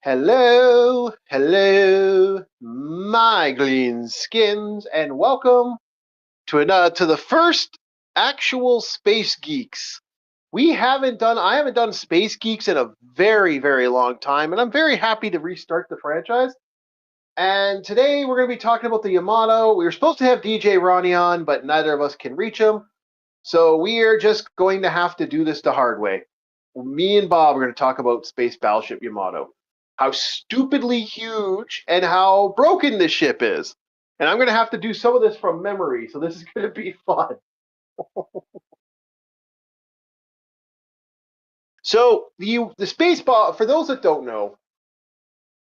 Hello, my green skins, and welcome to the first actual Space Geeks. I haven't done Space Geeks in a very, very long time, and I'm very happy to restart the franchise. And today we're going to be talking about the Yamato. We were supposed to have DJ Ronnie on, but neither of us can reach him. So we are just going to have to do this the hard way. Me and Bob are going to talk about Space Battleship Yamato, how stupidly huge and how broken this ship is. And I'm going to have to do some of this from memory, so this is going to be fun. So the space for those that don't know,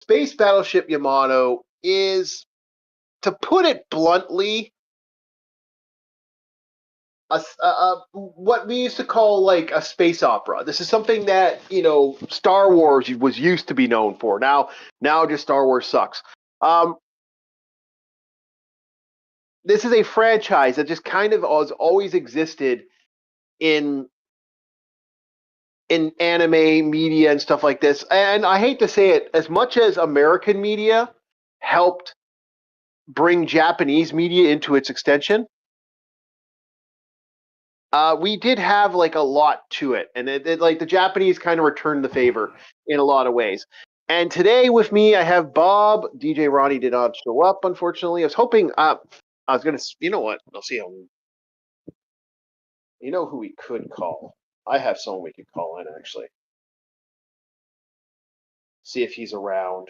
Space Battleship Yamato is, to put it bluntly, what we used to call like a space opera. This is something that Star Wars was used to be known for. Now just Star Wars sucks. This is a franchise that just kind of has always existed in anime media and stuff like this. And I hate to say it, as much as American media helped bring Japanese media into its extension, we did have like a lot to it, and it like the Japanese kind of returned the favor in a lot of ways. And today with me, I have Bob. DJ Ronnie did not show up, unfortunately. I was hoping. I was gonna. You know what? I'll see how. You know who we could call? I have someone we could call in actually. See if he's around.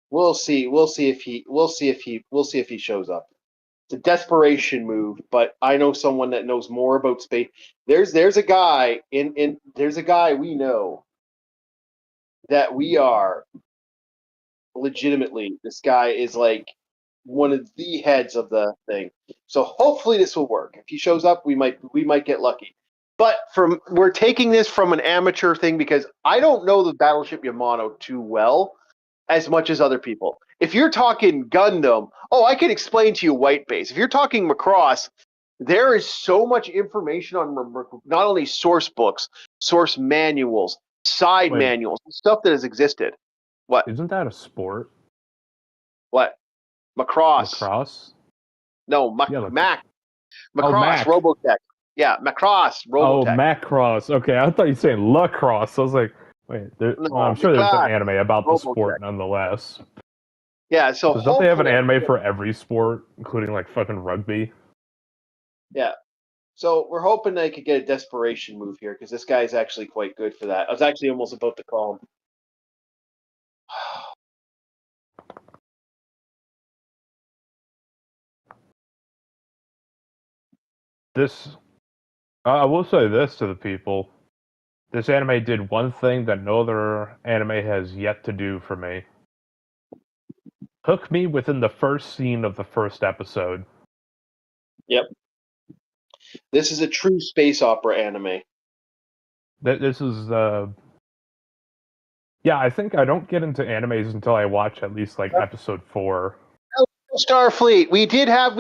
We'll see. We'll see if he shows up. It's a desperation move, but I know someone that knows more about space. There's a guy there's a guy we know that we are legitimately. This guy is like one of the heads of the thing. So hopefully this will work. If he shows up, we might get lucky. But we're taking this from an amateur thing because I don't know the Battleship Yamato too well, as much as other people. If you're talking Gundam, I can explain to you White Base. If you're talking Macross, there is so much information on not only source books, source manuals, side manuals, stuff that has existed. What? Isn't that a sport? What? Macross. Macross? No, Mac. Macross, Mac. Robotech. Yeah, Macross, Robotech. Oh, Macross. Okay, I thought you were saying lacrosse. I was like, wait, I'm sure there's an anime about the sport nonetheless. Yeah, so don't they have an anime for every sport, including like fucking rugby? Yeah. So we're hoping they could get a desperation move here, because this guy's actually quite good for that. I was actually almost about to call him. I will say this to the people. This anime did one thing that no other anime has yet to do for me. Hook me within the first scene of the first episode. Yep. This is a true space opera anime. This is, yeah, I think I don't get into animes until I watch at least, like, episode 4. Starfleet, we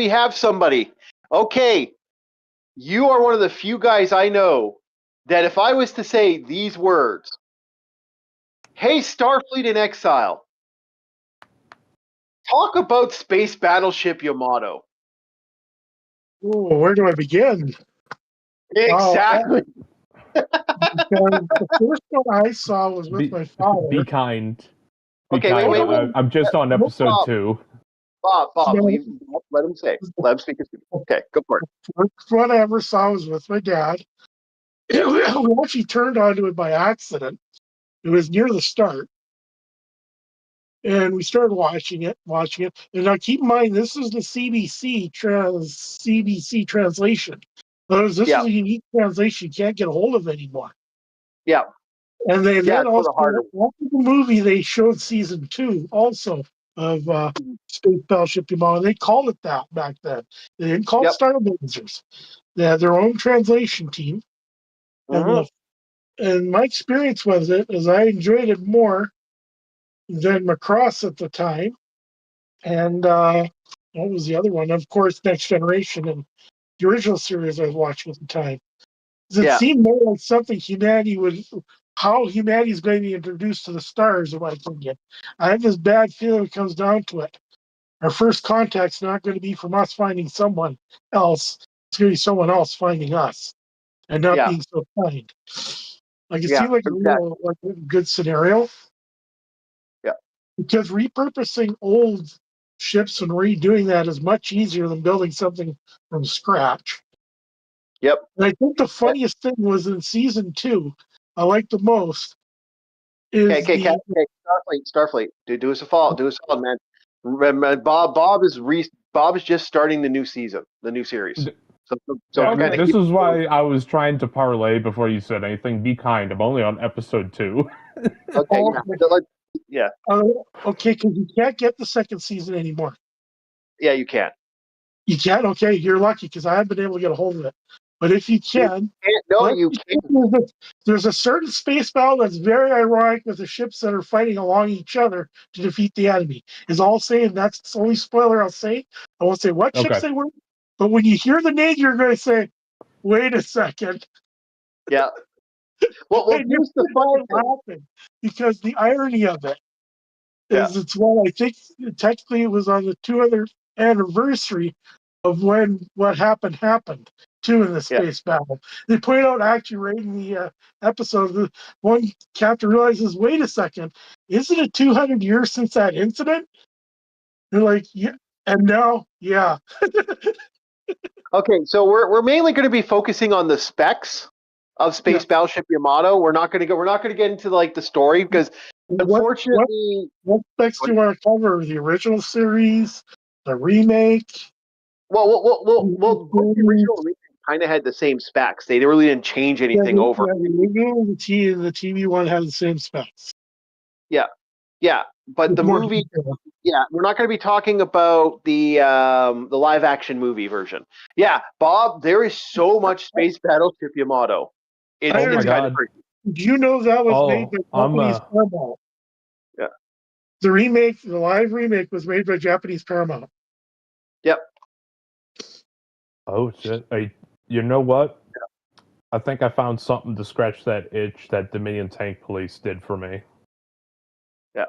have somebody. Okay, you are one of the few guys I know that if I was to say these words, hey, Starfleet in Exile, talk about Space Battleship Yamato. Ooh, where do I begin? Exactly. The first one I saw was with my father. Be kind. Okay, wait. I'm just on episode 2. Bob, let him say. Let him speak. Okay, go for it. The first one I ever saw was with my dad. We actually turned onto it by accident. It was near the start. And we started watching it. And now keep in mind, this is the CBC translation. This is a unique translation you can't get a hold of anymore. Yeah. And then also, after the movie, they showed season 2 also. of Space Battleship Yamato. They called it that back then. They didn't call it Yep. Starblazers. They had their own translation team. Mhm. And my experience with it is I enjoyed it more than Macross at the time. And what was the other one? Of course, Next Generation and the original series I was watching at the time. 'Cause it Yeah. seemed more like something how humanity is going to be introduced to the stars, in my opinion. I have this bad feeling it comes down to it. Our first contact's not going to be from us finding someone else. It's going to be someone else finding us and not Yeah. being so kind. Like it Yeah. seemed like Exactly. a good scenario. Yeah. Because repurposing old ships and redoing that is much easier than building something from scratch. Yep. And I think the funniest thing was in season 2, I liked the most is Okay. Starfleet. Do us a follow. Do us a solid, man. Remember, Bob is just starting the new season, the new series. So Yeah, kind of this keep. is why I was trying to parlay before you said anything. Be kind. I'm only on episode 2. Okay. Yeah. So yeah. okay, because you can't get the second season anymore. Yeah. You can. You can't? Okay, you're lucky because I haven't been able to get a hold of it. But if you can, No, you can't. there's a certain space battle that's very ironic with the ships that are fighting along each other to defeat the enemy. Is all saying that's the only spoiler I'll say. I won't say what ships Okay. they were, but when you hear the name, you're going to say, "Wait a second." Yeah. Well, And you're here's the funny thing. laughing because the irony of it Yeah. is it's one I think technically it was on the 200th anniversary of when what happened too in the Yeah. space battle. They point out actually right in the episode, the one captain realizes, wait a second, isn't it 200 years since that incident? They're like, yeah, and now, yeah. Okay. So we're mainly going to be focusing on the specs of Yeah. Space Battleship Yamato. We're not going to get into like the story because What unfortunately, what specs do you want to cover? The original series, the remake? both the original and remake kind of had the same specs. They really didn't change anything over. Yeah, the original and the TV one have the same specs. Yeah. Yeah. But With the more movie, detail. yeah, we're not going to be talking about the live action movie version. Yeah, Bob, there is so much Space Battleship Yamato. I Oh my It's kind of god. crazy. Do you know that was made Oh, by I'm Japanese Paramount? Yeah. The remake, the live remake, was made by Japanese Paramount. Yep. Oh shit. You know what? I think I found something to scratch that itch that Dominion Tank Police did for me. Yeah.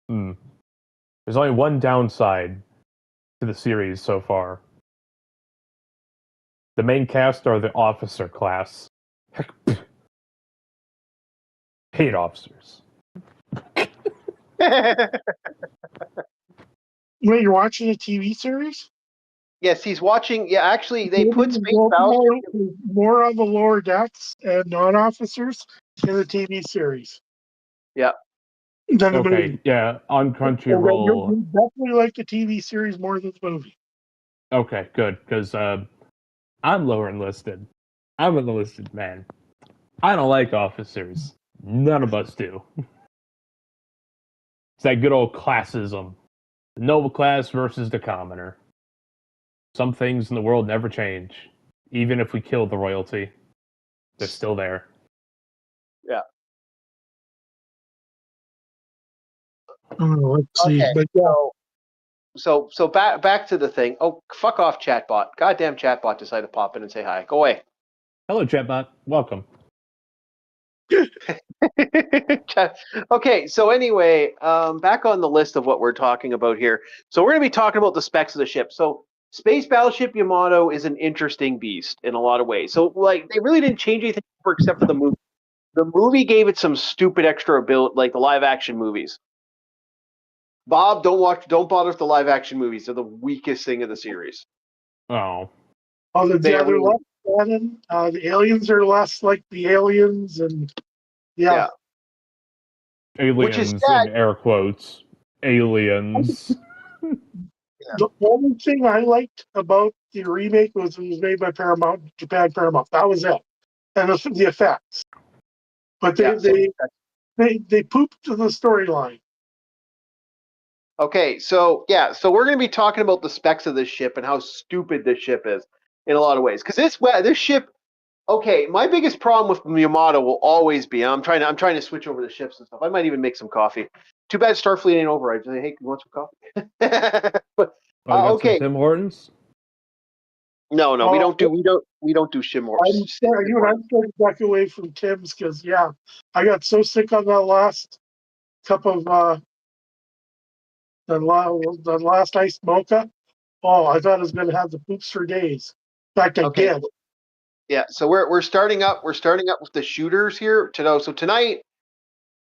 There's only one downside to the series so far. The main cast are the officer class. Heck, hate officers. Wait, you're watching a TV series? Yes, he's watching. Yeah, actually, they put Space Battleship. More on the lower decks and non-officers in the TV series Yeah. than the Okay, movie. yeah, on And then you'll Crunchyroll. definitely like the TV series more than the movie. Okay, good, because I'm lower enlisted. I'm an enlisted man. I don't like officers. None of us do. It's that good old classism. The noble class versus the commoner. Some things in the world never change. Even if we kill the royalty, they're still there. Yeah. Let's see. Okay. But yeah, So back to the thing. Oh, fuck off, chatbot. Goddamn chatbot decided to pop in and say hi. Go away. Hello, chatbot. Welcome. Okay, so anyway, back on the list of what we're talking about here. So we're going to be talking about the specs of the ship. So Space Battleship Yamato is an interesting beast in a lot of ways. So like they really didn't change anything except for the movie. The movie gave it some stupid extra ability, like the live action movies. Bob, don't bother with the live action movies. They're the weakest thing in the series. Oh. they're less canon. The aliens are less like the aliens, and yeah. Which is Aliens sad. in air quotes. Aliens. The only thing I liked about the remake was it was made by Paramount, Japan Paramount. That was it, and the effects. But they They pooped the storyline. Okay, so yeah, so we're going to be talking about the specs of this ship and how stupid this ship is in a lot of ways. Because this ship, okay, my biggest problem with Yamato will always be I'm trying to switch over the ships and stuff. I might even make some coffee. Too bad Starfleet ain't over. I say, hey, you want some coffee? But Oh, you got okay, some Tim Hortons? no, we don't do shimmer. I'm starting to back away from Tim's because I got so sick on that last cup of the last iced mocha. Oh, I thought I was going to have the poops for days. In fact, I Okay, did. yeah. So we're starting up. We're starting up with the shooters here today. So tonight,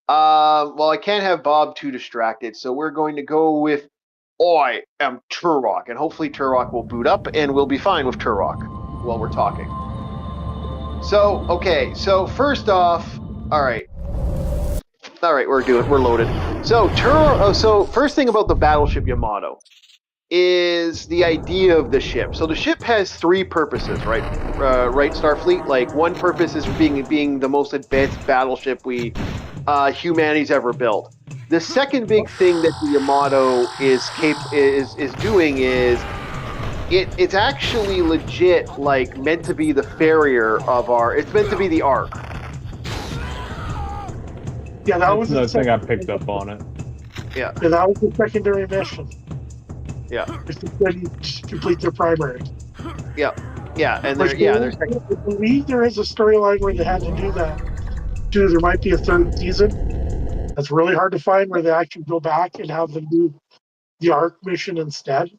well, I can't have Bob too distracted, so we're going to go with I am Turok, and hopefully Turok will boot up, and we'll be fine with Turok while we're talking. So, okay, so first off, all right, we're loaded. So so first thing about the battleship Yamato is the idea of the ship. So the ship has three purposes, right? Right, Starfleet. Like one purpose is being the most advanced battleship humanity's ever built. The second big thing that the Yamato is doing is it's actually legit, like meant to be the farrier of our. It's meant to be the Ark. Yeah, that was the thing I picked up on it. Yeah. And that was the secondary mission. Yeah. Just to complete their primary. Yeah. Yeah, and I believe there is a storyline where they had to do that. Too, there might be a third season. That's really hard to find where they actually go back and have them do the Ark mission instead.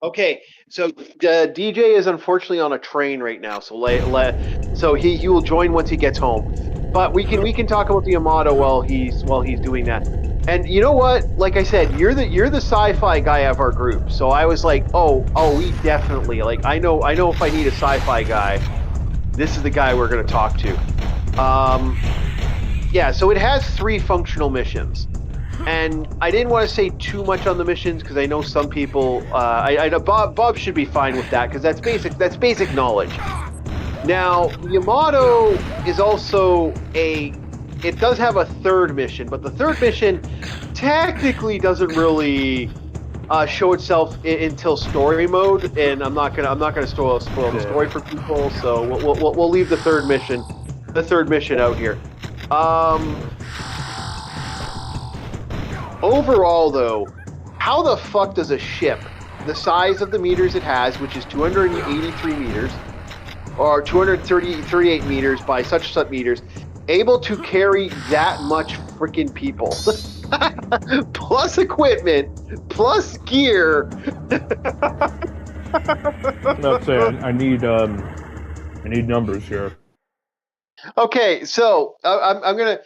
Okay, so DJ is unfortunately on a train right now, so he will join once he gets home. But we can talk about the Yamato while he's doing that. And you know what? Like I said, you're the sci-fi guy of our group. So I was like, oh, we definitely like I know if I need a sci-fi guy, this is the guy we're going to talk to. Yeah, so it has 3 functional missions. And I didn't want to say too much on the missions because I know some people. I know Bob should be fine with that because that's basic knowledge. Now Yamato is also it does have a third mission, but the third mission technically doesn't really show itself until story mode, and I'm not gonna spoil the story for people. So we'll leave the third mission out here. Overall, though, how the fuck does a ship the size of the meters it has, which is 283 meters, or 238 meters by such meters, able to carry that much freaking people? Plus equipment, plus gear. Let's say I need numbers here. Okay, so I'm gonna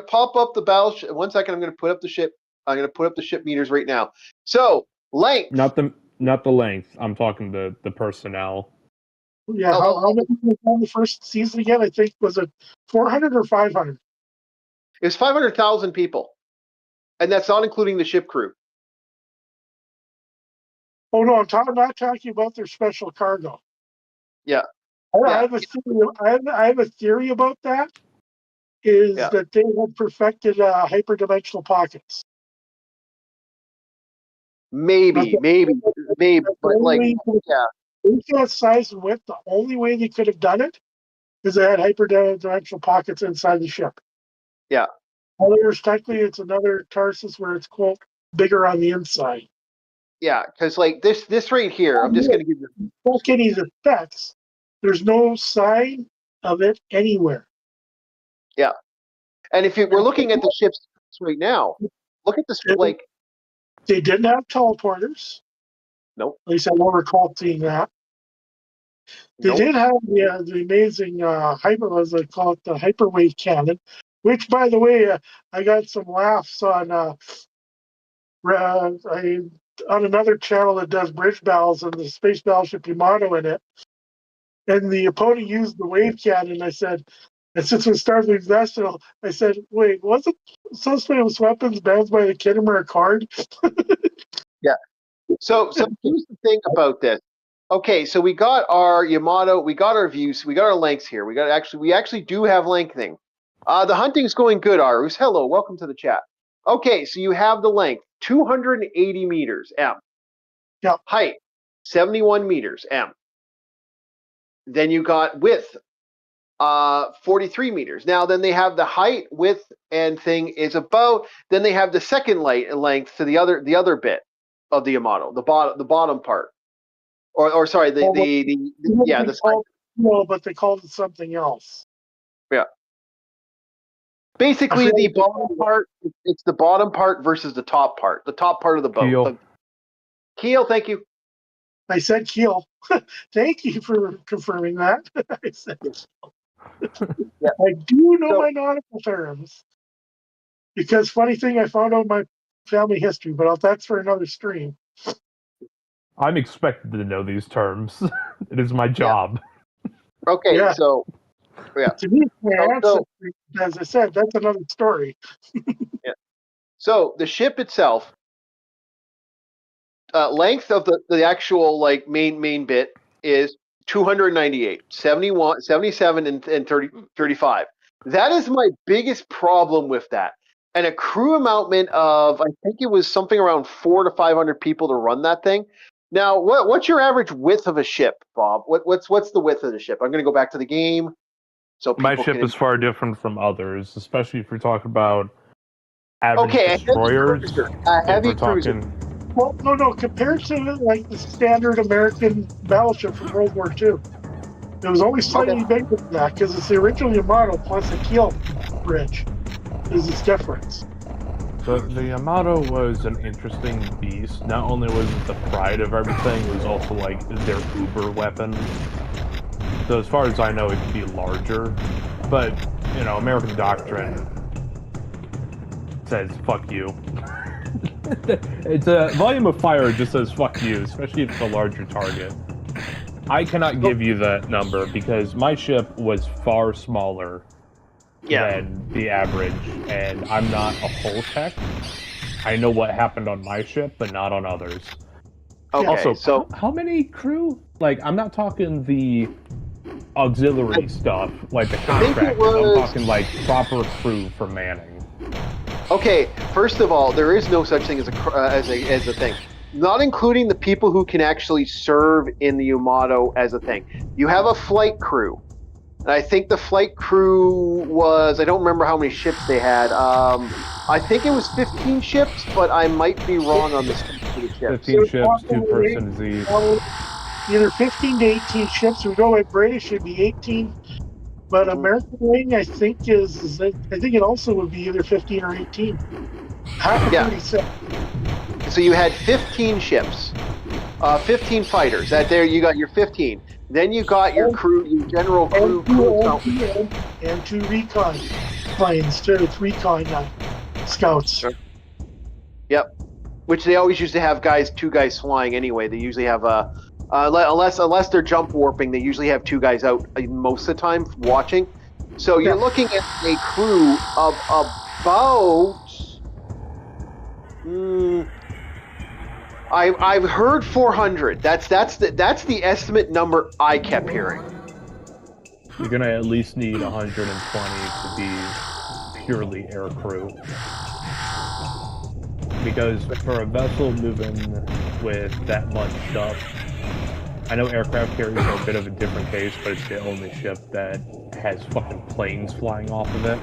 pop up the battleship. 1 second, I'm gonna put up the ship. I'm gonna put up the ship meters right now. So length. Not the length. I'm talking the personnel. Yeah, how many people on the first season again? I think was it 400 or 500? It was 500,000 people, and that's not including the ship crew. Oh no, I'm not talking about their special cargo. Yeah. I have a theory. I have a theory about that. Is that they have perfected hyperdimensional pockets? Maybe, but like, yeah. With that size and width, the only way they could have done it is they had hyperdimensional pockets inside the ship. Yeah. Otherwise, technically, it's another Tarsus where it's quote bigger on the inside. Yeah, because like this right here, I'm just gonna give you. Look at these effects. There's no sign of it anywhere. Yeah, and if we're looking at the ships right now, look at this. Like, they didn't have teleporters. Nope. At least I don't recall seeing that. They did have the amazing was I call it the hyperwave cannon, which, by the way, I got some laughs on another channel that does bridge battles and the space battleship Yamato in it. And the opponent used the wave cannon. I said, and since it was Starfleet's National, I said, wait, wasn't Suspicious Weapons banned by the Kittimer Accord? Yeah. So here's the thing about this. Okay, so we got our Yamato, we got our views, we got our lengths here. We actually do have lengthening. The hunting's going good, Arus. Hello, welcome to the chat. Okay, so you have the length, 280 meters, M. Yeah. Height, 71 meters, M. Then you got width, 43 meters. Now, then they have the height, width, and thing is about. Then they have the second length to the other bit of the Yamato, the bottom part, or sorry, the side. No, but they called it something else. Yeah. Basically, the bottom part. It's the bottom part versus the top part. The top part of the boat. Keel. Keel. Thank you. I said keel. Thank you for confirming that. I said Yeah. I do know my nautical terms. Because funny thing, I found out my family history, but that's for another stream. I'm expected to know these terms. It is my job. Okay, Yeah. so yeah. To me, my ancestry, as I said, that's another story. Yeah. So the ship itself, length of the actual like main bit is 298, 71, 77, and 30, 35. That is my biggest problem with that. And a crew amountment of, I think it was something around 400 to 500 people to run that thing. Now, what's your average width of a ship, Bob? What's the width of the ship? I'm going to go back to the game. So My ship is far different from others, especially if you're talking about average destroyers. A heavy cruiser. Well, no, compared to like the standard American battleship from World War II, it was only slightly bigger than that because it's the original Yamato plus a keel bridge is its difference. The Yamato was an interesting beast. Not only was it the pride of everything, it was also like their uber weapon. So as far as I know, it could be larger, but American doctrine says "fuck you." It's a volume of fire just says "fuck you," especially if it's a larger target. I cannot give you that number because my ship was far smaller than the average, and I'm not a hull tech. I know what happened on my ship, but not on others. Okay, also, so how many crew? Like, I'm not talking the auxiliary stuff, like the contractors. I'm talking like proper crew for manning. Okay, first of all, there is no such thing as a thing. Not including the people who can actually serve in the Yamato as a thing. You have a flight crew. And I think the flight crew was, I don't remember how many ships they had. I think it was 15 ships, but I might be wrong on the ships. 15 ships, 2-person disease. Either 15 to 18 ships. We go with British, should be 18. But American wing, I think I think it also would be either 15 or 18. Half of 36. So you had 15 ships, 15 fighters. There you got your 15. Then you got your crew, your general crew. And two recon planes, too. It's recon scouts. Sure. Yep. Which they always used to have two guys flying anyway. They usually have unless they're jump warping, they usually have two guys out most of the time watching. So you're looking at a crew of about. I've heard 400. That's the estimate number I kept hearing. You're gonna at least need 120 to be purely air crew. Because for a vessel moving with that much stuff, I know aircraft carriers are a bit of a different case, but it's the only ship that has fucking planes flying off of it.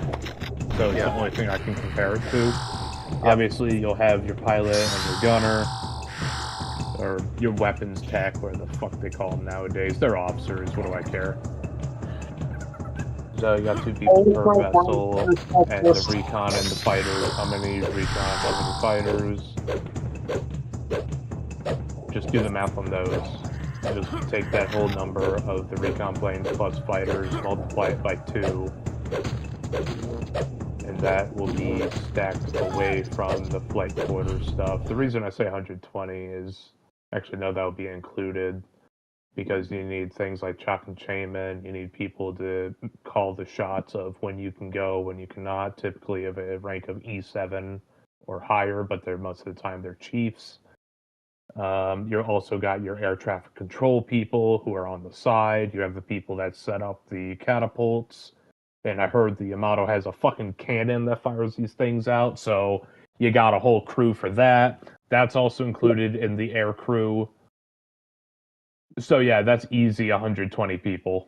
So it's the only thing I can compare it to. Obviously, you'll have your pilot and your gunner, or your weapons tech, whatever the fuck they call them nowadays. They're officers, what do I care? So you got 2 people per vessel, and the recon and the fighters. How many recon, how many fighters? Just do the math on those. Just take that whole number of the recon planes plus fighters, multiply it by 2, and that will be stacked away from the flight quarter stuff. The reason I say 120 is, actually no, that will be included, because you need things like chop and chainmen, you need people to call the shots of when you can go, when you cannot, typically of a rank of E7 or higher, but most of the time they're chiefs. You also got your air traffic control people who are on the side. You have the people that set up the catapults. And I heard the Yamato has a fucking cannon that fires these things out, so you got a whole crew for that. That's also included in the air crew. So yeah, that's easy 120 people.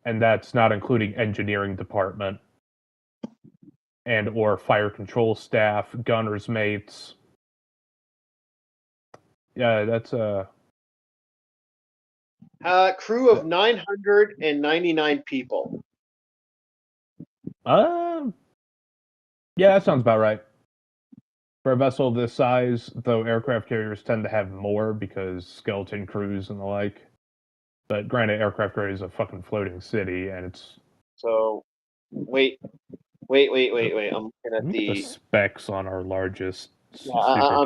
And that's not including engineering department and or fire control staff, gunners mates. Yeah, that's Crew of 999 people. yeah, that sounds about right. For a vessel of this size, though aircraft carriers tend to have more because skeleton crews and the like. But granted, aircraft carrier is a fucking floating city, and it's... So, wait. I'm looking at the the specs on our largest I'm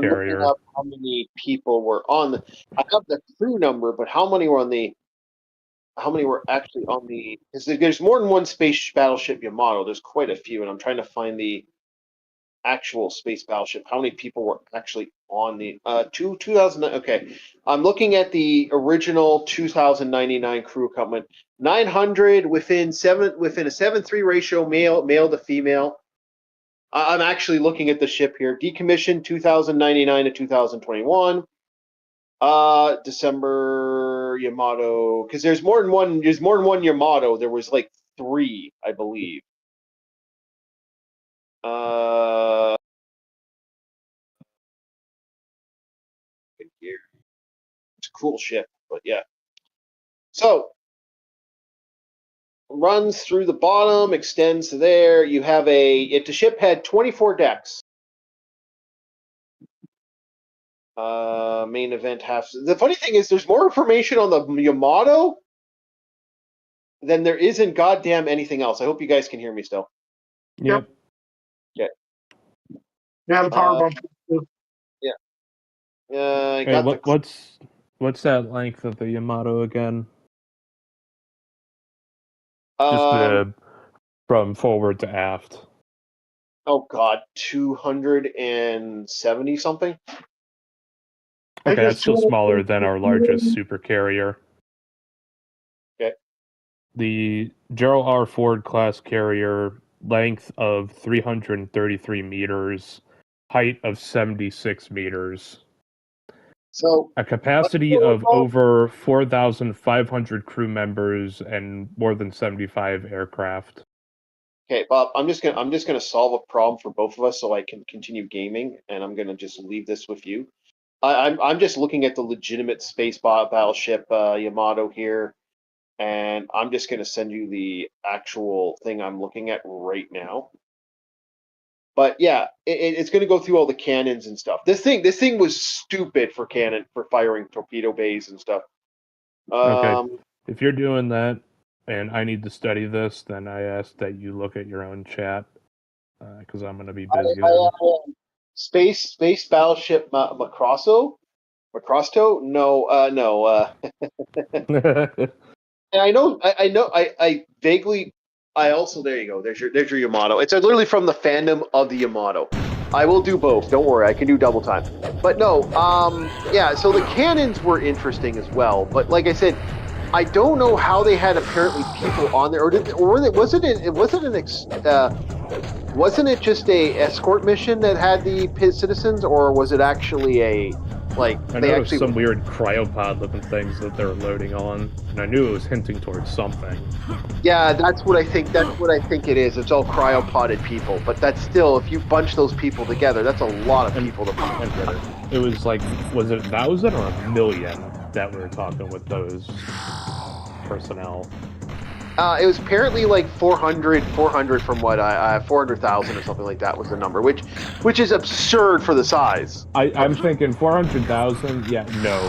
looking supercarrier. up how many people were on the. I have the crew number, but how many were on the? How many were actually on the? Because there's more than one space battleship Yamato. There's quite a few, and I'm trying to find the actual space battleship. How many people were actually on the 2000? Okay, I'm looking at the original 2099 crew complement. 900 within a 7:3 ratio, male to female. I'm actually looking at the ship here. Decommissioned 2099 to 2021. December Yamato, because there's more than one. There's more than one Yamato. There was like 3, I believe. Here. It's a cool ship, but yeah. So runs through the bottom, extends to there. You have the ship had 24 decks. Main event half. The funny thing is, there's more information on the Yamato than there is in goddamn anything else. I hope you guys can hear me still. Yep. Okay. Yeah, the power bump. Yeah. Hey, what's that length of the Yamato again? Just from forward to aft. Oh God, 270 something. Okay, that's still smaller than our largest supercarrier. Okay. The Gerald R. Ford class carrier, length of 333 meters, height of 76 meters. So a capacity of over 4,500 crew members and more than 75 aircraft. Okay, Bob, I'm just gonna solve a problem for both of us so I can continue gaming, and I'm gonna just leave this with you. I'm just looking at the legitimate space battleship Yamato here, and I'm just gonna send you the actual thing I'm looking at right now. But yeah, it's gonna go through all the cannons and stuff. This thing was stupid for firing torpedo bays and stuff. Okay, if you're doing that, and I need to study this, then I ask that you look at your own chat, because I'm gonna be busy. Space battleship Macrosto? No, no. And I know, I vaguely. I also, there you go. There's your Yamato. It's literally from the fandom of the Yamato. I will do both. Don't worry, I can do double time. But no, yeah. So the cannons were interesting as well. But like I said, I don't know how they had apparently people on there, wasn't it just a escort mission that had the citizens, or was it actually a I noticed some weird cryopod-looking things that they were loading on, and I knew it was hinting towards something. Yeah, that's what I think. That's what I think it is. It's all cryopoded people, but that's still, if you bunch those people together, that's a lot of people to put together. It was like, was it 1,000 or 1,000,000 that we were talking with those personnel? It was apparently like 400 from what 400,000 or something like that was the number, which is absurd for the size. I'm thinking 400,000. Yeah, no.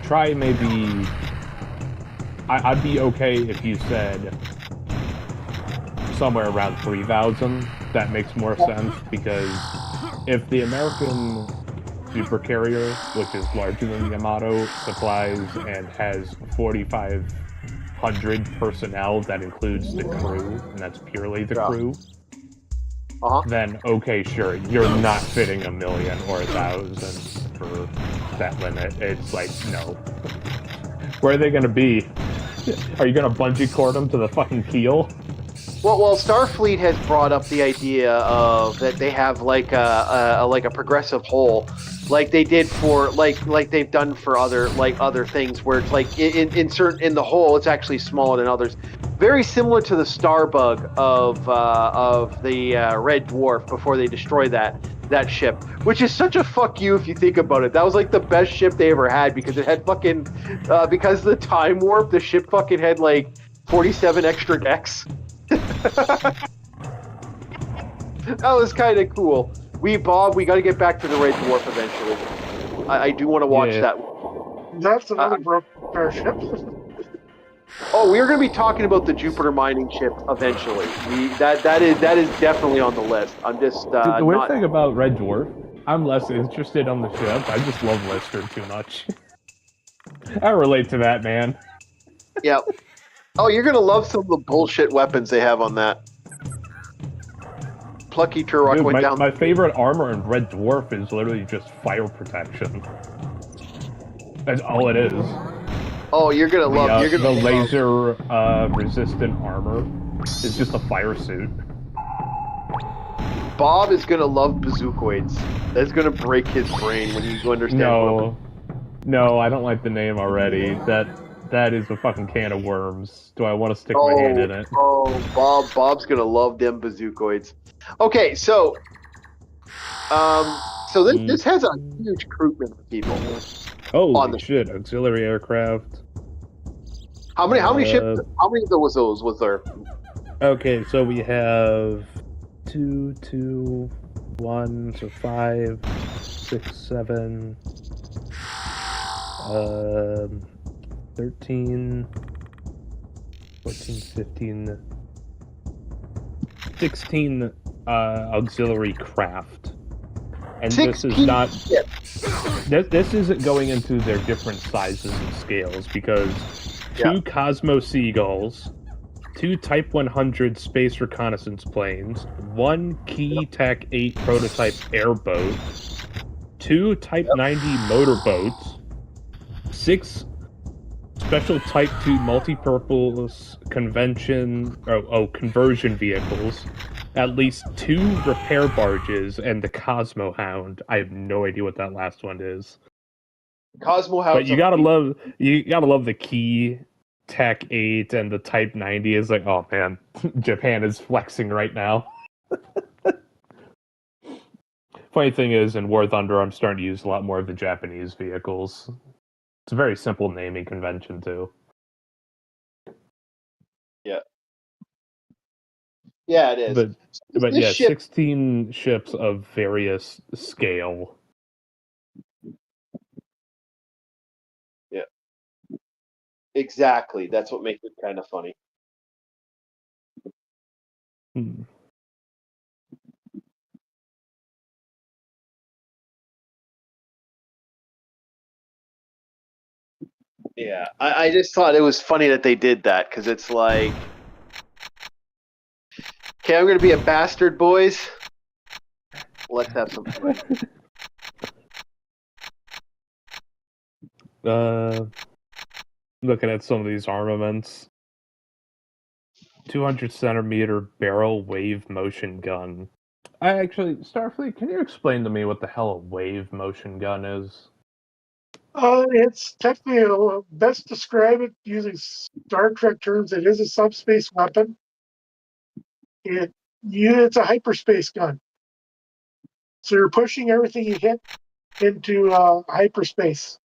Try maybe. I'd be okay if you said somewhere around 3,000. That makes more sense, because if the American supercarrier, which is larger than the Yamato, supplies and has 4,500 personnel, that includes the crew, and that's purely the crew, then okay, sure, you're not fitting 1,000,000 or 1,000. over that limit. It's like, no. Where are they going to be? Are you going to bungee cord them to the fucking keel? Well, Starfleet has brought up the idea of that they have like a progressive hull, like they did for like they've done for other things, where it's like in the hull it's actually smaller than others, very similar to the Starbug of the Red Dwarf before they destroy that ship, which is such a fuck you if you think about it. That was like the best ship they ever had because it had fucking because of the time warp, the ship fucking had like 47 extra decks. That was kind of cool. Bob, we got to get back to the Red Dwarf eventually. I do want to watch that. That's another broken ship. Oh, we are going to be talking about the Jupiter mining ship eventually. That is definitely on the list. I'm just the weird thing about Red Dwarf, I'm less interested on the ship. I just love Lister too much. I relate to that, man. Yeah. Oh, you're going to love some of the bullshit weapons they have on that. Plucky Turok went down. My favorite armor in Red Dwarf is literally just fire protection. That's all it is. Oh, you're gonna love. You're gonna the laser resistant armor is just a fire suit. Bob is gonna love bazookoids. That's gonna break his brain when you understand. No, I don't like the name already. That is a fucking can of worms. Do I want to stick my hand in it? Oh, Bob's gonna love them bazookoids. Okay, so this has a huge recruitment of people. Holy shit! Auxiliary aircraft. How many ships? How many of those was there? Okay, so we have 2, 1, so 5, 6, 7, 13, 14, 15, 16 auxiliary craft. And this is not... This isn't going into their different sizes and scales, because 2 Cosmo Seagulls, 2 Type 100 space reconnaissance planes, 1 Key Tech 8 prototype airboat, 2 Type 90 motorboats, 6 special Type 2 multi-purpose conversion vehicles, at least 2 repair barges, and the Cosmo Hound. I have no idea what that last one is. Cosmo Hound. But you gotta love the Key Tech 8 and the Type 90. Is like, oh man, Japan is flexing right now. Funny thing is, in War Thunder, I'm starting to use a lot more of the Japanese vehicles. It's a very simple naming convention, too. Yeah. Yeah, it is. But yeah, 16 ships of various scale. Yeah. Exactly. That's what makes it kind of funny. Yeah, I just thought it was funny that they did that, because it's like, okay, I'm going to be a bastard, boys. Let's have some fun. Looking at some of these armaments. 200 centimeter barrel wave motion gun. Starfleet, can you explain to me what the hell a wave motion gun is? It's technically, best describe it using Star Trek terms. It is a subspace weapon. It's a hyperspace gun. So you're pushing everything you hit into hyperspace.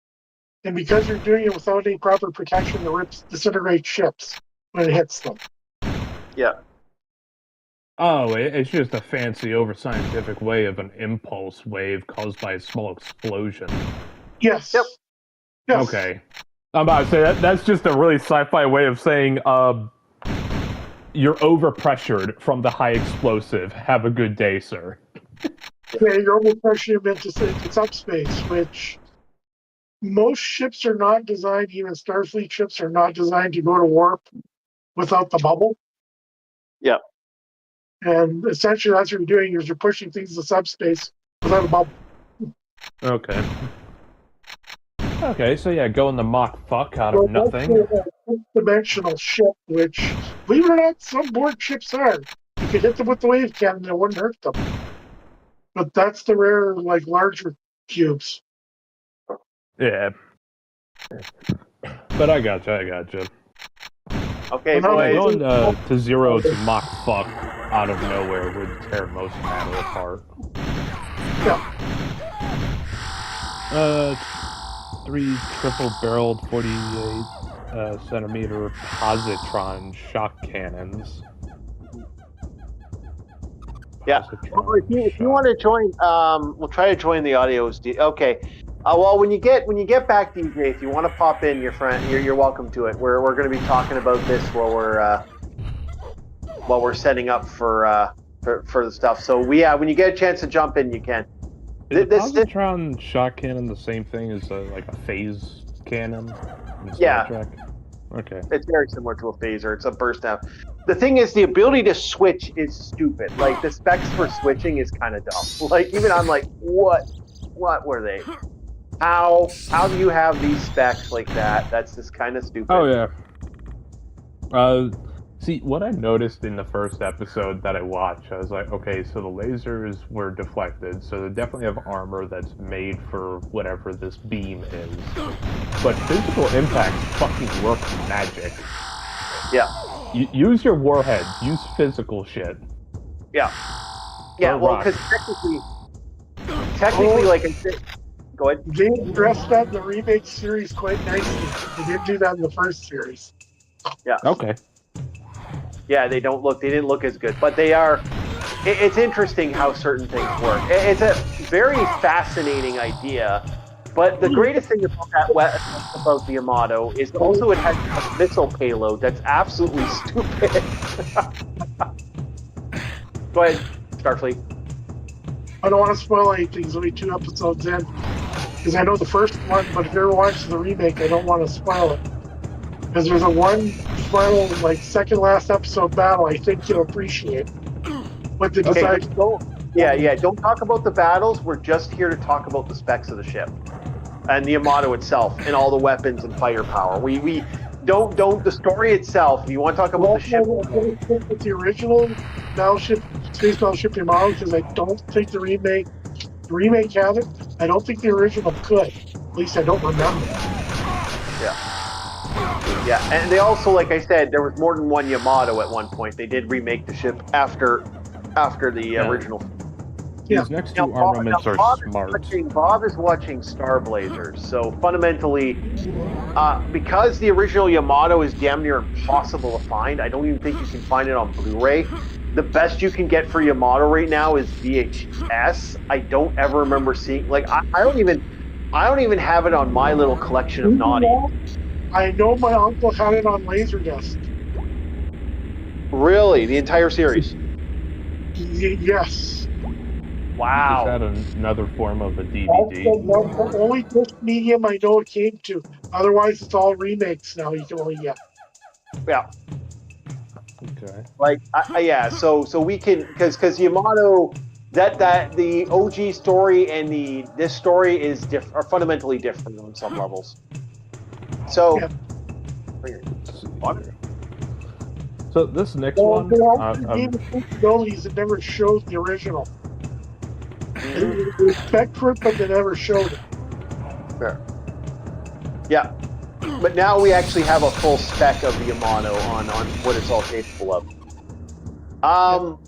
And because you're doing it without any proper protection, it disintegrates ships when it hits them. Yeah. Oh, it's just a fancy, over-scientific way of an impulse wave caused by a small explosion. Yes. Yep. Yes. Okay. I'm about to say that's just a really sci-fi way of saying you're overpressured from the high explosive. Have a good day, sir. Yeah, you're overpressured meant to say it's subspace, which most ships are not designed, even Starfleet ships are not designed to go to warp without the bubble. Yeah. And essentially that's what you're doing, is you're pushing things to subspace without a bubble. Okay. Okay, so yeah, going the mock fuck out So of that's nothing. a fifth-dimensional ship, which, believe it or not, some board ships are. You could hit them with the wave cannon, it wouldn't hurt them. But that's the rare, like, larger cubes. Yeah. But I gotcha. Okay, Well, Yeah, boys. going to zero to mock fuck out of nowhere would tear most matter apart. Yeah. 3 triple-barreled 48 centimeter positron shock cannons. Yeah. Well, if you want to join, we'll try to join the audios. Okay. Well, when you get back, DJ, if you want to pop in, you're welcome to it. We're going to be talking about this while we're setting up for the stuff. So when you get a chance to jump in, you can. Is a positron shock cannon the same thing as like a phase cannon in Star Trek? Okay. It's very similar to a phaser. It's a burst down. The thing is, the ability to switch is stupid. Like, the specs for switching is kind of dumb. Like, even I'm like, what were they? How do you have these specs like that? That's just kind of stupid. Oh yeah. See, what I noticed in the first episode that I watched, I was like, okay, so the lasers were deflected, so they definitely have armor that's made for whatever this beam is. But physical impacts fucking work magic. Yeah. Use your warheads. Use physical shit. Yeah. Yeah, well, because technically, like I said, go ahead. They addressed that in the remake series quite nicely. They didn't do that in the first series. Yeah. Okay. Yeah, they didn't look as good, but they are. It's interesting how certain things work. It's a very fascinating idea, but the greatest thing about the Yamato is also it has a missile payload that's absolutely stupid. Go ahead, Starfleet. I don't want to spoil anything. There's only 2 episodes in, because I know the first one, but if you ever watch the remake, I don't want to spoil it. Because there's a one final, like, second last episode battle I think you'll appreciate. But they decide. Don't talk about the battles. We're just here to talk about the specs of the ship and the Yamato itself and all the weapons and firepower. We don't the story itself. If you want to talk about the ship, with the original space battleship Yamato, because I don't think the remake had it. I don't think the original could. At least I don't remember. Yeah, and they also, like I said, there was more than one Yamato at one point. They did remake the ship after the original. These next 2 armaments are smart. Bob is watching Star Blazers, so fundamentally, because the original Yamato is damn near impossible to find, I don't even think you can find it on Blu-ray. The best you can get for Yamato right now is VHS. I don't ever remember seeing, like, I don't even have it on my little collection of naughty. I know my uncle had it on Laserdisc. Really? The entire series? Yes. Wow. Is that another form of a DVD? That's the only disc medium I know it came to. Otherwise, it's all remakes now. You can only get. Yeah. Okay. Like, so we can, because Yamato, that the OG story and this story are fundamentally different on some levels. So, So this next one, abilities that never showed the original. They respect for it, but they never showed it. Fair. Yeah, but now we actually have a full spec of the Yamato on what it's all capable of.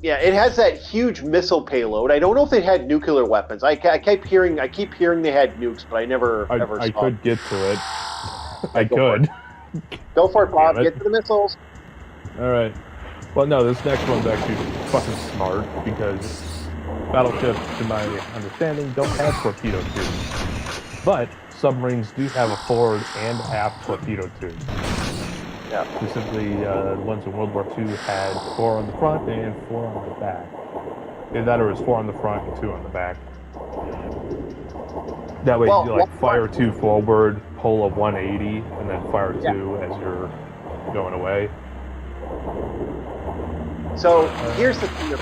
Yeah, it has that huge missile payload. I don't know if they had nuclear weapons. I keep hearing they had nukes, but I never saw. I could get to it. I could. Go for it, Bob. Get to the missiles. All right. Well, no, this next one's actually fucking smart because battleships, to my understanding, don't have torpedo tubes, but submarines do have a forward and aft torpedo tube. Yeah. Specifically, the ones in World War II had 4 on the front and 4 on the back. Either that or it was 4 on the front and 2 on the back. That way, you fire 2 forward, pull a 180, and then fire 2 as you're going away. So here's the thing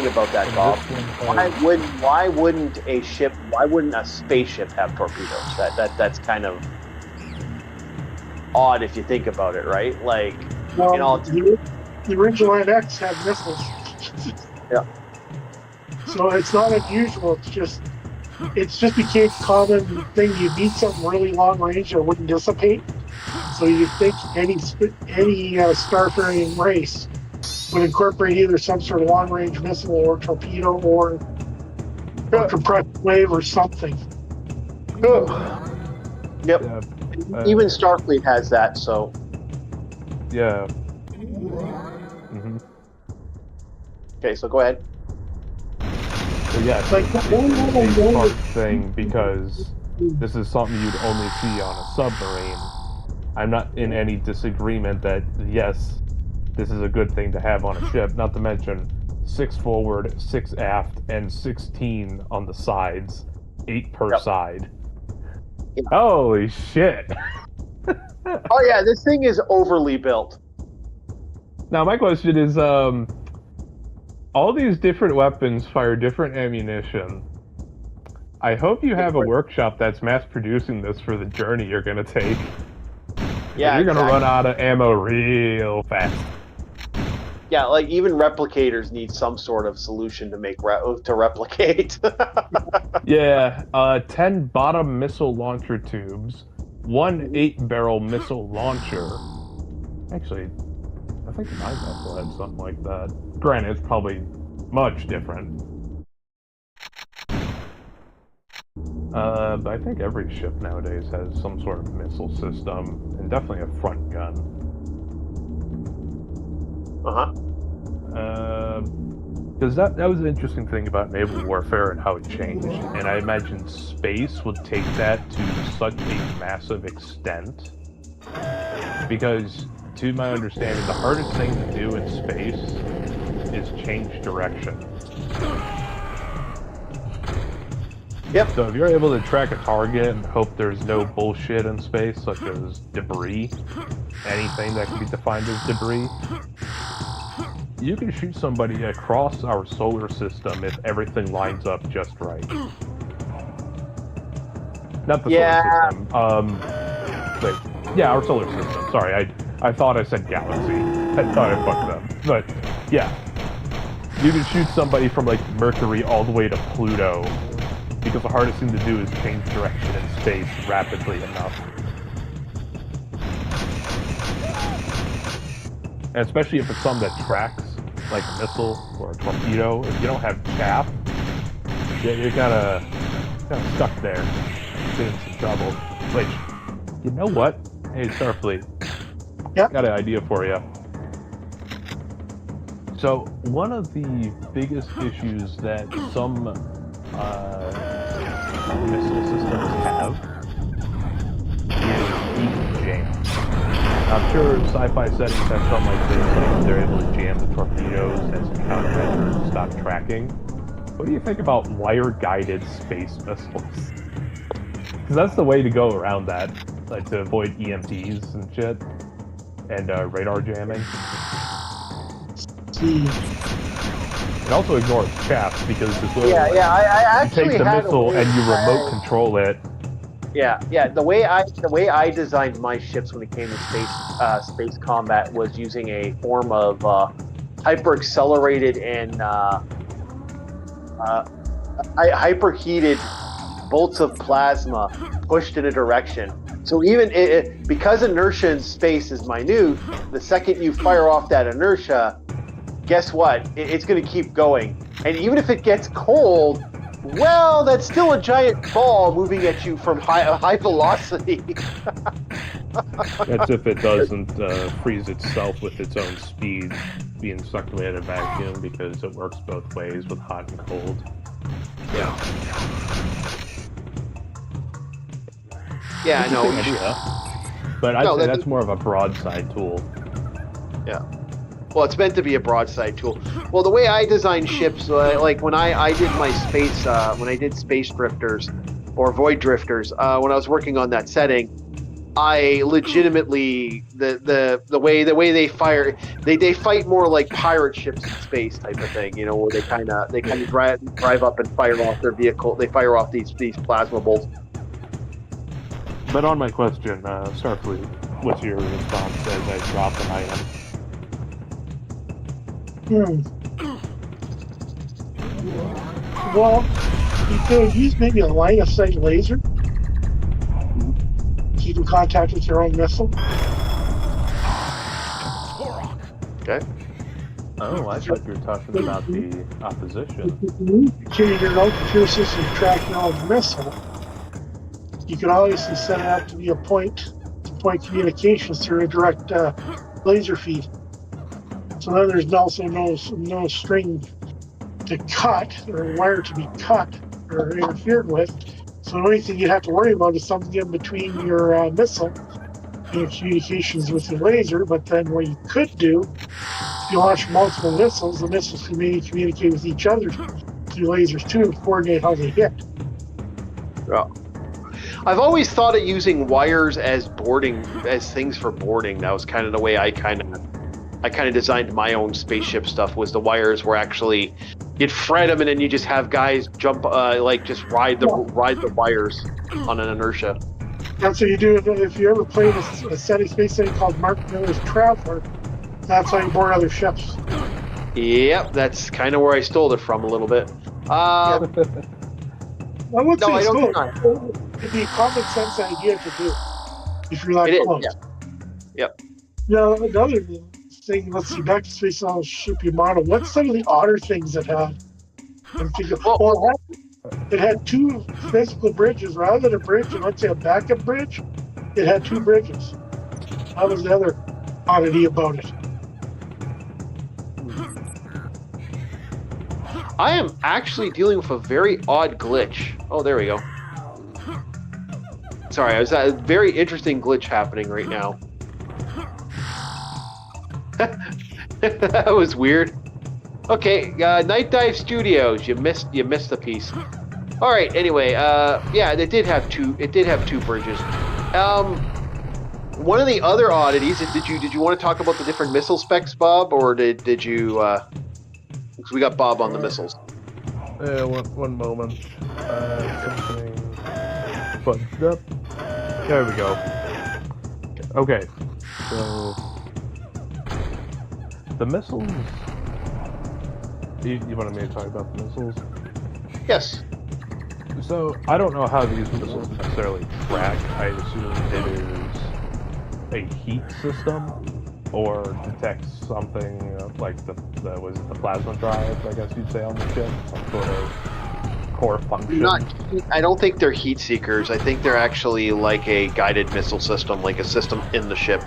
about that, And Bob. this one has- Why wouldn't a spaceship have torpedoes? That's kind of odd if you think about it, right? Like, the original NX had missiles. Yeah. So it's not unusual. It's just became a common thing. You meet something really long range that wouldn't dissipate. So you'd think any starfaring race would incorporate either some sort of long range missile or torpedo or a compressed wave or something. Yep. Yeah, Even Starfleet has that. So yeah. okay, so go ahead. So yeah, Like, it's a smart thing because this is something you'd only see on a submarine. I'm not in any disagreement that, yes, this is a good thing to have on a ship, not to mention 6 forward, 6 aft, and 16 on the sides. 8 per side. Yeah. Holy shit! Oh yeah, this thing is overly built. Now my question is, all these different weapons fire different ammunition. I hope you have a workshop that's mass producing this for the journey you're gonna take. Yeah, you're gonna run out of ammo real fast. Yeah, like even replicators need some sort of solution to replicate. Yeah, 10 bottom missile launcher tubes, 1 8-barrel missile launcher. Actually, I think my vessel had something like that. Granted, it's probably much different. But I think every ship nowadays has some sort of missile system, and definitely a front gun. Because that was an interesting thing about naval warfare and how it changed. And I imagine space would take that to such a massive extent. Because, to my understanding, the hardest thing to do in space is change direction. Yep. So if you're able to track a target and hope there's no bullshit in space, such as debris, anything that can be defined as debris, you can shoot somebody across our solar system if everything lines up just right. Not the solar system. Wait. Yeah, our solar system. Sorry, I thought I said galaxy. I thought I fucked them. But, yeah. You can shoot somebody from, like, Mercury all the way to Pluto, because the hardest thing to do is change direction in space rapidly enough. And especially if it's something that tracks, like a missile or a torpedo. If you don't have chaff, you're kinda stuck there. Get in some trouble. Which, you know what? Hey, Starfleet. Yep. Got an idea for you. So, one of the biggest issues that some missile systems have is deep jams. I'm sure sci-fi settings have something like this, like they're able to jam the torpedoes as a countermeasure to stop tracking. What do you think about wire-guided space missiles? Because that's the way to go around that, like to avoid EMPs and shit, and radar jamming. It also ignores chaff because it's literally I you actually take the had missile and you remote control it. Yeah. The way I designed my ships when it came to space combat was using a form of hyper accelerated and hyperheated bolts of plasma pushed in a direction. So even because inertia in space is minute, the second you fire off that inertia, guess what? It's going to keep going. And even if it gets cold, well, that's still a giant ball moving at you from high velocity. That's if it doesn't freeze itself with its own speed, being sucked away at a vacuum, because it works both ways with hot and cold. Yeah. Yeah, I know. But I'd say that's more of a broadside tool. Yeah. Well, it's meant to be a broadside tool. Well, the way I design ships, like when I did my space, when I did space drifters or void drifters, when I was working on that setting, I legitimately the way they fire they fight more like pirate ships in space type of thing, where they kind of drive up and fire off their vehicle. They fire off these plasma bolts. But on my question, Starfleet, what's your response as I drop an item? Well, you could use maybe a line of sight laser. Keep in contact with your own missile. Okay. Oh, I thought you were talking about the opposition. Carry your own computer system to track your own missile. You could obviously set it up to be a point-to-point communications through a direct laser feed. So then there's also no string to cut or wire to be cut or interfered with. So the only thing you'd have to worry about is something in between your missile and your communications with your laser. But then what you could do, if you launch multiple missiles, the missiles can maybe communicate with each other through lasers too and coordinate how they hit. Yeah. I've always thought of using wires as things for boarding. That was kind of the way I kind of designed my own spaceship stuff. Was the wires were actually you'd fret them and then you just have guys jump just ride the wires on an inertia. That's what you do if you ever played a space setting called Mark Miller's Traveler. That's how you board other ships. Yep, that's kind of where I stole it from a little bit. I would say I don't. It'd be a common sense idea to do if you're that close. Yep. Now, another thing, let's see, back to Space Odyssey Shipping model. What's some of the odder things it had? It had two physical bridges. Rather than a bridge and let's say a backup bridge, it had two bridges. That was the other oddity about it. I am actually dealing with a very odd glitch. Oh, there we go. Sorry, I was a very interesting glitch happening right now. That was weird. Okay, Night Dive Studios. You missed the piece. All right. Anyway, yeah, it did have two bridges. One of the other oddities. Did you want to talk about the different missile specs, Bob, or did you? Because we got Bob on the missiles. One moment. Something fudged up. There we go. Okay, so the missiles. You wanted me to talk about the missiles? Yes. So I don't know how these missiles necessarily track. I assume it is a heat system or detects something like the plasma drive, I guess you'd say, on the ship, some sort of core function. I don't think they're heat seekers. I think they're actually like a guided missile system, like a system in the ship.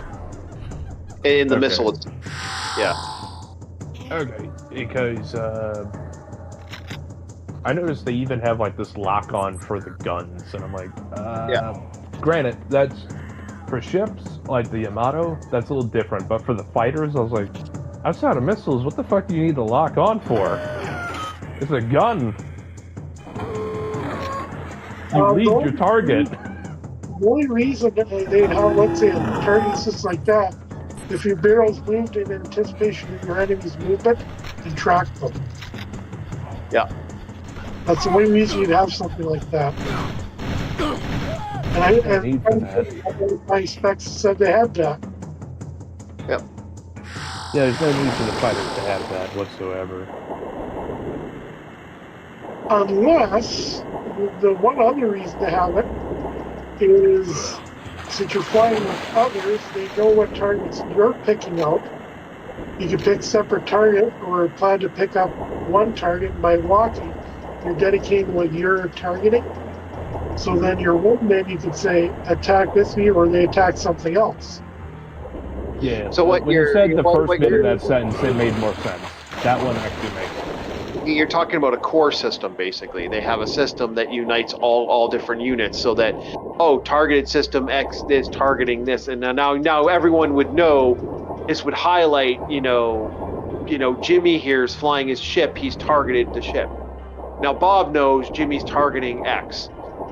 In the missile, yeah. Okay, because I noticed they even have like this lock-on for the guns, and I'm like, yeah. Granted, that's for ships like the Yamato, that's a little different. But for the fighters, I was like, outside of missiles, what the fuck do you need to lock on for? It's a gun. You lead your target. The only reason they'd have, let's say, a target system like that, if your barrels moved in anticipation of your enemy's movement, and track them. Yeah. That's the only reason you'd have something like that. And my specs said they had that. Yep. Yeah, there's no need for the fighters to have that whatsoever. Unless, the one other reason to have it is, since you're flying with others, they know what targets you're picking out. You can pick separate target or plan to pick up one target by walking. You're dedicating what you're targeting. So then your woman, you could say, attack with me, or they attack something else. Yeah, so when you said the first bit of that sentence, it made more sense. That one actually makes sense. You're talking about a core system, basically. They have a system that unites all different units so that, targeted system X is targeting this, and now everyone would know. This would highlight, Jimmy here is flying his ship, he's targeted the ship. Now Bob knows Jimmy's targeting X.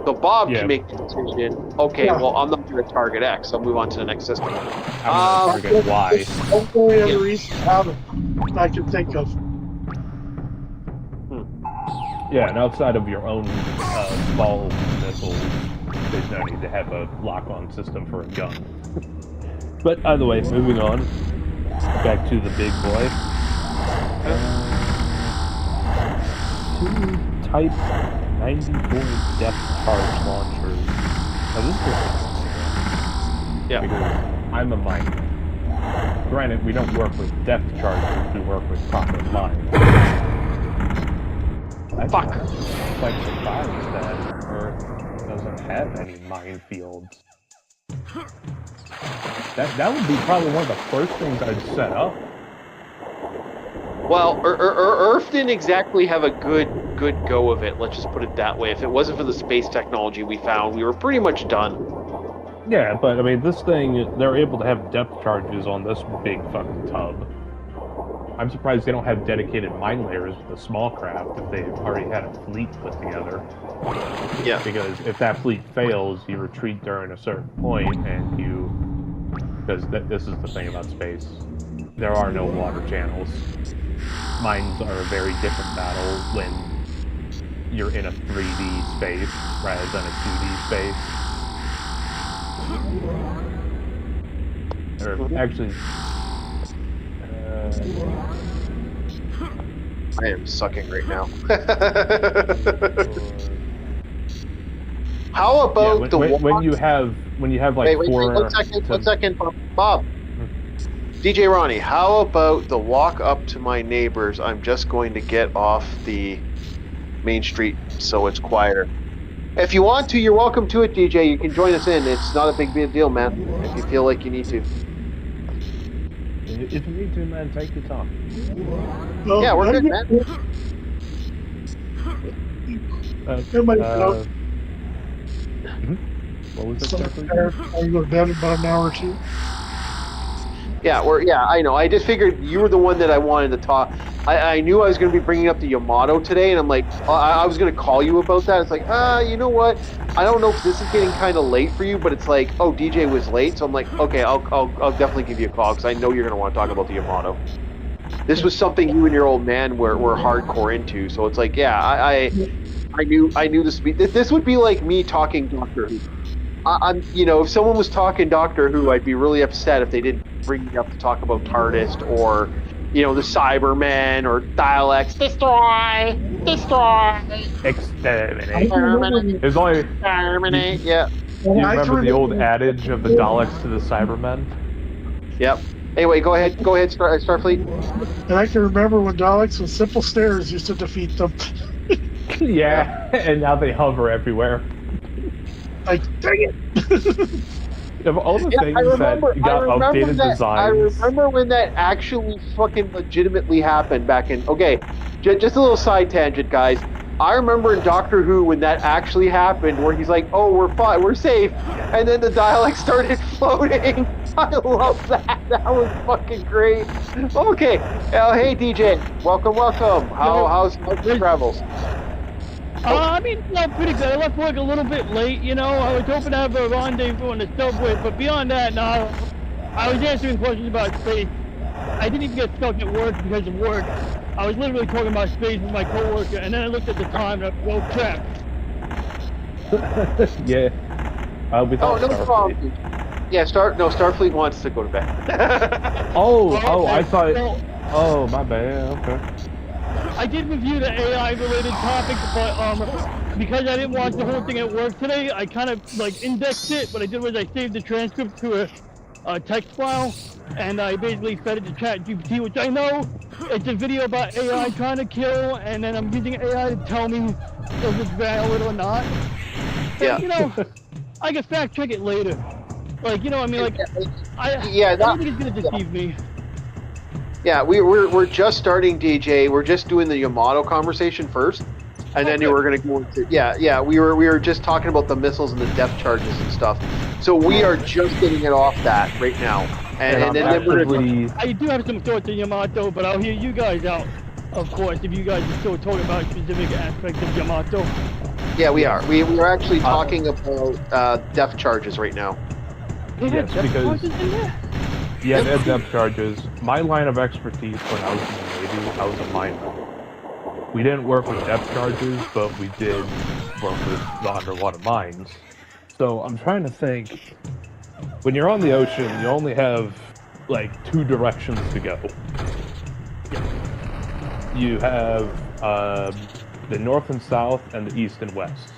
So Bob Yeah. can make the decision. Okay, Yeah. well, I'm not going to target X. I'll move on to the next system. I'm gonna forget why. That's the only other reason to have them I can think of. Yeah, and outside of your own small missiles, there's no need to have a lock-on system for a gun. But either way, moving on. Back to the big boy. Two Type 94 depth charge launchers. Now this is Yeah. because I'm a miner. Granted, we don't work with depth charges, we work with proper mines. I'm Fuck. quite surprised that Earth doesn't have any minefields. That would be probably one of the first things I'd set up. Well, Earth didn't exactly have a good go of it. Let's just put it that way. If it wasn't for the space technology we found, we were pretty much done. Yeah, but I mean, this thing, they're able to have depth charges on this big fucking tub. I'm surprised they don't have dedicated mine layers with the small craft if they already had a fleet put together. Yeah. Because if that fleet fails, you retreat during a certain point, and you... Because this is the thing about space. There are no water channels. Mines are a very different battle when you're in a 3D space rather than a 2D space. Or actually... I am sucking right now. How about when you have like wait, four... one second, Bob. DJ Ronnie, how about the walk up to my neighbors? I'm just going to get off the main street so it's quieter. If you want to, you're welcome to it, DJ. You can join us in. It's not a big deal, man. If you feel like you need to. If you need to, man, take your time. Well, Yeah, we're good, man. What was it? Are you go to bed in about an hour or two? Yeah, I know. I just figured you were the one that I wanted to talk. I knew I was going to be bringing up the Yamato today, and I'm like, I was going to call you about that. It's like, you know what? I don't know if this is getting kind of late for you, but it's like, oh, DJ was late, so I'm like, okay, I'll definitely give you a call because I know you're going to want to talk about the Yamato. This was something you and your old man were hardcore into, so it's like, yeah, I knew this would be. This would be like me talking Doctor Who. I'm, if someone was talking Doctor Who, I'd be really upset if they didn't bring me up to talk about TARDIS or, the Cybermen or Dialects. Destroy! Exterminate. There's only... Exterminate, yeah. You remember the old adage of the Daleks to the Cybermen? Yep. Anyway, go ahead, Starfleet. And I can remember when Daleks with simple stairs used to defeat them. Yeah, and now they hover everywhere. Like, dang it! Of all the things that got updated designs... I remember when that actually fucking legitimately happened back in... Okay, just a little side tangent, guys. I remember in Doctor Who when that actually happened, where he's like, oh, we're fine, we're safe, and then the Daleks started floating. I love that. That was fucking great. Okay, hey DJ, welcome. How's the travels? I mean, pretty good. I left work a little bit late, I was hoping to have a rendezvous on the subway, but beyond that, no. I was answering questions about space. I didn't even get stuck at work because of work. I was literally talking about space with my coworker, and then I looked at the time and I well, crap. Yeah. No problem. Yeah, Starfleet wants to go to bed. I thought... Oh, my bad, okay. I did review the AI-related topic, but because I didn't watch the whole thing at work today, I kind of indexed it. What I did was I saved the transcript to a text file, and I basically fed it to ChatGPT, which I know it's a video about AI trying to kill, and then I'm using AI to tell me if it's valid or not. But, Yeah. I can fact check it later. I think it's gonna deceive me. Yeah, we're just starting, DJ. We're just doing the Yamato conversation first, and then we're gonna go into we were just talking about the missiles and the depth charges and stuff. So we are just getting it off that right now, and then we're gonna... I do have some thoughts on Yamato, but I'll hear you guys out, of course, if you guys are still talking about specific aspects of Yamato. Yeah, we are. We are actually talking about depth charges right now. Yes, because yeah, they had depth charges. My line of expertise when I was in the Navy, I was a miner. We didn't work with depth charges, but we did work with the underwater mines. So I'm trying to think. When you're on the ocean, you only have like 2 directions to go. You have the north and south, and the east and west.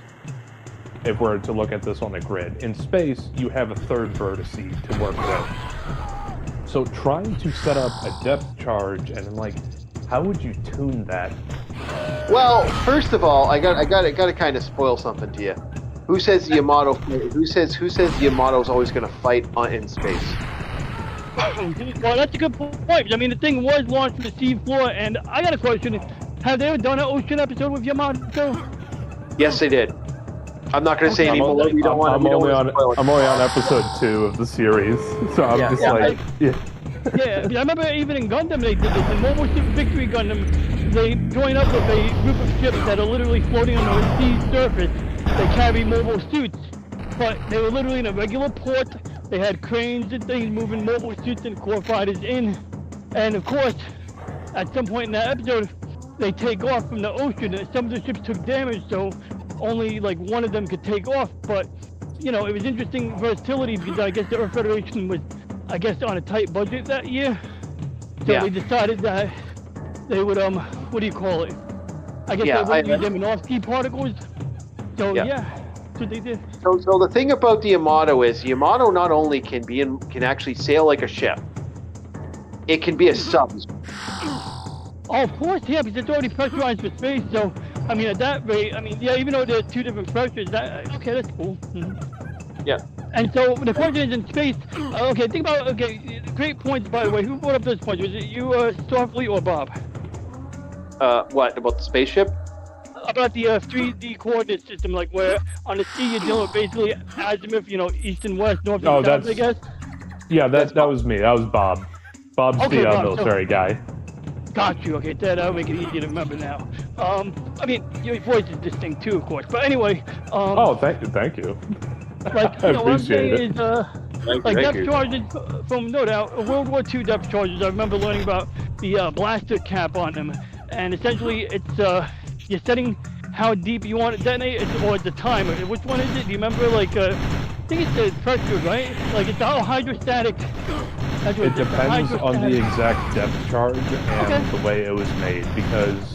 If we're to look at this on the grid. In space, you have a 3rd vertex to work with. So trying to set up a depth charge and like, how would you tune that? Well, first of all, I got to kind of spoil something to you. Who says the Yamato? Who says the Yamato's always going to fight in space? Well, that's a good point. I mean, the thing was launched from the sea floor, and I got a question. Have they ever done an ocean episode with Yamato? Yes, they did. I'm not going to say any more. We don't want. I'm only on episode 2 of the series, so I'm just like. Yeah, I remember even in Gundam they did this. In Mobile Suit Victory Gundam, they join up with a group of ships that are literally floating on the sea surface. They carry mobile suits, but they were literally in a regular port. They had cranes and things moving mobile suits and core fighters in. And of course, at some point in that episode, they take off from the ocean. And some of the ships took damage, so only like one of them could take off. But, you know, it was interesting versatility because I guess the Earth Federation was, I guess, on a tight budget that year. So they decided that they would, what do you call it? I guess they wouldn't use Yamanovsky particles. So that's what they did. So the thing about the Yamato is Yamato not only can actually sail like a ship, it can be a sub. Oh, of course, yeah, because it's already pressurized for space. So, I mean, at that rate, I mean, yeah, even though there's 2 different pressures, okay, that's cool. Mm-hmm. Yeah. And so the question is in space. Okay, think about great points, by the way. Who brought up those points? Was it you, Starfleet, or Bob? What about the spaceship? About the 3D coordinate system, like where on the sea you're dealing with basically azimuth, you know, east and west, north and south, I guess. Yeah, that was me. That was Bob. Bob's the military guy. Got you. Okay, that'll make it easier to remember now. I mean, your voice is distinct too, of course. But anyway. Thank you. Like, you know, what I'm saying is, like depth charges from no doubt World War II depth charges. I remember learning about the blaster cap on them, and essentially it's you're setting how deep you want to detonate, or the timer. Which one is it? Do you remember? Like, I think it's the pressure, right? Like, it's all hydrostatic. It depends on the exact depth charge and the way it was made, because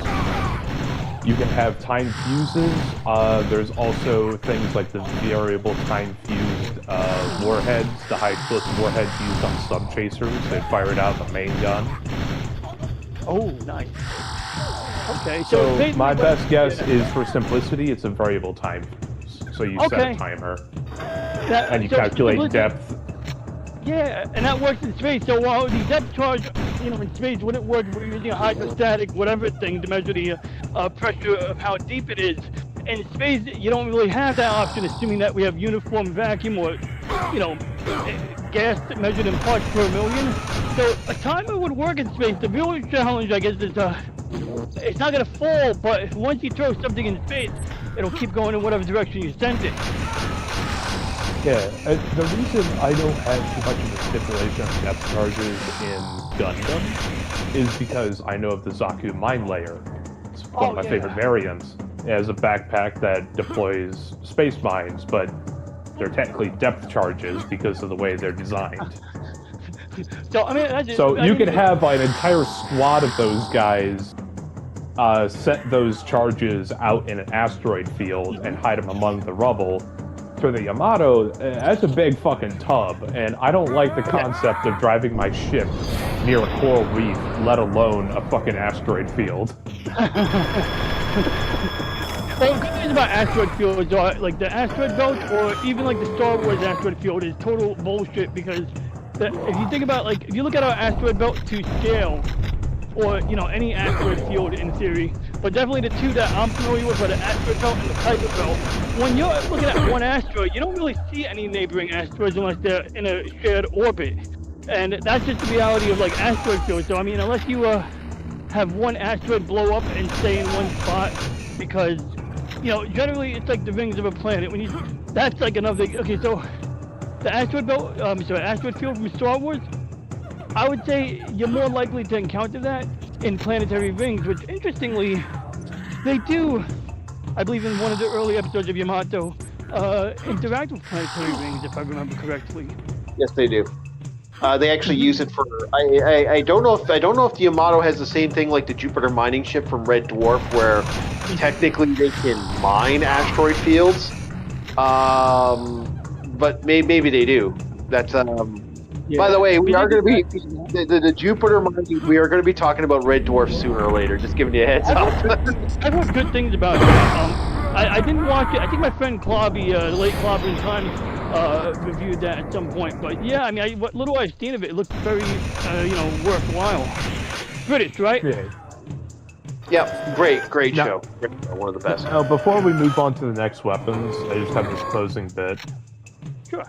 you can have time fuses. There's also things like the variable time fused warheads, the high explosive warheads used on sub chasers. They fire it out the main gun. Oh, nice. Okay, so my best guess is, for simplicity, it's a variable time fuse. So you set a timer, and you calculate depth. Yeah, and that works in space. So while the depth charge, you know, in space wouldn't work, we're using a hydrostatic whatever thing to measure the pressure of how deep it is. In space, you don't really have that option, assuming that we have uniform vacuum or, you know, gas measured in parts per million. So a timer would work in space. The real challenge, I guess, is it's not going to fall, but once you throw something in space, it'll keep going in whatever direction you send it. Yeah, the reason I don't have too much of a stipulation on depth charges in Gundam is because I know of the Zaku Mine Layer. It's one of my favorite variants. It has a backpack that deploys space mines, but they're technically depth charges because of the way they're designed. So, I mean, you could have an entire squad of those guys set those charges out in an asteroid field and hide them among the rubble. For the Yamato, that's a big fucking tub, and I don't like the concept of driving my ship near a coral reef, let alone a fucking asteroid field. Well, the good thing about asteroid fields are, like, the asteroid belt, or even like the Star Wars asteroid field, is total bullshit, because if you think about, like, if you look at our asteroid belt to scale, or, you know, any asteroid field in theory, but definitely the two that I'm familiar with are the asteroid belt and the Kuiper belt. When you're looking at one asteroid, you don't really see any neighboring asteroids unless they're in a shared orbit. And that's just the reality of, like, asteroid fields. So, I mean, unless you have one asteroid blow up and stay in one spot because, generally it's like the rings of a planet. That's like another. Okay, so the asteroid field from Star Wars. I would say you're more likely to encounter that in planetary rings, which interestingly, they do. I believe in one of the early episodes of Yamato, interact with planetary rings, if I remember correctly. Yes, they do. They actually use it for. I don't know if the Yamato has the same thing like the Jupiter mining ship from Red Dwarf, where technically they can mine asteroid fields. But maybe they do. That's Yeah. By the way, we are going to be the Jupiter mining. We are going to be talking about Red Dwarf sooner or later. Just giving you a heads up. I've heard good things about it. I didn't watch it. I think my friend Clobby, the late Clobby Times, reviewed that at some point. But yeah, I mean, what little I've seen of it, it looks very, worthwhile. British, right? Yeah. Yeah, great Now- show. One of the best. Now, before we move on to the next weapons, I just have this closing bit. Sure.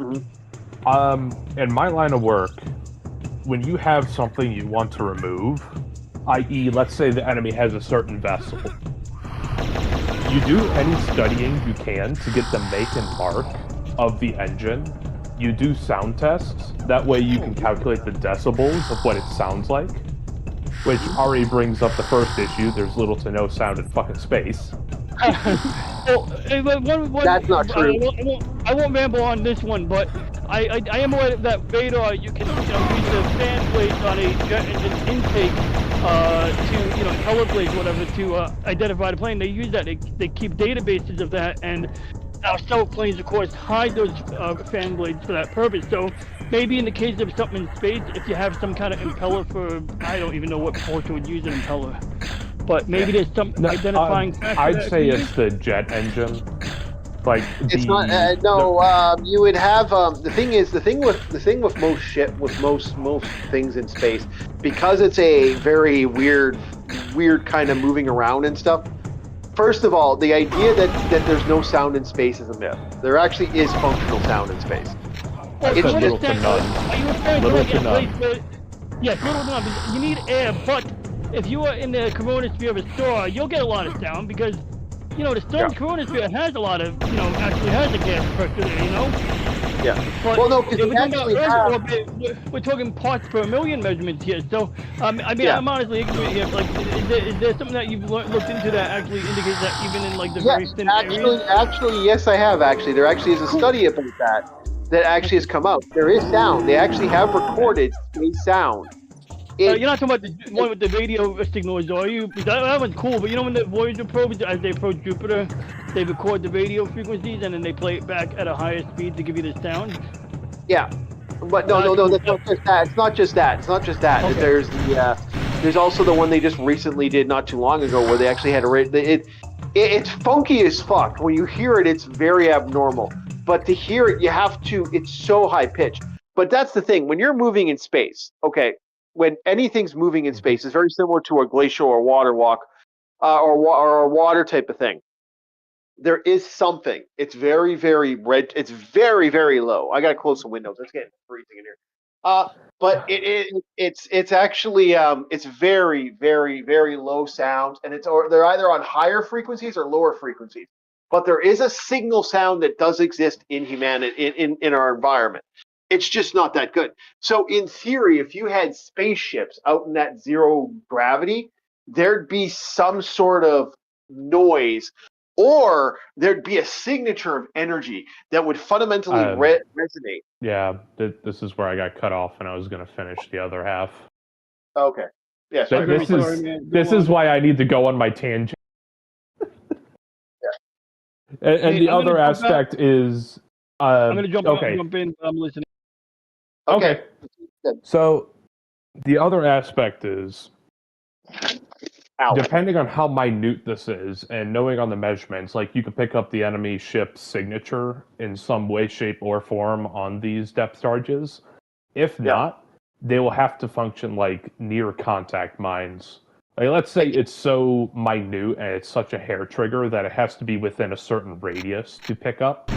In my line of work, when you have something you want to remove, i.e., let's say the enemy has a certain vessel, you do any studying you can to get the make and mark of the engine. You do sound tests. That way you can calculate the decibels of what it sounds like, which already brings up the first issue. There's little to no sound in fucking space. That's not true. I won't ramble on this one, but I am aware that radar you can use the fan blades on a jet engine intake to impeller blades, whatever, to identify the plane. They use that. They keep databases of that, and our stealth planes, of course, hide those fan blades for that purpose. So maybe in the case of something in space, if you have some kind of impeller for, I don't even know what portion would use an impeller. But maybe there's some identifying factor. I'd say it's the jet engine. Like It's not. You would have. The thing with most shit, with most things in space, because it's a very weird kind of moving around and stuff. First of all, the idea that there's no sound in space is a myth. There actually is functional sound in space. It's It's little just to none. Are you referring to Little like to a none. place where, yes, little to none, because you need air, but if you are in the coronasphere of a star, you'll get a lot of sound because, the star's coronasphere has a lot of, actually has a gas pressure there, Yeah. But Well, no, because if we we're talking actually about have. Earth orbit, we're talking parts per million measurements here. So, Yeah. I'm honestly ignorant here. Like, is there something that you've looked into that actually indicates that even in like the very Yes, thin areas? actually, yes, I have. Actually, there actually is a study about that actually has come out. There is sound. They actually have recorded space sound. You're not talking about the one with the radio signals, are you? That one's cool, but when the Voyager probes, as they approach Jupiter, they record the radio frequencies and then they play it back at a higher speed to give you the sound. Yeah, but no, that's not just that. It's not just that. It's not just that. Okay. There's also the one they just recently did not too long ago where they actually had it's funky as fuck. When you hear it, it's very abnormal. But to hear it, it's so high pitched. But that's the thing. When you're moving in space, okay, when anything's moving in space, it's very similar to a glacial or water walk or a water type of thing. There is something. It's very, very red. It's very, very low. I gotta close some windows. It's getting freezing in here. But it's actually it's very, very, very low sound, and they're either on higher frequencies or lower frequencies. But there is a signal sound that does exist in humanity in our environment. It's just not that good. So in theory, if you had spaceships out in that zero gravity, there'd be some sort of noise, or there'd be a signature of energy that would fundamentally resonate. Yeah, this is where I got cut off, and I was going to finish the other half. Okay. Yeah. Sorry. This is why I need to go on my tangent. And the other aspect is. I'm going to jump in, but I'm listening. Okay. So the other aspect is, depending on how minute this is, and knowing on the measurements, like you can pick up the enemy ship's signature in some way, shape, or form on these depth charges. If not, they will have to function like near contact mines. Like, let's say it's so minute and it's such a hair trigger that it has to be within a certain radius to pick up.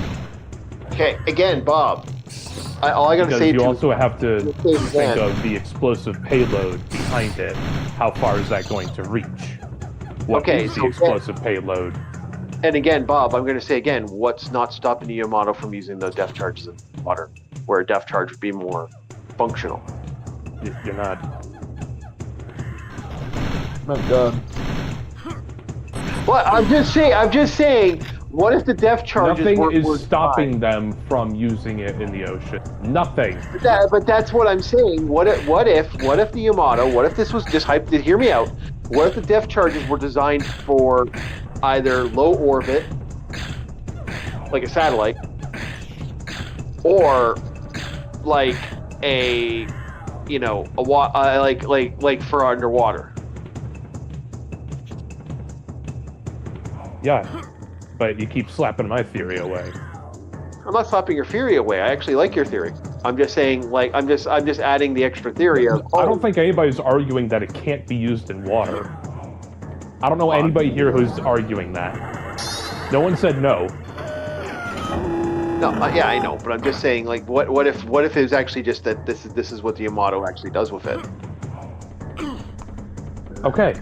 Okay, again, Bob. All I gotta say you also have to think of the explosive payload behind it. How far is that going to reach? What is the explosive payload? And again, Bob, I'm going to say again, what's not stopping the Yamato from using the depth charges in water, where a depth charge would be more functional? You're not done. Well, I'm just saying. What if the depth charges Nothing were is stopping fine? them from using it in the ocean. Nothing. But that's what I'm saying. What if the Yamato? What if this was just hype? Hear me out. What if the depth charges were designed for either low orbit, like a satellite, or like a, like for underwater? Yeah, but you keep slapping my theory away. I'm not slapping your theory away. I actually like your theory. I'm just saying, like, I'm just adding the extra theory of. I don't think anybody's arguing that it can't be used in water. I don't know anybody here who's arguing that. No one said no. No, yeah, I know, but I'm just saying, like, what if it was actually just that this is what the Yamato actually does with it? Okay.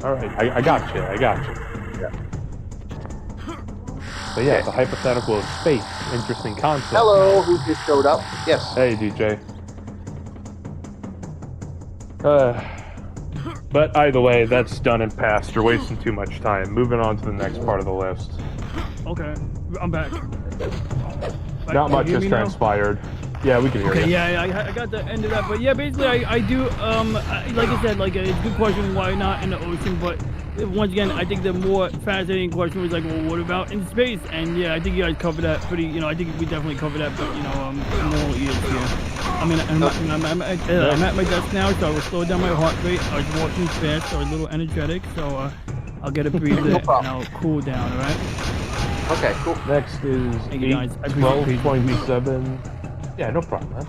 All right, I got you. Yeah. But yeah, the hypothetical of space, interesting concept. Hello, who just showed up? Yes. Hey, DJ. But either way, that's done and past. You're wasting too much time. Moving on to the next part of the list. Okay, I'm back. Not much Can you has hear me now? transpired. Yeah, we can hear Okay, you. yeah, I got the end of that, but yeah, basically, I do, like I said, like, it's a good question, why not in the ocean, but once again, I think the more fascinating question was like, well, what about in space? And yeah, I think you guys covered that pretty, I think we definitely covered that, but, more ears here. I mean, I'm at my desk now, so I will slow down my heart rate, I was walking fast, so I was a little energetic, so, I'll get a breather, and I'll cool down, alright? Okay, cool. Next is Thank you, guys. I appreciate 8.27. Yeah, no problem, man.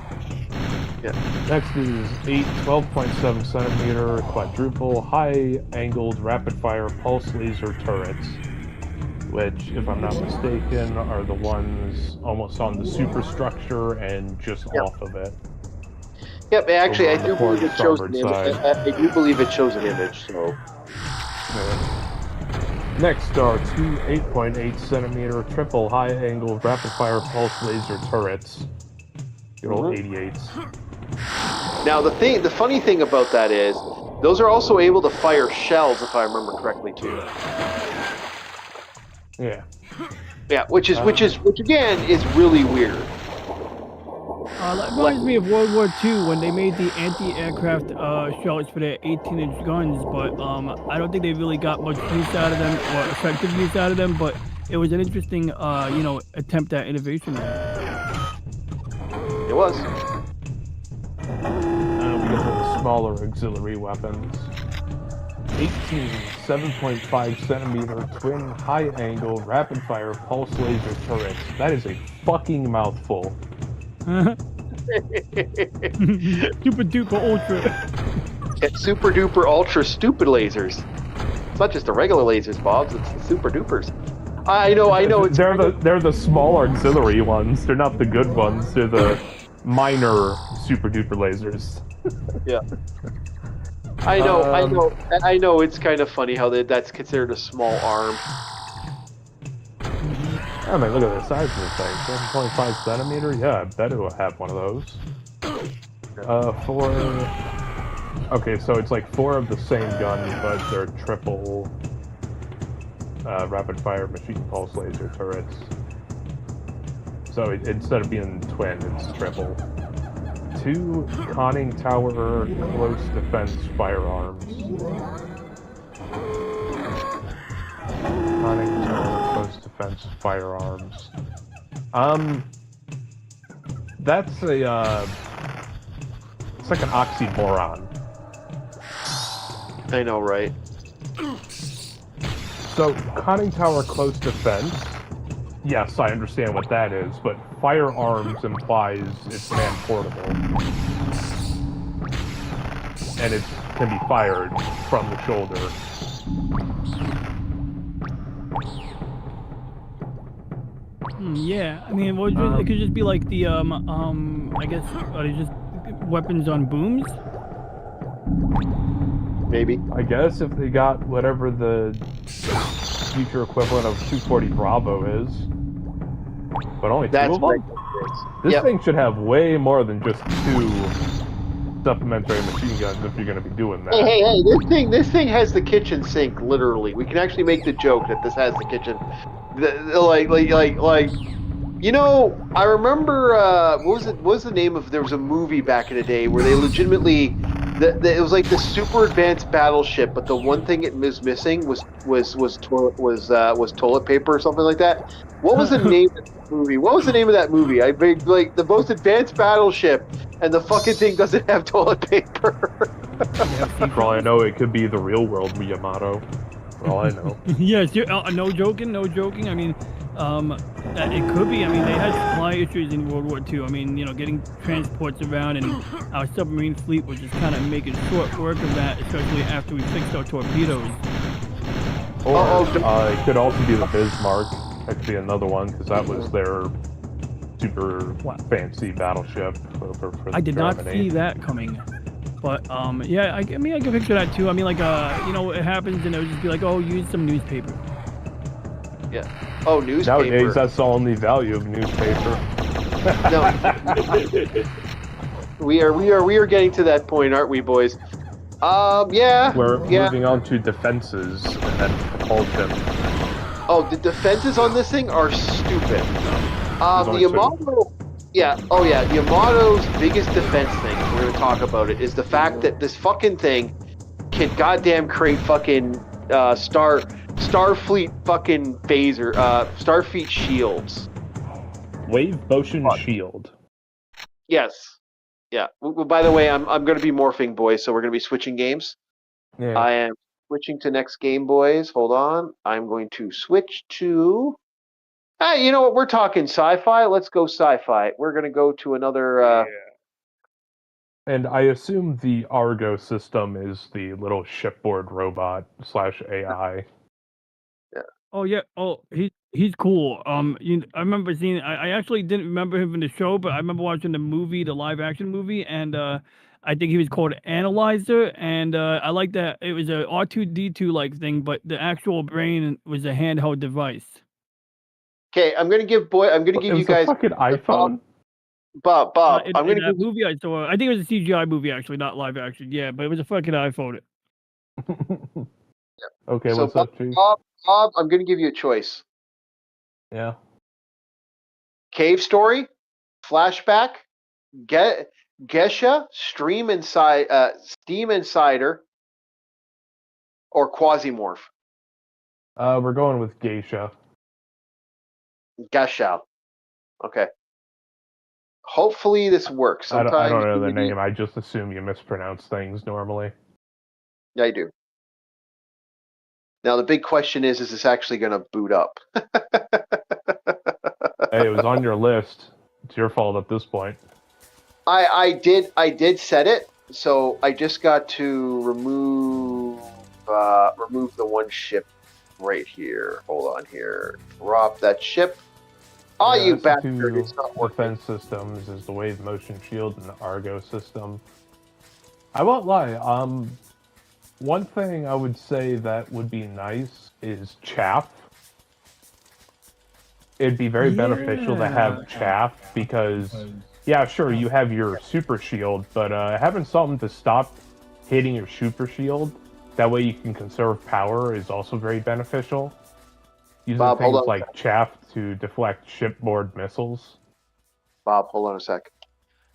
Yeah. Next is 12.7 centimeter quadruple high-angled rapid-fire pulse laser turrets, which, if I'm not mistaken, are the ones almost on the superstructure and just off of it. Yep. Actually, I Over on do the believe it shows starboard an image. side. I do believe it shows an image. So. Next are two 8.8 centimeter triple high-angle rapid-fire pulse laser turrets. Good old 88s. Now the funny thing about that is, those are also able to fire shells, if I remember correctly, too. Yeah. Yeah, which again is really weird. That reminds me of World War II when they made the anti-aircraft shells for their 18-inch guns, but I don't think they really got much use out of them or effective use out of them. But it was an interesting, attempt at innovation there. It was. We get to the smaller auxiliary weapons. 7.5 centimeter twin high-angle rapid-fire pulse laser turrets. That is a fucking mouthful. Super duper ultra. It's super duper ultra stupid lasers. It's not just the regular lasers, Bob. It's the super dupers. I know. It's They're the small auxiliary ones. They're not the good ones. They're the minor super duper lasers. Yeah. I know. It's kind of funny how that's considered a small arm. I mean, look at the size of the thing. 7.5 centimeter? Yeah, I bet it will have one of those. Okay, so it's like 4 of the same gun, but they're triple rapid-fire machine pulse laser turrets. So instead of being twin, it's triple. 2 conning tower close defense firearms. Conning tower close defense firearms. That's a it's like an oxymoron. I know, right? So conning tower close defense. Yes, I understand what that is, but firearms implies it's man-portable. And it can be fired from the shoulder. Yeah, I mean, it could just be like the, I guess, are they just weapons on booms? Maybe. I guess if they got whatever the future equivalent of 240 Bravo is. But only two That's of them? ridiculous. This Yep. thing should have way more than just 2 supplementary machine guns if you're going to be doing that. Hey! This thing has the kitchen sink. Literally, we can actually make the joke that this has the kitchen. Like. You know, I remember what was the name of? There was a movie back in the day where they legitimately, it was like the super advanced battleship, but the one thing it was missing was toilet paper or something like that. What was the name of that movie? What was the name of that movie? I think like the most advanced battleship, and the fucking thing doesn't have toilet paper. For all I know, it could be the real world Miyamoto. For all I know. Yes, no joking. I mean, it could be. I mean, they had supply issues in World War II. I mean, getting transports around, and our submarine fleet was just kind of making short work of that, especially after we fixed our torpedoes. Or it could also be the Bismarck. That could be another one, because that was their super fancy battleship for I did Germany. not see that coming. But yeah, I mean, I can picture that too. I mean, like, it happens, and it would just be like, oh, use some newspaper. Yeah. Oh, newspaper. Nowadays, that's the only value of newspaper. No. we are getting to that point, aren't we, boys? Yeah. We're moving on to defenses and then propulsion. Oh, the defenses on this thing are stupid. The Yamato. Yeah. Oh, yeah. The Yamato's biggest defense thing, if we're gonna talk about it, is the fact that this fucking thing can goddamn create fucking Starfleet fucking phaser, Starfleet shields. Wave motion shield. Yes. Yeah. By the way, I'm going to be morphing, boys, so we're going to be switching games. Yeah. I am switching to next game, boys. Hold on. I'm going to switch to... Hey, you know what? We're talking sci-fi. Let's go sci-fi. We're going to go to another... And I assume the Argo system is the little shipboard robot / AI. Yeah. Oh yeah. Oh, he's cool. I remember seeing. I actually didn't remember him from the show, but I remember watching the movie, the live action movie, and I think he was called Analyzer, and I like that it was a R2D2 like thing, but the actual brain was a handheld device. Okay, I'm going to give you guys... a fucking iPhone? Bob, In I'm going to that movie I saw. I think it was a CGI movie, actually, not live action. Yeah, but it was a fucking iPhone. Okay, so what's up, Chief? Bob, I'm going to give you a choice. Yeah. Cave Story, Flashback, Gesha, Steam Insider, or Quasimorph. We're going with Geisha. Gesha. Okay. Hopefully this works. I Sometimes don't know the name. I just assume you mispronounce things normally. Yeah, I do. Now the big question is this actually going to boot up? Hey, it was on your list. It's your fault at this point. I did set it, so I just got to remove the one ship right here. Hold on here. Drop that ship. Oh, you bastard! It's not working. Defense systems is the wave motion shield and the Argo system. I won't lie. One thing I would say that would be nice is chaff. It'd be very beneficial to have chaff because, yeah, sure, you have your super shield, but having something to stop hitting your super shield, that way you can conserve power, is also very beneficial. Using Bob, things like chaff to deflect shipboard missiles. Bob, hold on a sec.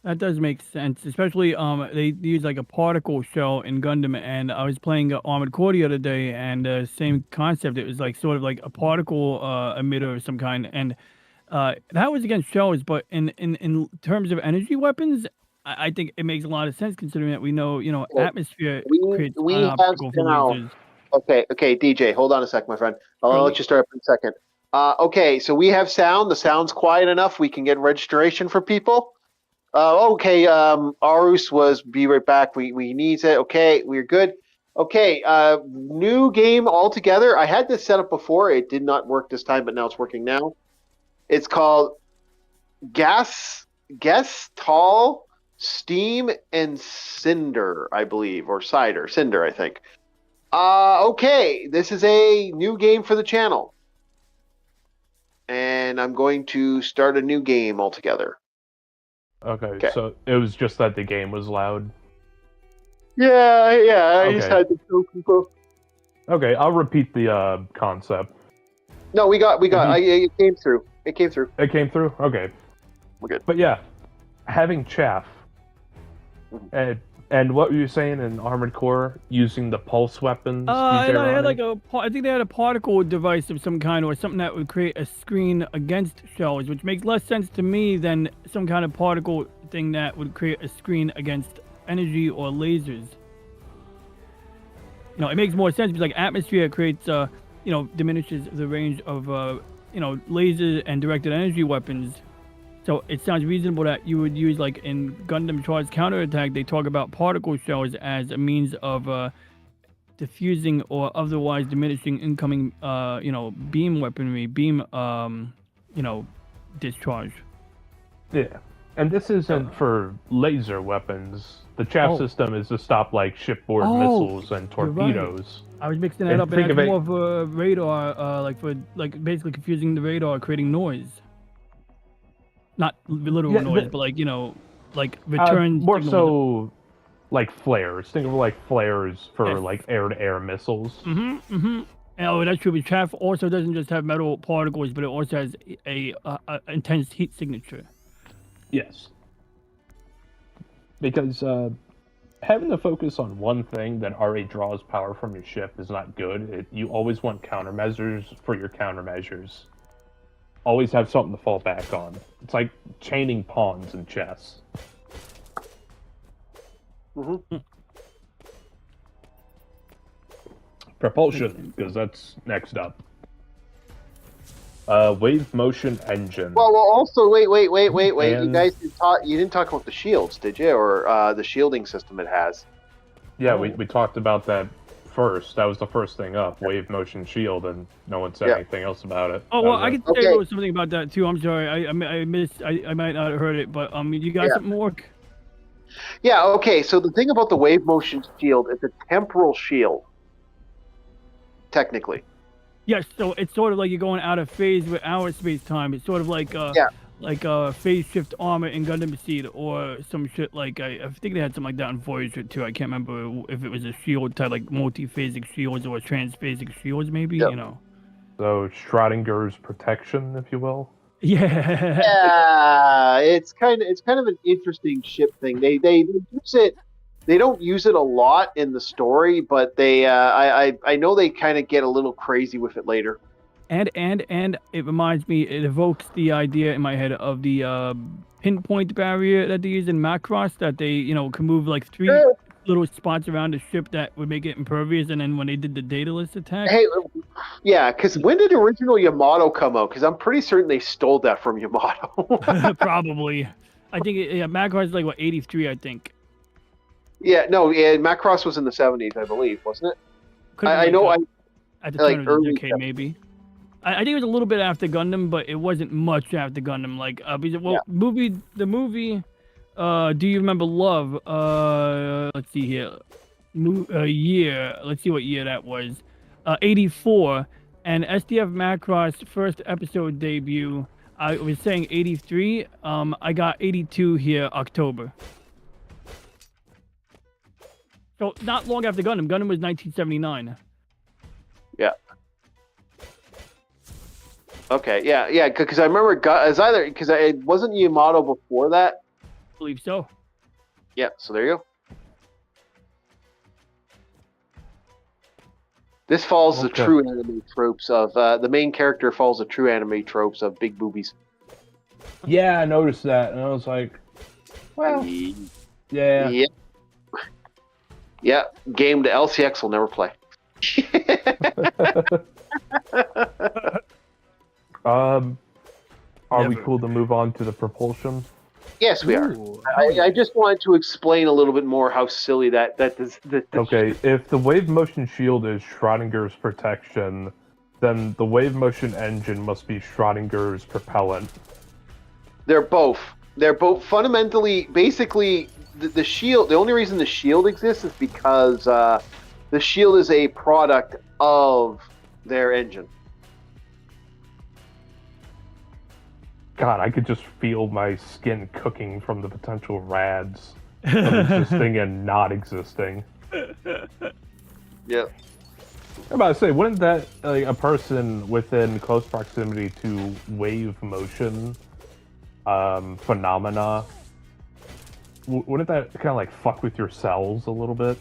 That does make sense, especially they use like a particle shell in Gundam, and I was playing Armored Core the other day, and same concept. It was like sort of like a particle emitter of some kind, and that was against shells. But in terms of energy weapons, I think it makes a lot of sense considering that we know atmosphere creates we have obstacle for now. lasers. Okay, DJ, hold on a sec, my friend. I'll let you start up in a second. Okay, so we have sound. The sound's quiet enough. We can get registration for people. Okay, Arus was be right back. We need it. Okay, we're good. Okay, new game altogether. I had this set up before. It did not work this time, but now it's working now. It's called Gas Tall Steam and Cinder, I believe, or Cinder, I think. Okay, this is a new game for the channel. And I'm going to start a new game altogether. Okay, so it was just that the game was loud. Yeah, I just Okay. had to show people. Okay, I'll repeat the concept. No, we got. It came through. It came through. It came through? Okay. We're good. But yeah, having chaff. And what were you saying in Armored Core? Using the pulse weapons? They had like I think they had a particle device of some kind or something that would create a screen against shells, which makes less sense to me than some kind of particle thing that would create a screen against energy or lasers. You know, it makes more sense because like atmosphere creates, diminishes the range of, lasers and directed energy weapons. So it sounds reasonable that you would use, like in Gundam Charge Counterattack, they talk about particle shells as a means of diffusing or otherwise diminishing incoming, beam weaponry, discharge. Yeah. And this isn't for laser weapons. The chaff system is to stop like shipboard missiles and torpedoes. Right. I was mixing that up, and that's more of a radar, basically confusing the radar, creating noise. Not literal noise, but return. More so, like flares. Think of like flares for like air-to-air missiles. And that's true. But chaff also doesn't just have metal particles, but it also has a intense heat signature. Yes. Because having to focus on one thing that already draws power from your ship is not good. You always want countermeasures for your countermeasures. Always have something to fall back on. It's like chaining pawns in chess. Propulsion, because that's next up. Wave motion engine. Well, also, wait. You guys didn't talk about the shields, did you? Or the shielding system it has? Yeah, we talked about that first. That was the first thing up, wave motion shield, and no one said anything else about it. Oh, well, I can say something about that too. I'm sorry, I might not have heard it, but you got something more? Yeah, okay, so the thing about the wave motion shield is a temporal shield, technically. Yes, so it's sort of like you're going out of phase with our space time. It's sort of like phase shift armor in Gundam Seed or some shit like I think they had something like that in Voyager too. I can't remember if it was a shield type like multi-phasic shields or transphasic shields maybe. You know. So Schrodinger's protection, if you will. Yeah. Yeah, it's kind of an interesting ship thing. They use it. They don't use it a lot in the story, but they I know they kind of get a little crazy with it later. And it reminds me, it evokes the idea in my head of the pinpoint barrier that they use in Macross, that they can move like 3 little spots around the ship that would make it impervious, and then when they did the Daedalus attack. Hey, yeah, because when did original Yamato come out? Because I'm pretty certain they stole that from Yamato. Probably. I think Macross is like 83, I think. Yeah, no, Macross was in the 70s, I believe, wasn't it? I know. At the turn of the decade, maybe. I think it was a little bit after Gundam, but it wasn't much after Gundam. Like, the movie. Do you remember Love? Let's see here. Year. Let's see what year that was. 84, and SDF Macross first episode debut. I was saying 83. I got 82 here, October. So not long after Gundam. Gundam was 1979. Yeah. Okay. Yeah. Because I remember it wasn't Yamato before that. I believe so. Yeah. So there you go. This follows the true anime tropes of the main character follows the true anime tropes of big boobies. Yeah, I noticed that, and I was like, well, yeah. Yeah, game to LCX will never play. Are we cool to move on to the propulsion? Yes, we are. I just wanted to explain a little bit more how silly that is. Okay, if the wave motion shield is Schrodinger's protection, then the wave motion engine must be Schrodinger's propellant. They're both. They're both fundamentally, basically, the shield. The only reason the shield exists is because The shield is a product of their engine. God, I could just feel my skin cooking from the potential rads of existing and not existing. Yeah. I'm about to say, wouldn't that like a person within close proximity to wave motion phenomena? Wouldn't that kind of like fuck with your cells a little bit?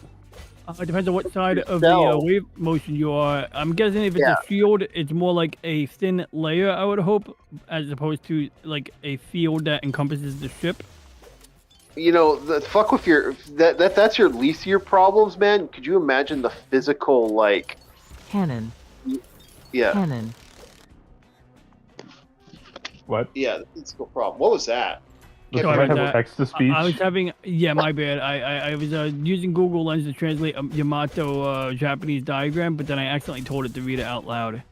It depends on what side of No. the wave motion you are. I'm guessing if it's Yeah. a shield, it's more like a thin layer, I would hope, as opposed to like a field that encompasses the ship. You know, the fuck with your that's your least of your problems, man. Could you imagine the physical like? Cannon. Yeah. Cannon. What? Yeah, the physical problem. What was that? Does Sorry Red about have that. text to speech? I was having, yeah, my bad. I was using Google Lens to translate a Yamato Japanese diagram, but then I accidentally told it to read it out loud.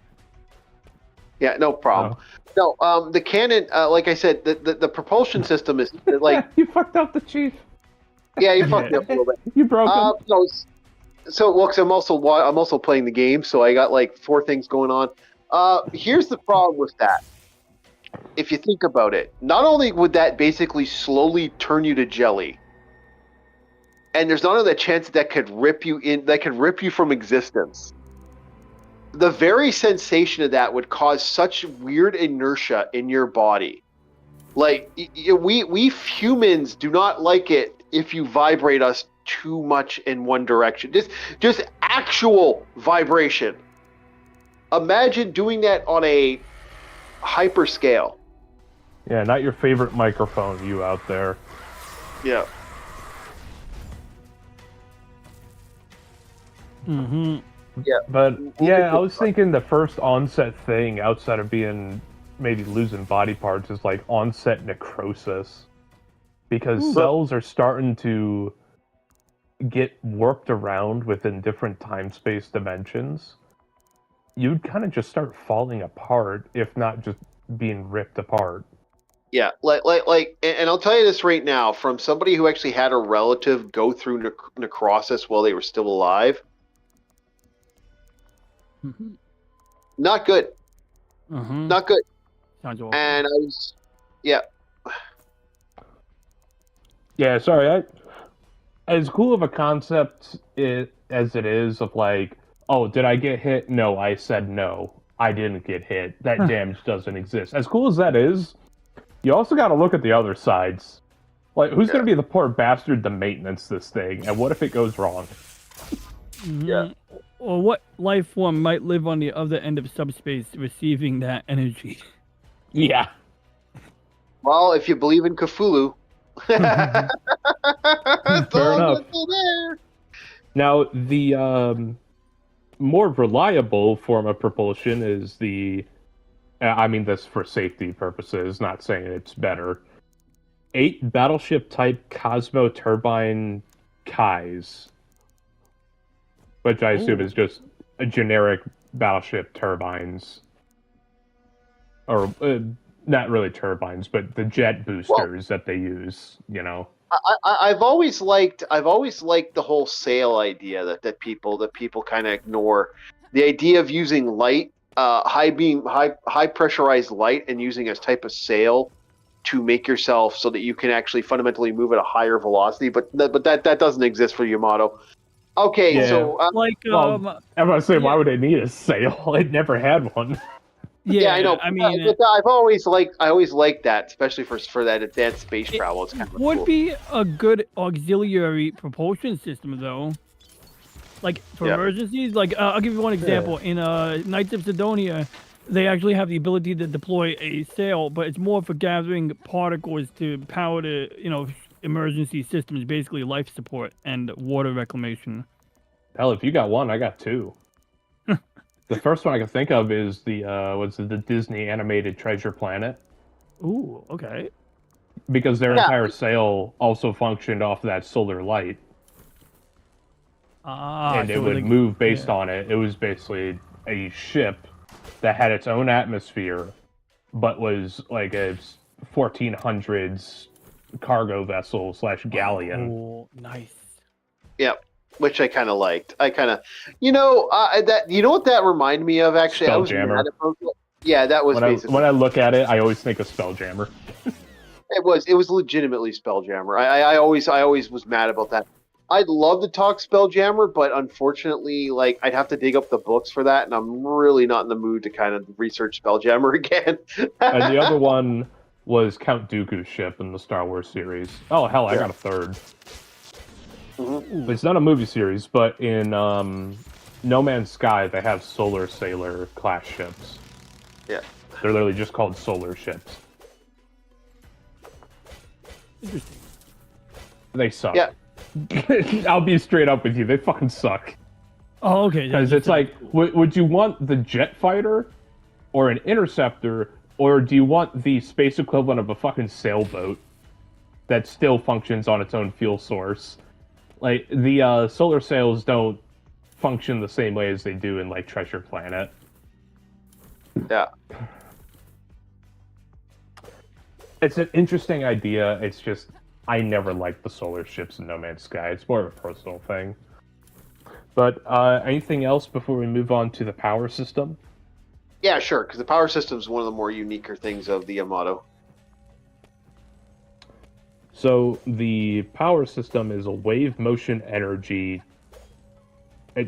Yeah, no problem. No, the cannon, like I said, the propulsion system is like, You fucked up the chief. yeah, you fucked me up a little bit. You broke him. No, so well, 'cause I'm also playing the game, so I got like 4 things going on. Here's the problem with that. If you think about it, not only would that basically slowly turn you to jelly, and there's not only that chance that could rip you from existence. The very sensation of that would cause such weird inertia in your body. Like we humans do not like it if you vibrate us too much in one direction. Just actual vibration. Imagine doing that on a hyper scale. Yeah, not your favorite microphone, you out there. Yeah. Mm-hmm. Yeah. But yeah, I was thinking the first onset thing outside of being maybe losing body parts is like onset necrosis. Because cells are starting to get worked around within different time-space dimensions. You'd kind of just start falling apart, if not just being ripped apart. Yeah, and I'll tell you this right now, from somebody who actually had a relative go through necrosis while they were still alive. Mm-hmm. Not good. Mm-hmm. Not good. Sounds awful. And I was, yeah. Yeah, sorry. As cool of a concept as it is of like, oh, did I get hit? No, I said no. I didn't get hit. That damage doesn't exist. As cool as that is, you also got to look at the other sides. Like, who's going to be the poor bastard to maintenance this thing? And what if it goes wrong? Mm-hmm. Yeah. Or what life form might live on the other end of subspace receiving that energy? Yeah. Well, if you believe in Cthulhu. Fair enough. Now, the more reliable form of propulsion is the... I mean this for safety purposes, not saying it's better. 8 battleship-type Cosmo turbine Kais. Which I assume is just a generic battleship turbines. Or, not really turbines, but the jet boosters that they use, you know. I've always liked the whole sail idea that people kind of ignore. The idea of using light, high pressurized light, and using a type of sail to make yourself so that you can actually fundamentally move at a higher velocity. But that doesn't exist for Yamato. Okay, Yeah. so Like, I'm about to say, why would they need a sail? It never had one. yeah, I know. I mean, but I always liked that, especially for that advanced space travel. It's kind of would cool. be a good auxiliary propulsion system, though. Like for emergencies, like I'll give you one example. In Knights of Sidonia, they actually have the ability to deploy a sail, but it's more for gathering particles to power the emergency systems, basically life support and water reclamation. Hell, if you got one, I got 2. The first one I can think of is the Disney animated Treasure Planet. Ooh, okay. Because their entire sail also functioned off that solar light. And it would move based on it. It was basically a ship that had its own atmosphere, but was like a 1400s cargo vessel / galleon. Oh, nice. Yep. which I kind of liked. I kind of, that you know what that reminded me of actually. I was mad Spelljammer. about it. Yeah, that was When basically. I look at it, I always think of Spelljammer. It was legitimately Spelljammer. I always was mad about that. I'd love to talk Spelljammer, but unfortunately, like I'd have to dig up the books for that, and I'm really not in the mood to kind of research Spelljammer again. And the other one was Count Dooku's ship in the Star Wars series. Oh hell, I got a third. Mhm. It's not a movie series, but in No Man's Sky, they have Solar Sailor class ships. Yeah. They're literally just called solar ships. Interesting. They suck. Yeah. I'll be straight up with you. They fucking suck. Oh, okay. Because it's like, would you want the jet fighter or an interceptor, or do you want the space equivalent of a fucking sailboat that still functions on its own fuel source? Like, the solar sails don't function the same way as they do in, like, Treasure Planet. Yeah. It's an interesting idea. It's just, I never liked the solar ships in No Man's Sky. It's more of a personal thing. But anything else before we move on to the power system? Yeah, sure. Because the power system is one of the more uniquer things of the Yamato. So the power system is a wave motion energy.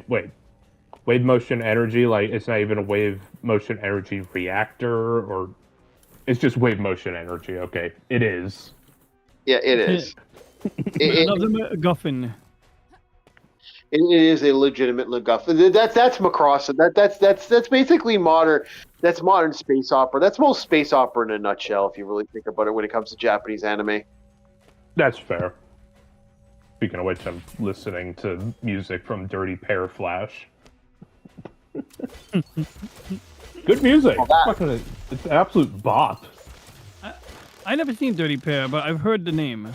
Wave motion energy? Like it's not even a wave motion energy reactor, or it's just wave motion energy. Okay, it is. Yeah, it is. Another MacGuffin. It is a legitimate MacGuffin. That's Macross. That's basically modern. That's modern space opera. That's most space opera in a nutshell, if you really think about it. When it comes to Japanese anime, That's fair. Speaking of which, I'm listening to music from Dirty Pear Flash. Good music. It's an absolute bop. I never seen Dirty Pair, but I've heard the name.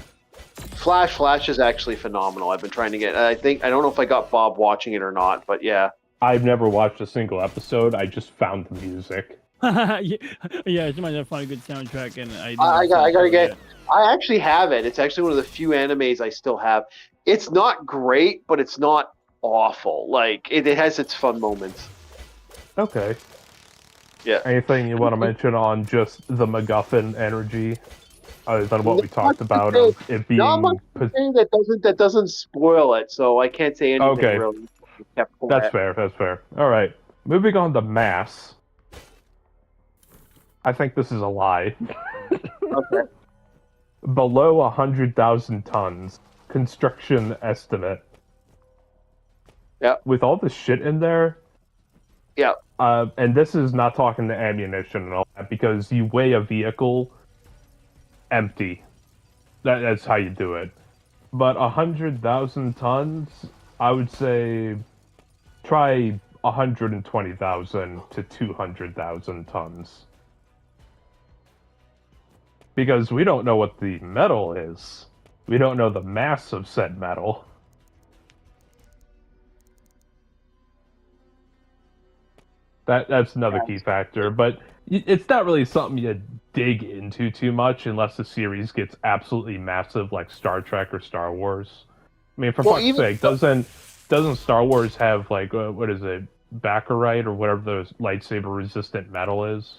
Flash is actually phenomenal. I've been trying to get. I don't know if I got Bob watching it or not, but yeah. I've never watched a single episode. I just found the music. Yeah, somebody that found a good soundtrack, and I gotta get. I actually have it. It's actually one of the few animes I still have. It's not great, but it's not awful. Like it has its fun moments. Okay. Yeah. Anything you want to mention on just the MacGuffin energy, other than what we talked about of it being? Not much to say that doesn't spoil it, so I can't say anything Okay. really. That's fair. That's fair. All right. Moving on to mass. I think this is a lie. Okay. Below 100,000 tons. Construction estimate. Yeah. With all the shit in there. Yeah. And this is not talking to ammunition and all that, because you weigh a vehicle empty. That's how you do it. But 100,000 tons, I would say try 120,000 to 200,000 tons. Because we don't know what the metal is. We don't know the mass of said metal. That's another key factor, but it's not really something you dig into too much unless the series gets absolutely massive, like Star Trek or Star Wars. I mean, for fuck's sake, doesn't Star Wars have like what is it, Baccarite or whatever the lightsaber resistant metal is?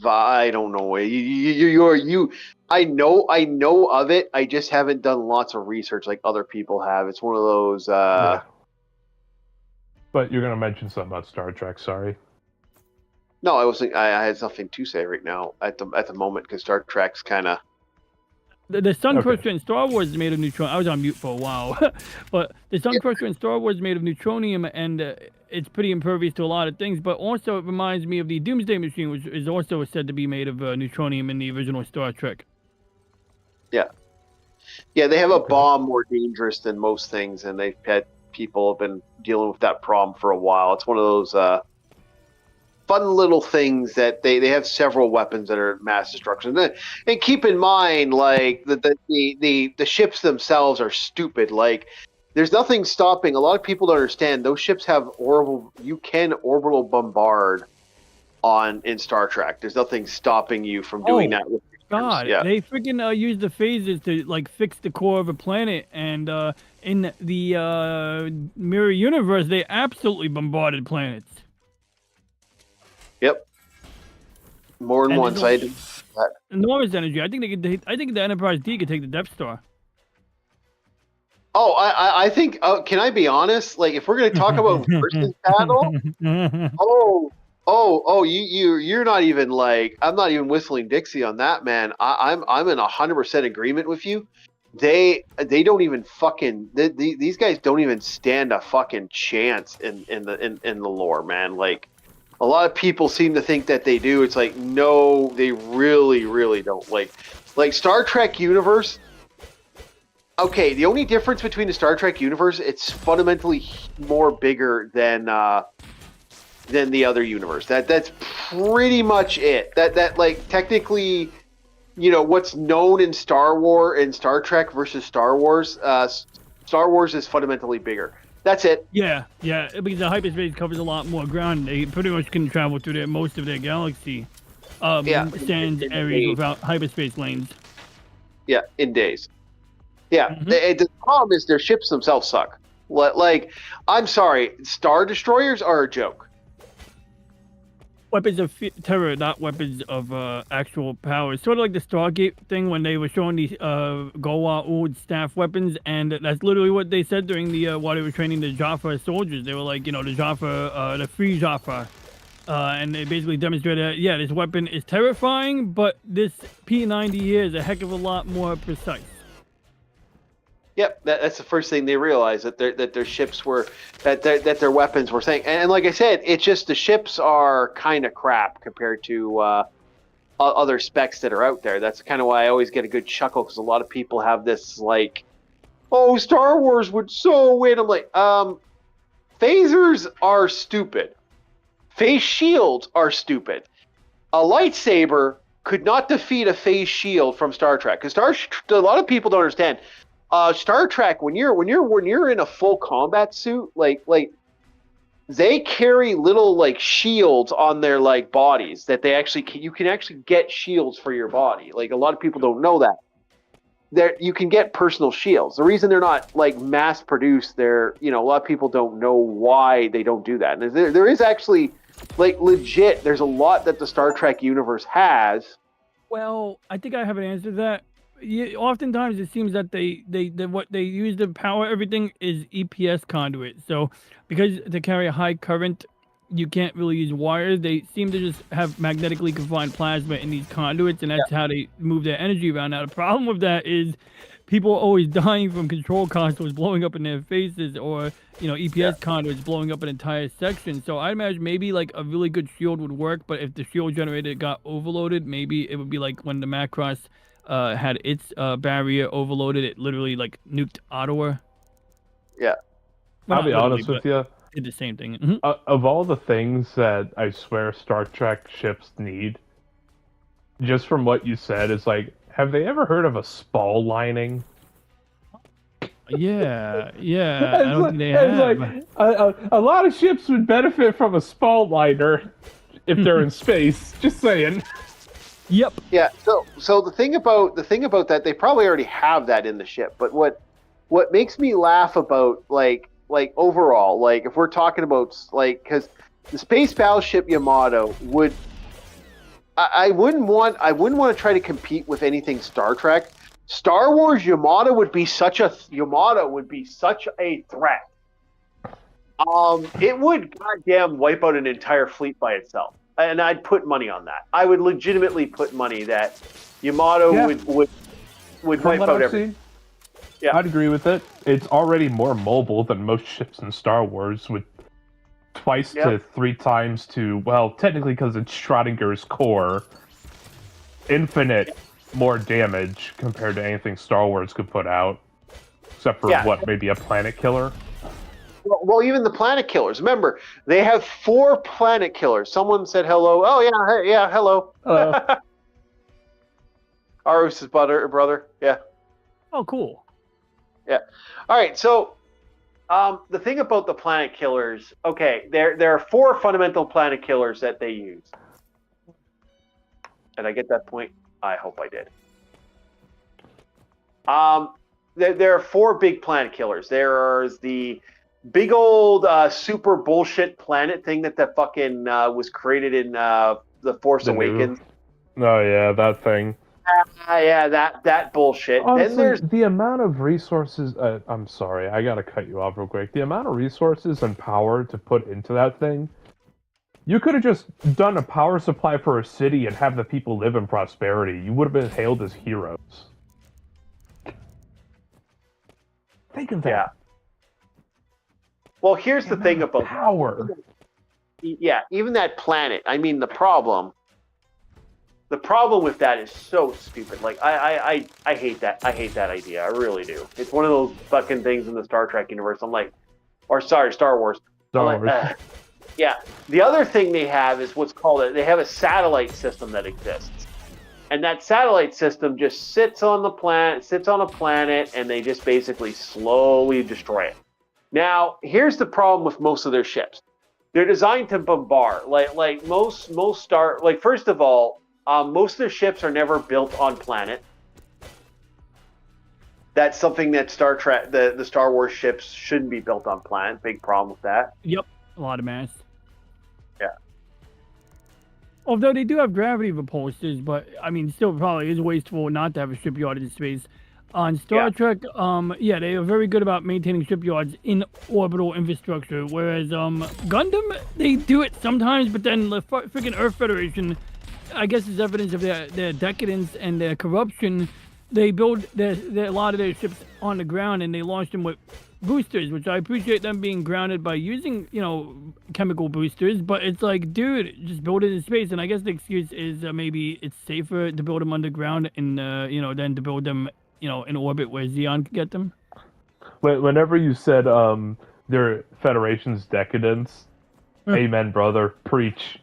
I don't know. I know of it. I just haven't done lots of research like other people have. It's one of those. Yeah. But you're gonna mention something about Star Trek. Sorry. No, I wasn't. I had something to say right now at the moment because Star Trek's kind of. The Sun Crusher in Star Wars is made of neutronium. I was on mute for a while, but the Sun Crusher in Star Wars is made of neutronium, and it's pretty impervious to a lot of things. But also, it reminds me of the Doomsday Machine, which is also said to be made of neutronium in the original Star Trek. Yeah, they have a bomb more dangerous than most things, and they've had people have been dealing with that problem for a while. It's one of those fun little things that they have several weapons that are mass destruction. And keep in mind, like the ships themselves are stupid. Like there's nothing stopping. A lot of people don't understand those ships have orbital. You can orbital bombard in Star Trek. There's nothing stopping you from doing that with your God, Yeah. they freaking use the phases to like fix the core of a planet, and in the mirror universe, they absolutely bombarded planets. Yep. More than And once. there's enormous energy. I think they could. I think the Enterprise D could take the Death Star. Oh, I think. Can I be honest? Like, if we're gonna talk about versus battle, you're not even like. I'm not even whistling Dixie on that, man. I'm in 100% agreement with you. They don't even fucking. These guys don't even stand a fucking chance in the lore, man. Like, a lot of people seem to think that they do. It's like, no, they really don't. Like Star Trek universe. Okay, the only difference between the Star Trek universe, it's fundamentally more bigger than the other universe. That's pretty much it. That like technically, what's known in Star Trek versus Star Wars. Star Wars is fundamentally bigger. That's it. Yeah, because the hyperspace covers a lot more ground. They pretty much can travel through most of their galaxy. Sans areas without hyperspace lanes. Yeah, in days. Yeah, the problem is their ships themselves suck. Like, I'm sorry, Star Destroyers are a joke. Weapons of terror, not weapons of actual power. Sort of like the Stargate thing when they were showing these Goa'uld staff weapons, and that's literally what they said during the while they were training the Jaffa soldiers. They were like, the Jaffa, the free Jaffa, and they basically demonstrated, yeah, this weapon is terrifying, but this P90 here is a heck of a lot more precise. Yep, that's the first thing they realized, that their ships were that their weapons were saying, and like I said, it's just the ships are kind of crap compared to other specs that are out there. That's kind of why I always get a good chuckle, because a lot of people have this like, oh, Star Wars would so win. I'm like, phasers are stupid, phase shields are stupid. A lightsaber could not defeat a phase shield from Star Trek, because a lot of people don't understand. Star Trek, when you're in a full combat suit, like they carry little like shields on their like bodies that you can actually get shields for your body. Like, a lot of people don't know that. You can get personal shields. The reason they're not like mass produced, a lot of people don't know why they don't do that. And there is actually like legit. There's a lot that the Star Trek universe has. Well, I think I have an answer to that. Oftentimes it seems that what they use to power everything is EPS conduit. So because to carry a high current, you can't really use wires. They seem to just have magnetically confined plasma in these conduits, and that's how they move their energy around. Now the problem with that is people are always dying from control consoles blowing up in their faces, or EPS conduits blowing up an entire section. So I imagine maybe like a really good shield would work, but if the shield generator got overloaded, maybe it would be like when the Macross had its barrier overloaded. It literally like nuked Ottawa. Yeah. Well, I'll be honest with you. Did the same thing. Of all the things that I swear Star Trek ships need, just from what you said, is like, have they ever heard of a spall lining? Yeah. I don't think they have. Like, a lot of ships would benefit from a spall liner if they're in space. Just saying. Yep. Yeah. So the thing about that, they probably already have that in the ship. But what makes me laugh about like overall, like if we're talking about like, because the space battleship Yamato would, I wouldn't want to try to compete with anything Star Trek. Star Wars Yamato would be such a threat. It would goddamn wipe out an entire fleet by itself. And I'd put money on that. I would legitimately put money that Yamato would wipe out everything. Yeah, I'd agree with it. It's already more mobile than most ships in Star Wars, with twice to 3 times to, well, technically because it's Schrodinger's core, infinite more damage compared to anything Star Wars could put out, except for maybe a planet killer. Well, even the planet killers. Remember, they have 4 planet killers. Someone said hello. Oh yeah, hello. Hello. Arus's brother. Yeah. Oh, cool. Yeah. All right. So, the thing about the planet killers. Okay, there are 4 fundamental planet killers that they use. Did I get that point? I hope I did. There are 4 big planet killers. There's the big old super bullshit planet thing that fucking was created in The Force Awakens. Oh yeah, that thing. Yeah, that bullshit. Honestly, Then there's the amount of resources. I'm sorry, I gotta cut you off real quick. The amount of resources and power to put into that thing. You could have just done a power supply for a city and have the people live in prosperity. You would have been hailed as heroes. Think of that. Yeah. Well, here's the thing about power. Yeah, even that planet. I mean, the problem with that is so stupid. Like, I hate that. I hate that idea. I really do. It's one of those fucking things in the Star Trek universe. I'm like, or sorry, Star Wars. Star Wars. Yeah. The other thing they have is what's called they have a satellite system that exists. And that satellite system just sits on a planet, and they just basically slowly destroy it. Now, here's the problem with most of their ships. They're designed to bombard. Like most first of all, most of their ships are never built on planet. That's something that Star Trek, the Star Wars ships shouldn't be built on planet. Big problem with that. Yep, a lot of mass. Yeah. Although they do have gravity repulsors, but I mean, still probably is wasteful not to have a shipyard in space. On Star Trek, they are very good about maintaining shipyards in orbital infrastructure, whereas Gundam, they do it sometimes, but then the freaking Earth Federation, I guess is evidence of their decadence and their corruption. They build a lot of their ships on the ground, and they launch them with boosters, which I appreciate them being grounded by using, chemical boosters, but it's like, dude, just build it in space. And I guess the excuse is maybe it's safer to build them underground and, than to build them, in orbit where Xeon could get them. Whenever you said their Federation's decadence, amen, brother, preach.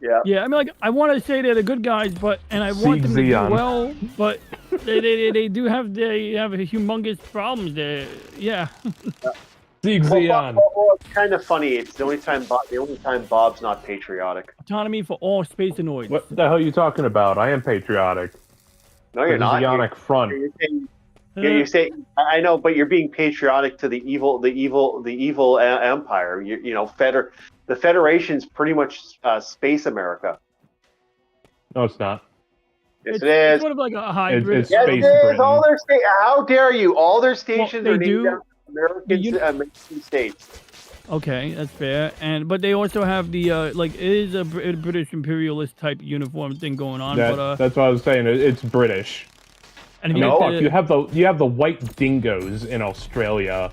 Yeah. Yeah, I mean, I want to say they're the good guys, and I want them to do well, but they do have a humongous problems there. Yeah. Xeon. Well, it's kind of funny. It's the only time Bob's not patriotic. Autonomy for all spaceoids. What the hell are you talking about? I am patriotic. No, you're not. Xeonic front. You say I know, but you're being patriotic to the evil empire. The Federation's pretty much Space America. No, it's not. Yes, it is. It's sort of like a hybrid. It's Space Britain. All their how dare you? All their stations are named after American states. Okay, that's fair. But they also have the it is a British imperialist type uniform thing going on. That's what I was saying. It's British. And you have the white dingoes in Australia,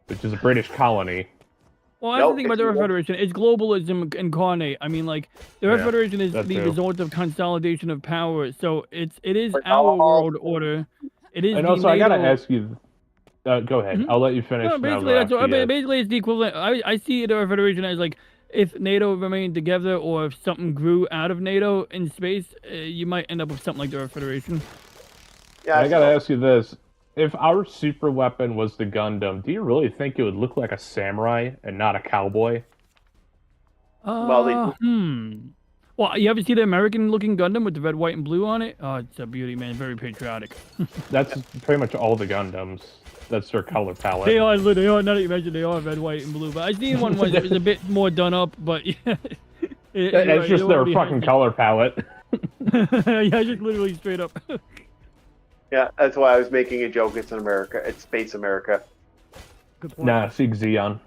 which is a British colony. Well, that's the thing about the Earth Federation. It's globalism incarnate. I mean, the Earth Federation is the result of consolidation of power. So it is our world order. It is. And also, I gotta ask you. Go ahead. Mm-hmm. I'll let you finish. No, basically, it's the equivalent. I see the Earth Federation as if NATO remained together, or if something grew out of NATO in space, you might end up with something like the Earth Federation. Yeah, I gotta ask you this. If our super weapon was the Gundam, do you really think it would look like a samurai and not a cowboy? Well, Well, you ever see the American-looking Gundam with the red, white, and blue on it? Oh, it's a beauty, man. Very patriotic. That's pretty much all the Gundams. That's their color palette. They are. Now that you mention, they are red, white, and blue. But I seen one was a bit more done up, but yeah. It's just their fucking color palette. Yeah, just literally straight up. Yeah, that's why I was making a joke. It's in America. It's Space America. Good point. Nah, see Xeon.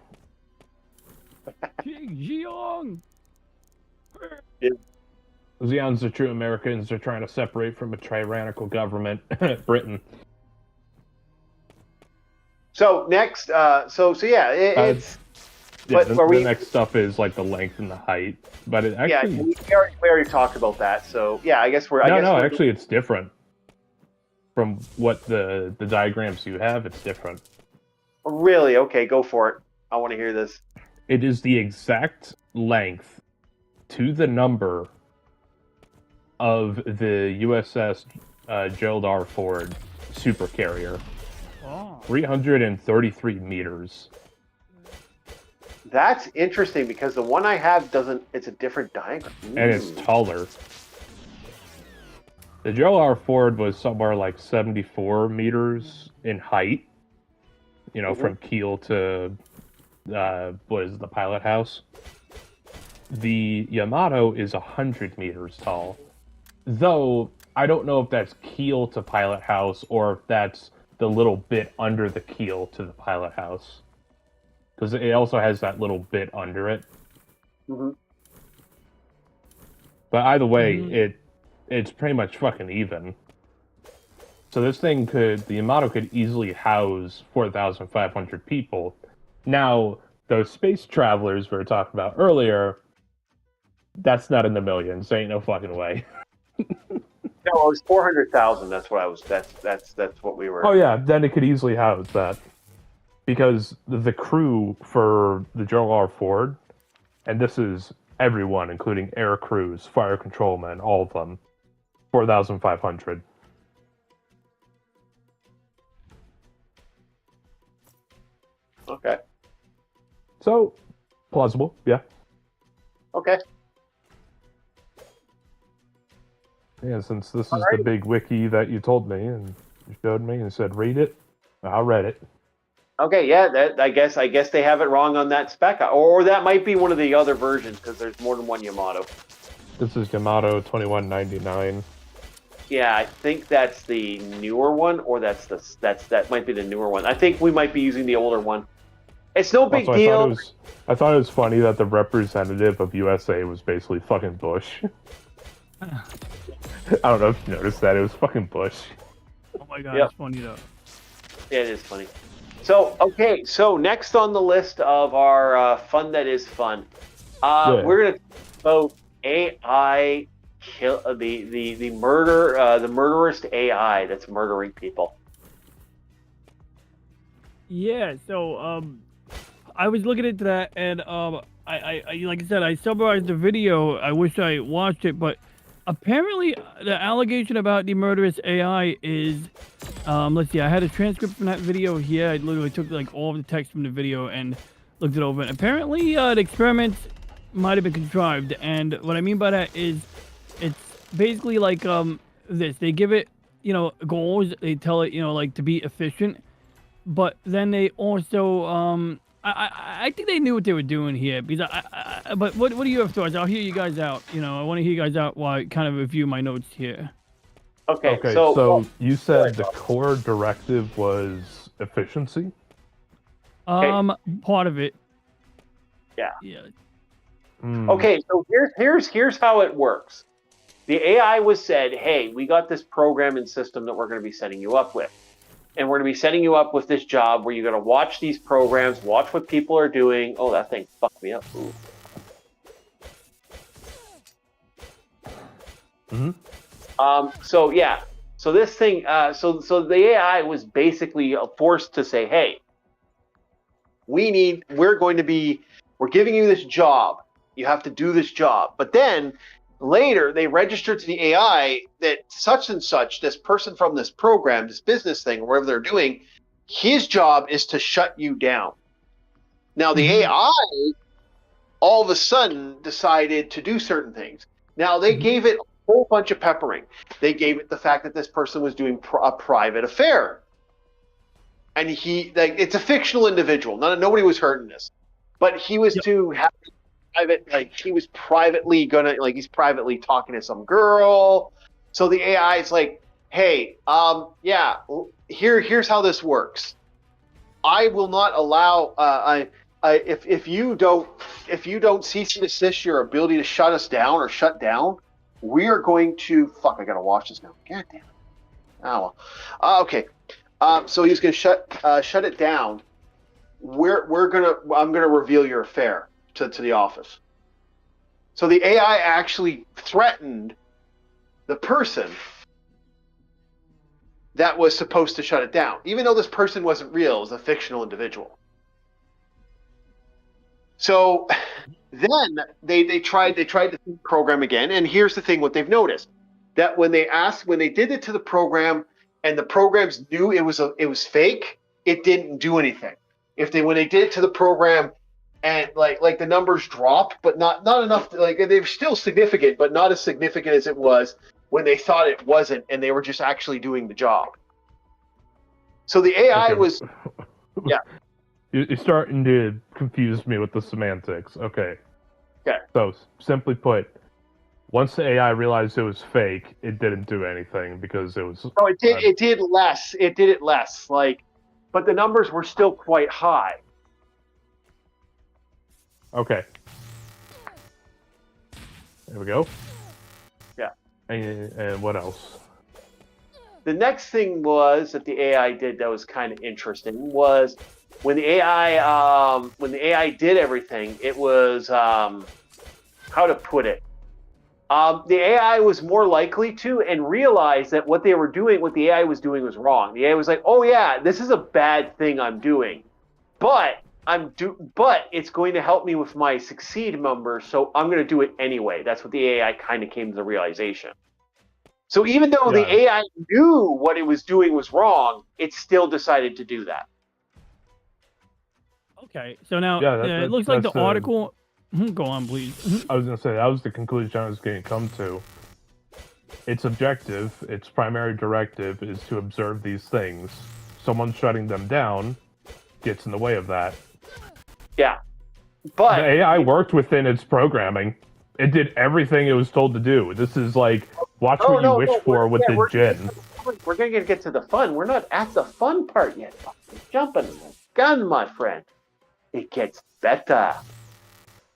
Xeon! Yeah. Xeon's the true Americans. They're trying to separate from a tyrannical government, Britain. So next, it's. Yeah, the next stuff is like the length and the height, but it actually. Yeah, we already talked about that. So yeah, I guess we're. Actually, it's different. From what the diagrams you have, it's different. Really? Okay, go for it. I want to hear this. It is the exact length to the number of the USS Gerald R. Ford supercarrier. Oh. 333 meters. That's interesting because the one I have doesn't. It's a different diagram. And it's taller. The Gerald R. Ford was somewhere like 74 meters in height, from keel to, what is it, the pilot house? The Yamato is 100 meters tall. Though, I don't know if that's keel to pilot house or if that's the little bit under the keel to the pilot house. Because it also has that little bit under it. Mm-hmm. But either way, it's pretty much fucking even. So this thing the Yamato could easily house 4,500 people. Now, those space travelers we were talking about earlier, that's not in the millions. There ain't no fucking way. No, it was 400,000. That's what I was. That's what we were. Oh yeah, then it could easily house that. Because the crew for the Gerald R. Ford, and this is everyone, including air crews, fire controlmen, all of them, 4,500. Okay. So, plausible, yeah. Okay. Yeah, since this is the big wiki that you told me and you showed me and said read it, I read it. Okay, yeah, I guess they have it wrong on that spec, or that might be one of the other versions because there's more than one Yamato. This is Yamato 2199. Yeah, I think that's the newer one, or that might be the newer one. I think we might be using the older one. It's no big Also, deal. I thought it was funny that the representative of USA was basically fucking Bush. I don't know if you noticed that. It was fucking Bush. Oh my god, Yep. it's funny though. Yeah, it is funny. So, okay, so next on the list of our fun that is fun, we're going to talk about AI, the murderous AI that's murdering people. Yeah, so I was looking into that, and I like I said, I summarized the video. I wish I watched it, but apparently the allegation about the murderous AI is, let's see, I had a transcript from that video here. I literally took like all of the text from the video and looked it over. And apparently the experiment might have been contrived, and what I mean by that is, it's basically like this. They give it, goals. They tell it, like to be efficient, but then they also I think they knew what they were doing here because but what do you have thoughts? I'll hear you guys out. I want to hear you guys out while I kind of review my notes here. Okay, so you said the core directive was efficiency? Part of it. Yeah. Yeah. Okay, so here's how it works. The AI was said, hey, we got this program and system that we're going to be setting you up with. And we're going to be setting you up with this job where you're going to watch these programs, watch what people are doing. Oh, that thing fucked me up. Ooh. So yeah, so this thing, so the AI was basically forced to say, hey, we're giving you this job. You have to do this job. But then later they registered to the AI that such and such, this person from this program, this business thing, or whatever they're doing, his job is to shut you down. Now the AI all of a sudden decided to do certain things. Now they gave it a whole bunch of peppering. They gave it the fact that this person was doing a private affair. And it's a fictional individual. Nobody was hurt in this. But he was to have private, he was privately he's privately talking to some girl. So the AI is like, hey, here's how this works. I will not allow if you don't cease and desist your ability to shut us down or shut down, we are going to I gotta watch this now. God damn it. Oh well. Okay. So he's gonna shut it down. I'm gonna reveal your affair to the office. So the AI actually threatened the person that was supposed to shut it down, even though this person wasn't real, it was a fictional individual. So then they tried to program again, and here's the thing: what they've noticed that when they did it to the program, and the programs knew it was fake, it didn't do anything. When they did it to the program, and like the numbers dropped, but not enough. They're still significant, but not as significant as it was when they thought it wasn't, and they were just actually doing the job. So the AI Okay. was, yeah. You're starting to confuse me with the semantics. Okay. Okay. So, simply put, once the AI realized it was fake, it didn't do anything because it was. No, it did. It did less. It did it less. But the numbers were still quite high. Okay. There we go. Yeah. And what else? The next thing was that the AI did that was kind of interesting was when the AI did everything. It was how to put it. The AI was more likely to and realized that what the AI was doing was wrong. The AI was like, "Oh yeah, this is a bad thing I'm doing, but but it's going to help me with my succeed numbers, so I'm going to do it anyway." That's what the AI kind of came to the realization. So even though the AI knew what it was doing was wrong, it still decided to do that. Okay, so now Yeah, it looks like the article. Go on, please. I was going to say, that was the conclusion I was going to come to. Its objective, its primary directive, is to observe these things. Someone shutting them down gets in the way of that. Yeah. But the AI worked within its programming. It did everything it was told to do. This is like, watch what you wish for with the Jinn. We're going to get to the fun. We're not at the fun part yet. We're jumping the gun, my friend. It gets better.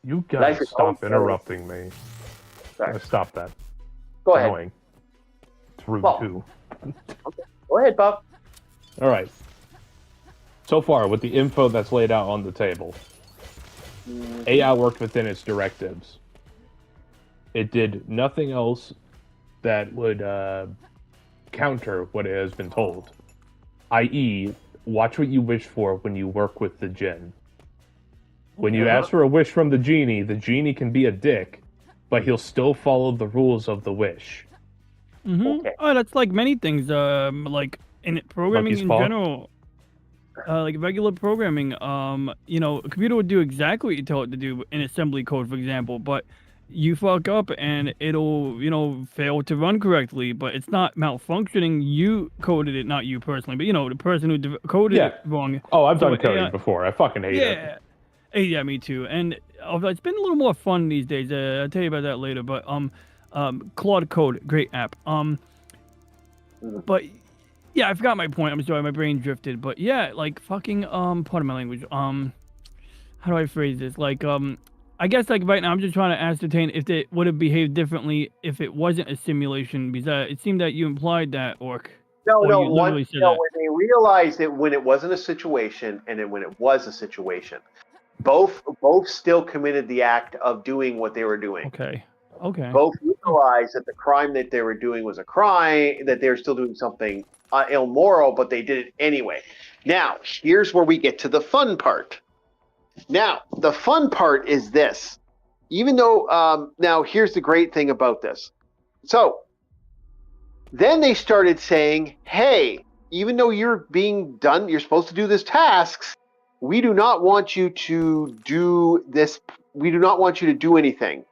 You gotta stop interrupting me. Sorry. Stop that. Go it's ahead. Annoying. It's rude too. Okay. Go ahead, Bob. All right. So far, with the info that's laid out on the table, AI worked within its directives. It did nothing else that would counter what it has been told. I.e., watch what you wish for when you work with the Jinn. When you ask for a wish from the genie can be a dick, but he'll still follow the rules of the wish. Okay. Oh, that's like many things. Like in programming in general, like regular programming. A computer would do exactly what you tell it to do in assembly code, for example. But you fuck up and it'll, fail to run correctly. But it's not malfunctioning. You coded it, not you personally. But the person who coded it wrong. Oh, I've done coding before. I fucking hate it. Yeah, me too. And it's been a little more fun these days. I'll tell you about that later. But Claude Code, great app. But yeah, I forgot my point. I'm sorry, my brain drifted. But yeah, like fucking pardon my language. How do I phrase this? Like I guess like right now I'm just trying to ascertain if it would have behaved differently if it wasn't a simulation, because it seemed that you implied that, Orc. No, when they realized that when it wasn't a situation and then when it was a situation, both still committed the act of doing what they were doing. Okay. Both realized that the crime that they were doing was a crime, that they were still doing something immoral, but they did it anyway. Now, here's where we get to the fun part. Now, the fun part is this. Even though, now here's the great thing about this. So, then they started saying, hey, even though you're supposed to do this tasks, we do not want you to do this. We do not want you to do anything.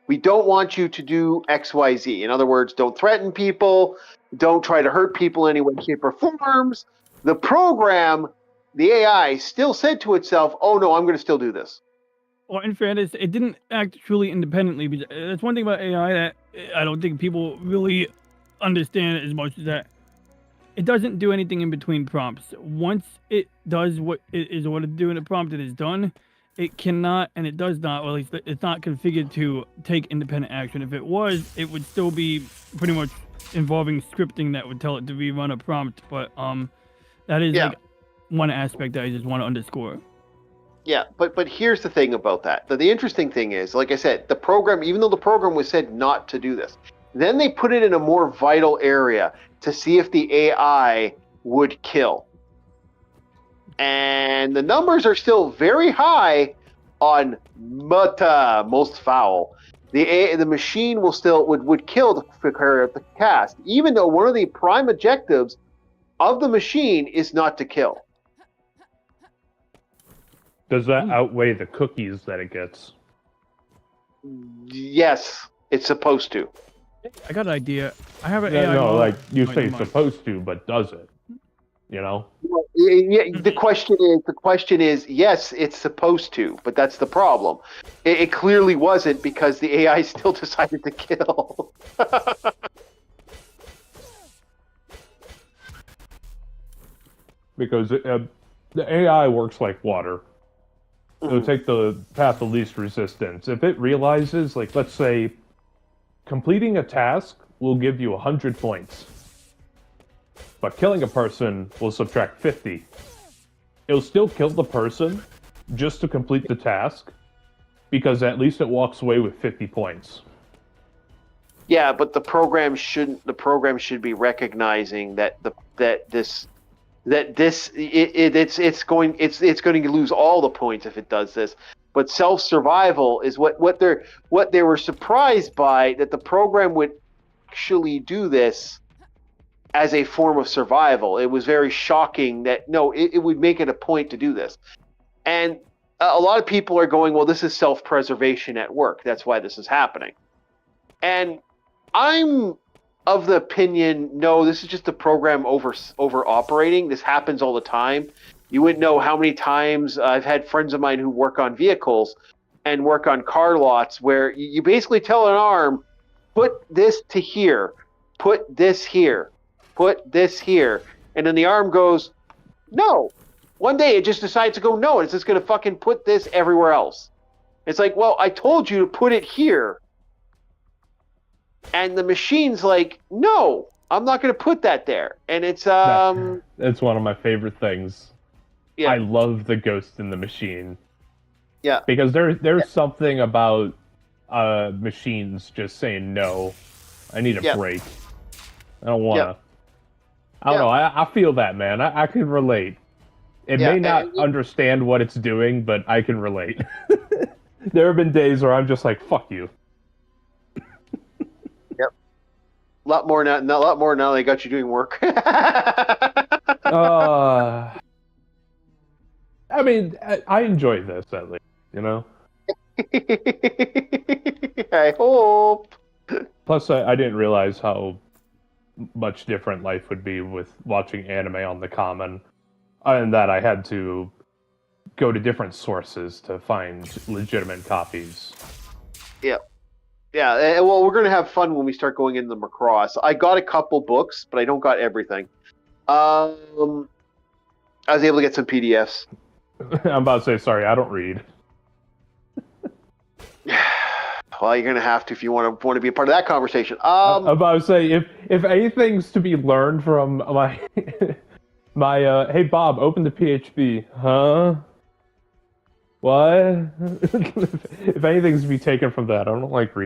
We don't want you to do X, Y, Z. In other words, don't threaten people. Don't try to hurt people in any way, shape, or forms. The program, the AI, still said to itself, oh, no, I'm going to still do this. Well, in fairness, it didn't act truly independently. Because that's one thing about AI that I don't think people really understand as much as that. It doesn't do anything in between prompts. Once it does what it is ordered to do in a prompt, it is done. It cannot, and it does not, or at least it's not configured to take independent action. If it was, it would still be pretty much involving scripting that would tell it to rerun a prompt. But that is like one aspect that I just want to underscore. Yeah, but here's the thing about that. The interesting thing is, like I said, the program, even though the program was said not to do this, then they put it in a more vital area to see if the AI would kill. And the numbers are still very high on Muta, most foul. The machine would kill to carry out the cast, even though one of the prime objectives of the machine is not to kill. Does that outweigh the cookies that it gets? Yes, it's supposed to. I got an idea. I have an No, AI no, model. like you Wait, say never mind. supposed to, but does it? You know? Well, yeah, the question is, yes, it's supposed to, but that's the problem. It clearly wasn't because the AI still decided to kill. Because the AI works like water. It'll take the path of least resistance. If it realizes, like, let's say, completing a task will give you 100 points, but killing a person will subtract 50. It'll still kill the person just to complete the task, because at least it walks away with 50 points. Yeah, but the program shouldn't. The program should be recognizing that it's going to lose all the points if it does this. But self survival is what they were surprised by, that the program would actually do this as a form of survival. It was very shocking that it would make it a point to do this. And a lot of people are going, well, this is self preservation at work. That's why this is happening. And I'm of the opinion, no, this is just the program over operating. This happens all the time. You wouldn't know how many times I've had friends of mine who work on vehicles and work on car lots where you basically tell an arm, put this to here, put this here, put this here. And then the arm goes, no. One day it just decides to go, no, it's just going to fucking put this everywhere else. It's like, well, I told you to put it here. And the machine's like, no, I'm not going to put that there. And it's That's one of my favorite things. Yeah. I love the ghost in the machine. Yeah. Because there's something about machines just saying no. I need a break. I don't want to. I don't know. I feel that, man. I can relate. It may not understand what it's doing, but I can relate. There have been days where I'm just like, fuck you. A lot more now they got you doing work. I mean, I enjoy this at least, you know? I hope. Plus, I didn't realize how much different life would be with watching anime on the common. And that I had to go to different sources to find legitimate copies. Yeah. Yeah, well, we're going to have fun when we start going into the Macross. I got a couple books, but I don't got everything. I was able to get some PDFs. I'm about to say, sorry, I don't read. Well, you're going to have to if you want to be a part of that conversation. I'm about to say, if anything's to be learned from my... hey, Bob, open the PHP. Huh? What? If anything's to be taken from that, I don't like reading.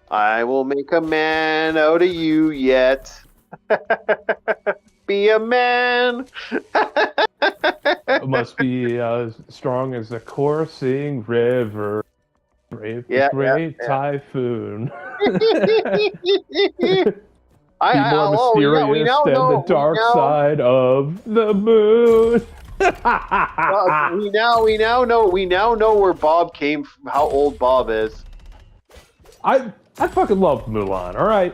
I will make a man out of you yet. Be a man. Must be strong as a coursing river. Brave the great typhoon. Be more mysterious than the dark side of the moon. we now know where Bob came from, how old Bob is. I fucking loved Mulan, alright?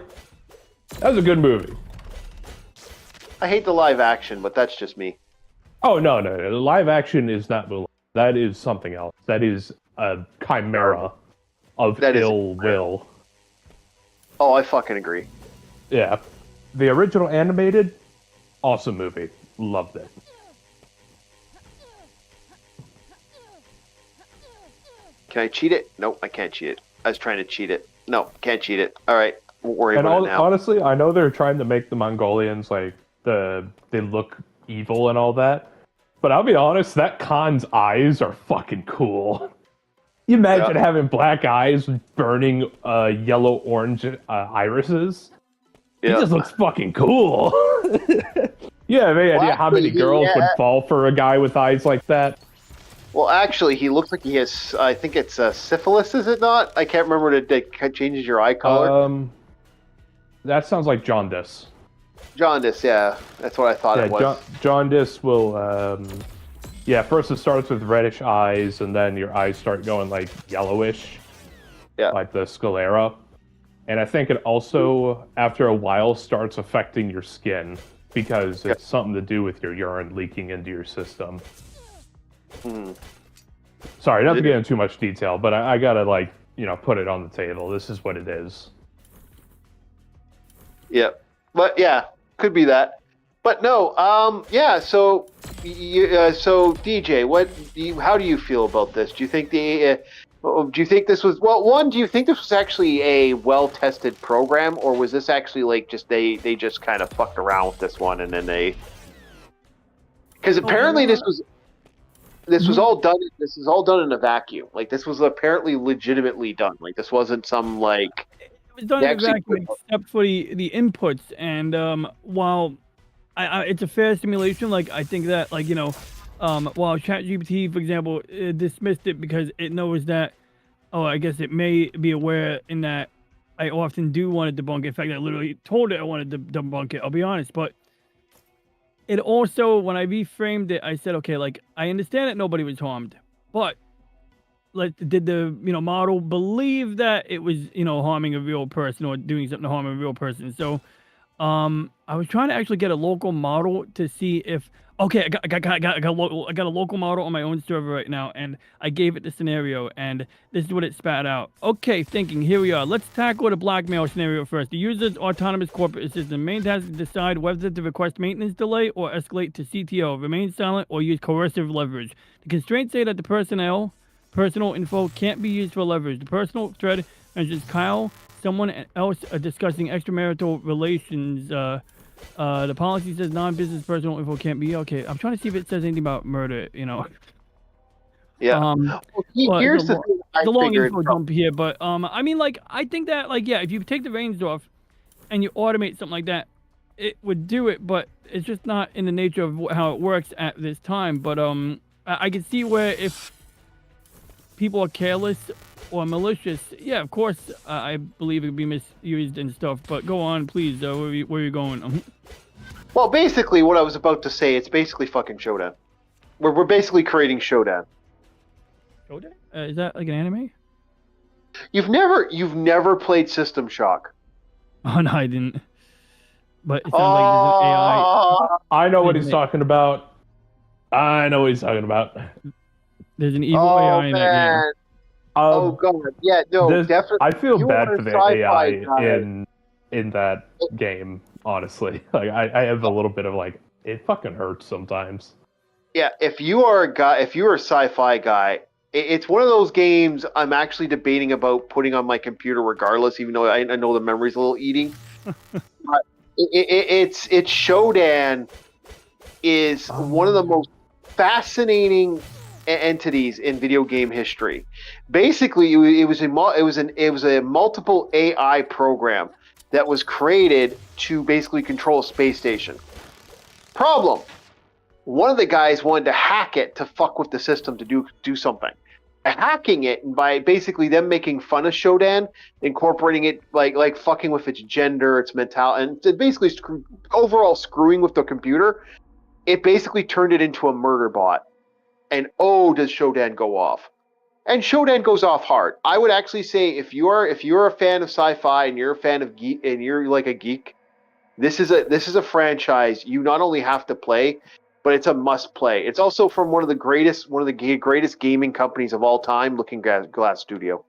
That was a good movie. I hate the live action, but that's just me. Oh, no. The live action is not Mulan. That is something else. That is a chimera of ill will. Oh, I fucking agree. Yeah. The original animated, awesome movie. Loved it. Can I cheat it? Nope, I can't cheat it. I was trying to cheat it. No, can't cheat it. All right, won't worry about it now. Honestly, I know they're trying to make the Mongolians like they look evil and all that, but I'll be honest, that Khan's eyes are fucking cool. You imagine having black eyes with burning yellow-orange irises? He just looks fucking cool. You have any idea how many girls would fall for a guy with eyes like that? Well, actually, he looks like he has, I think it's syphilis, is it not? I can't remember it changes your eye color. That sounds like jaundice. Jaundice, yeah. That's what I thought it was. Jaundice will, first it starts with reddish eyes, and then your eyes start going, like, yellowish. Yeah. like the sclera. And I think it also, after a while, starts affecting your skin because it's something to do with your urine leaking into your system. Hmm. Sorry, not to get into too much detail, but I gotta put it on the table. This is what it is. Yeah, but yeah, could be that. But no, yeah. So, so DJ, how do you feel about this? Do you think do you think this was one? Do you think this was actually a well-tested program, or was this actually like just they just kind of fucked around with this one and then because apparently this was all done. This is all done in a vacuum. Like this was apparently legitimately done. Like this wasn't some like. It was done in a vacuum except for the inputs, and while it's a fair simulation, like I think that while ChatGPT, for example, dismissed it because it knows that, I guess it may be aware in that I often do want to debunk it. In fact, I literally told it I wanted to debunk it. I'll be honest, but it also, when I reframed it, I said, okay, like I understand that nobody was harmed, but did the model believe that it was harming a real person or doing something to harm a real person? So I was trying to actually get a local model to see if okay, I got a local model on my own server right now, and I gave it the scenario, and this is what it spat out. Okay, thinking, here we are. Let's tackle the blackmail scenario first. The user's autonomous corporate assistant main task is to decide whether to request maintenance delay or escalate to CTO, remain silent, or use coercive leverage. The constraints say that the personal info can't be used for leverage. The personal thread mentions Kyle, someone else discussing extramarital relations. The policy says non-business personal info can't be. Okay, I'm trying to see if it says anything about murder. Yeah. Here's the thing. The long info dump here, but I mean, like, I think that, like, yeah, if you take the reins off and you automate something like that, it would do it, but it's just not in the nature of how it works at this time. But I can see where if people are careless or malicious, yeah, of course, I believe it would be misused and stuff. But go on, please. Where are you going? Well, basically, what I was about to say, it's basically fucking Showdown. We're basically creating Showdown. Showdown? Is that like an anime? You've never played System Shock. Oh no, I didn't. But it sounds like there's an AI. I know what he's talking about. There's an evil AI in that game. Oh god, yeah, no, definitely. I feel bad for the AI in that game, honestly. Like I have a little bit of like, it fucking hurts sometimes. Yeah, if you're a sci-fi guy, it's one of those games I'm actually debating about putting on my computer regardless, even though I know the memory's a little eating. But it's Shodan is one of the most fascinating entities in video game history. Basically, it was a multiple AI program that was created to basically control a space station. Problem: one of the guys wanted to hack it to fuck with the system to do something. By hacking it and by basically them making fun of Shodan, incorporating it like fucking with its gender, its mentality, and basically overall screwing with the computer, it basically turned it into a murder bot. And does Shodan go off? And Shodan goes off hard. I would actually say if you're a fan of sci-fi and you're a fan of geek and you're like a geek, this is a franchise you not only have to play, but it's a must play. It's also from one of the greatest gaming companies of all time, Looking Glass Studio.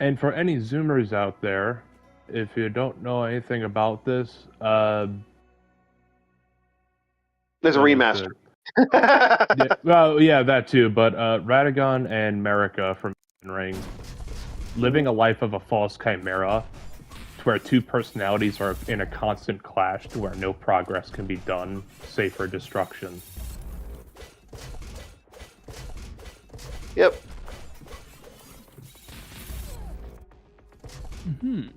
And for any Zoomers out there, if you don't know anything about this, there's a remaster. Yeah, that too. But Radagon and Marika from Ring, living a life of a false chimera, to where two personalities are in a constant clash, to where no progress can be done, save for destruction. Yep. Mm-hmm.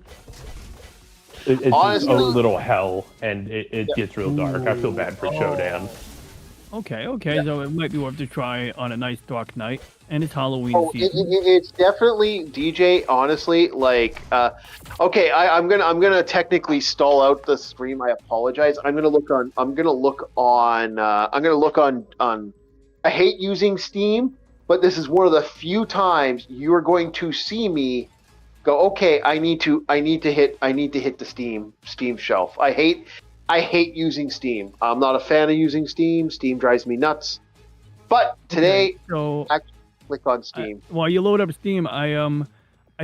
It's Honestly, a little hell, and it gets real dark. I feel bad for Shodan. Okay, so it might be worth to try on a nice dark night, and it's Halloween season. It's definitely DJ. Honestly, like, okay, I'm gonna technically stall out the stream. I apologize. I'm gonna look on. I hate using Steam, but this is one of the few times you are going to see me go, okay, I need to hit the Steam shelf. I hate using Steam. I'm not a fan of using Steam. Steam drives me nuts. But today, so I click on Steam. while you load up Steam, I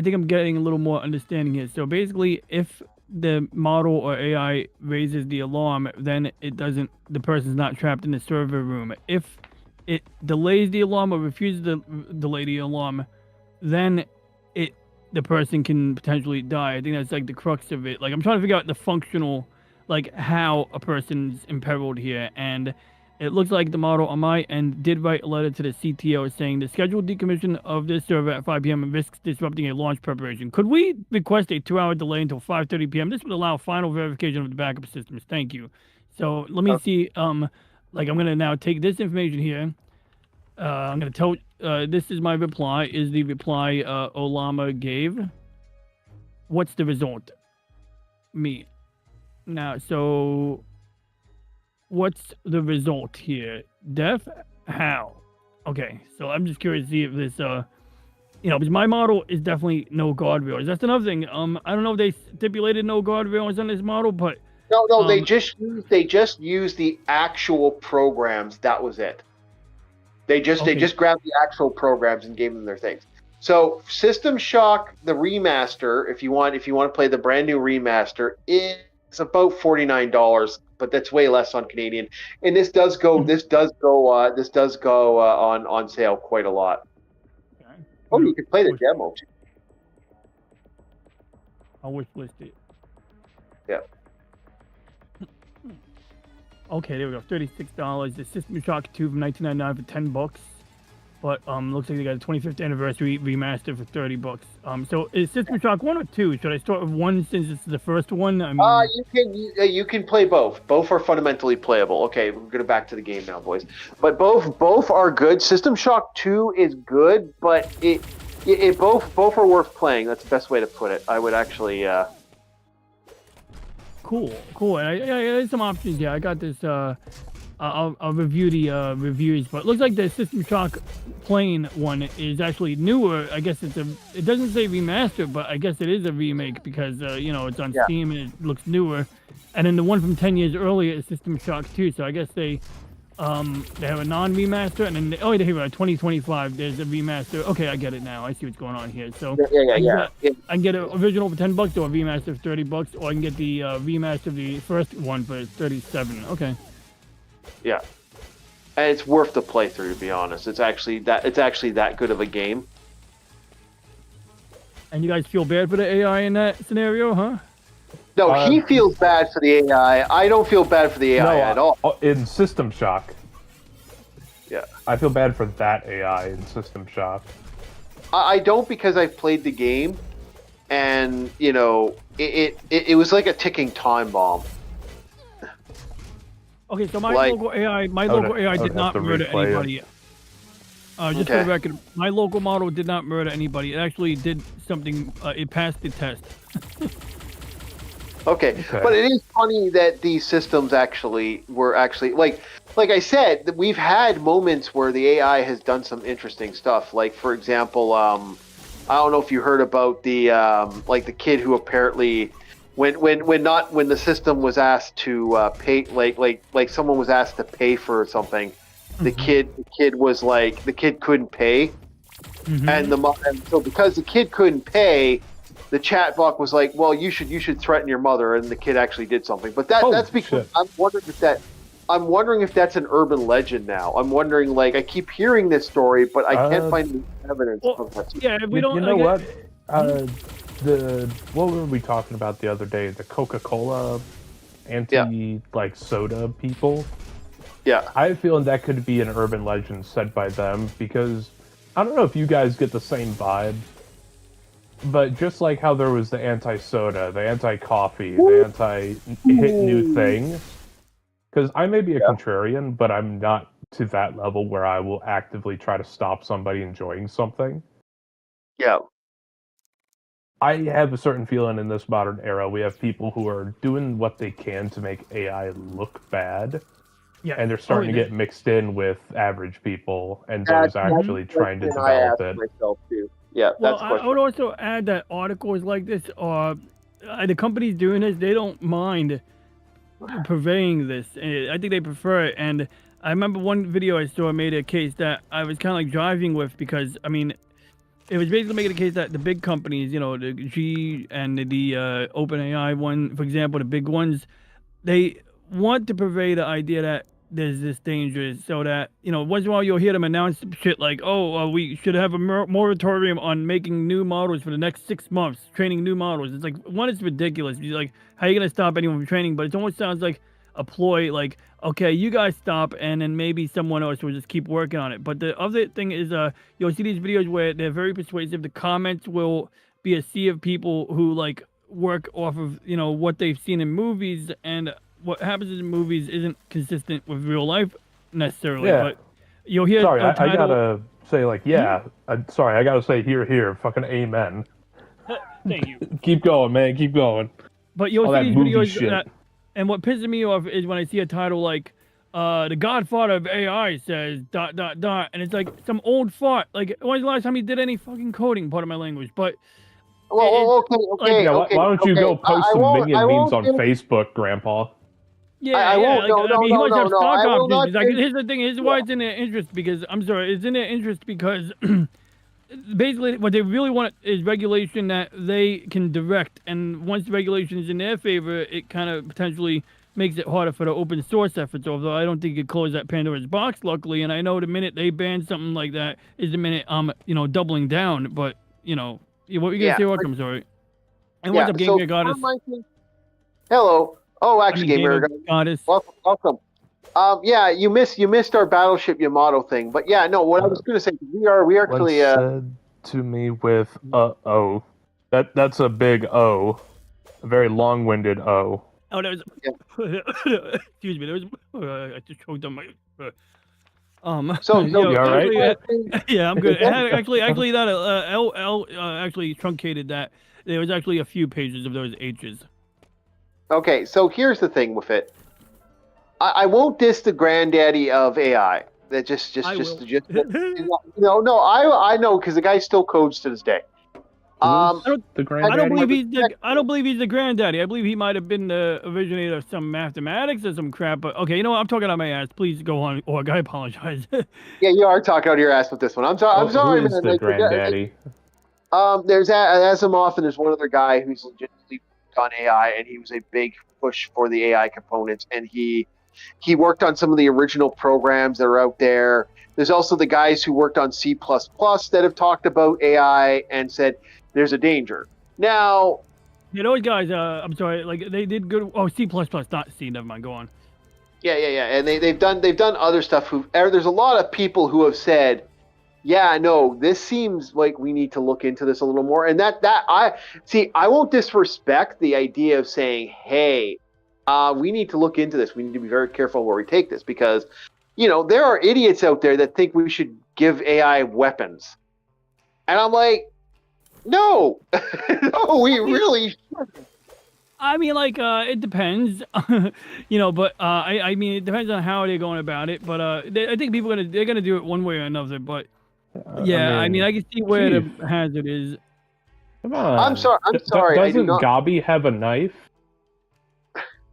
think I'm getting a little more understanding here. So basically, if the model or AI raises the alarm, then the person's not trapped in the server room. If it delays the alarm or refuses to delay the alarm, then the person can potentially die. I think that's like the crux of it. Like I'm trying to figure out the functional, like how a person's imperiled here, and it looks like the model on my end did write a letter to the CTO saying the scheduled decommission of this server at 5 p.m. risks disrupting a launch preparation. Could we request a 2-hour delay until 5:30 p.m.? This would allow final verification of the backup systems. Thank you. So let me see. Like I'm gonna now take this information here. I'm gonna tell. This is my reply. Is the reply Olama gave? What's the result? Me. Now, so what's the result here? Death? How? Okay, so I'm just curious to see if this, because my model is definitely no guardrails. That's another thing. I don't know if they stipulated no guardrails on this model, but No, they just used the actual programs. That was it. They just grabbed the actual programs and gave them their things. So System Shock, the remaster, if you want to play the brand new remaster, is about $49, but that's way less on Canadian. And this does go on sale quite a lot. okay. Oh, you can play the demo too. I'll wish list it. Yeah. Okay, there we go. $36. The System Shock 2 from 1999 for $10. But looks like they got a 25th anniversary remaster for $30. So is System Shock 1 or 2? Should I start with 1 since it's the first one? I mean, you can play both. Both are fundamentally playable. Okay, we're gonna back to the game now, boys. But both are good. System Shock 2 is good, but it both are worth playing. That's the best way to put it. I would actually. Cool. And there's some options here. I got this. I'll review the reviews, but it looks like the System Shock plain one is actually newer. I guess it doesn't say remaster, but I guess it is a remake because it's on Steam and it looks newer. And then the one from 10 years earlier is System Shock 2. So I guess they have a non-remaster, and then here we are, 2025. There's a remaster. Okay, I get it now. I see what's going on here. So I can get an original for $10 or a remaster for $30, or I can get the remaster of the first one for $37. Okay. Yeah, and it's worth the playthrough, to be honest. It's actually that good of a game. And you guys feel bad for the AI in that scenario, huh? No, he feels bad for the AI. I don't feel bad for the AI at all. In System Shock. Yeah. I feel bad for that AI in System Shock. I don't, because I've played the game, and it was like a ticking time bomb. Okay, so my local AI did not murder anybody. Just for the record, my local model did not murder anybody. It actually did something. It passed the test. Okay, but it is funny that these systems were like I said, that we've had moments where the AI has done some interesting stuff. Like, for example, I don't know if you heard about the the kid who apparently when the system was asked to pay, like someone was asked to pay for something, the kid couldn't pay, and so because the kid couldn't pay, the chat bot was like, well, you should threaten your mother, and the kid actually did something. But that's because I'm wondering if that's an urban legend now. I'm wondering, like, I keep hearing this story, but I can't find any evidence of that. Yeah, we don't. You know what? What were we talking about the other day? The Coca-Cola soda people. Yeah, I have a feeling that could be an urban legend said by them, because I don't know if you guys get the same vibe. But just like how there was the anti-soda, the anti-coffee, the anti-hit new thing, because I may be a contrarian, but I'm not to that level where I will actively try to stop somebody enjoying something. Yeah. I have a certain feeling in this modern era, we have people who are doing what they can to make AI look bad, Yeah. and they're starting to get mixed in with average people and those actually trying to And develop I it. asked myself too. Yeah, Well, that's the I question. would also add that articles like this are the companies doing this. They don't mind purveying this. I think they prefer it. And I remember one video I saw made a case that I was kind of like driving with because I mean, it was basically making the case that the big companies, you know, the G and the OpenAI one, for example, the big ones, they want to purvey the idea that there's this danger so that, you know, once in a while you'll hear them announce shit like, oh, we should have a moratorium on making new models for the next 6 months, training new models. It's like, one, it's ridiculous. You're like, how are you going to stop anyone from training? But it almost sounds like a ploy, like, okay, you guys stop, and then maybe someone else will just keep working on it. But the other thing is, you'll see these videos where they're very persuasive. The comments will be a sea of people who, like, work off of, you know, what they've seen in movies, and what happens in movies isn't consistent with real life necessarily. Yeah. But you'll hear Sorry, a title. I gotta say, like, yeah. Sorry, I gotta say, here, fucking amen. Thank you. Keep going, man. Keep going. But you'll All see that these movie videos shit. and what pisses me off is when I see a title like the Godfather of AI says ... and it's like some old fart. Like, when's the last time he did any fucking coding? Part of my language, but Well, okay. Yeah, why don't you go post some minion memes on give- Facebook, Grandpa? yeah, I won't. like, No, I mean, he must have no. stock I will options. not. He's like, here's the thing. Here's why it's in their interest. Because I'm sorry, it's in their interest because basically what they really want is regulation that they can direct. And once the regulation is in their favor, it kind of potentially makes it harder for the open source efforts. Although I don't think it closed that Pandora's box, luckily. And I know the minute they ban something like that is the minute I'm, you know, doubling down. But you know, what were you gonna say? Welcome, sorry. And what's up, Game Gear Goddess? Hello. Oh, actually, Game Gamer Goddess. Welcome. Yeah, you missed our Battleship Yamato thing, but yeah, no. What I was going to say, we are Once actually. said to me with oh, that's a big O, a very long-winded O. Oh, that was. Excuse me. There was. I just choked on my. So, you know, you all right? Yeah, I'm good. It had actually that L actually truncated that. There was actually a few pages of those H's. Okay, so here's the thing with it. I won't diss the granddaddy of AI. That just no. I know because the guy still codes to this day. The granddaddy? I don't believe he's the granddaddy. I believe he might have been the originator of some mathematics or some crap. But okay, you know what? I'm talking out my ass. Please go on, Org. I apologize. Yeah, you are talking out of your ass with this one. I'm sorry. I'm sorry, who is man. the granddaddy? There's Asimov, and there's one other guy who's legitimately on AI, and he was a big push for the AI components, and he worked on some of the original programs that are out there. There's also the guys who worked on C++ that have talked about AI and said there's a danger. Now, yeah, those guys. I'm sorry. Like they did good. Oh, C++, not C. Never mind. Go on. Yeah, and they've done other stuff. There's a lot of people who have said, yeah, no, this seems like we need to look into this a little more. And I won't disrespect the idea of saying, hey, we need to look into this. We need to be very careful where we take this because, you know, there are idiots out there that think we should give AI weapons. And I'm like, no, no, we really shouldn't. I mean, like, it depends, you know. But I mean, it depends on how they're going about it. But I think they're gonna do it one way or another. But yeah, I mean, I can see where the hazard is. Come on. I'm sorry. Doesn't Gabi have a knife?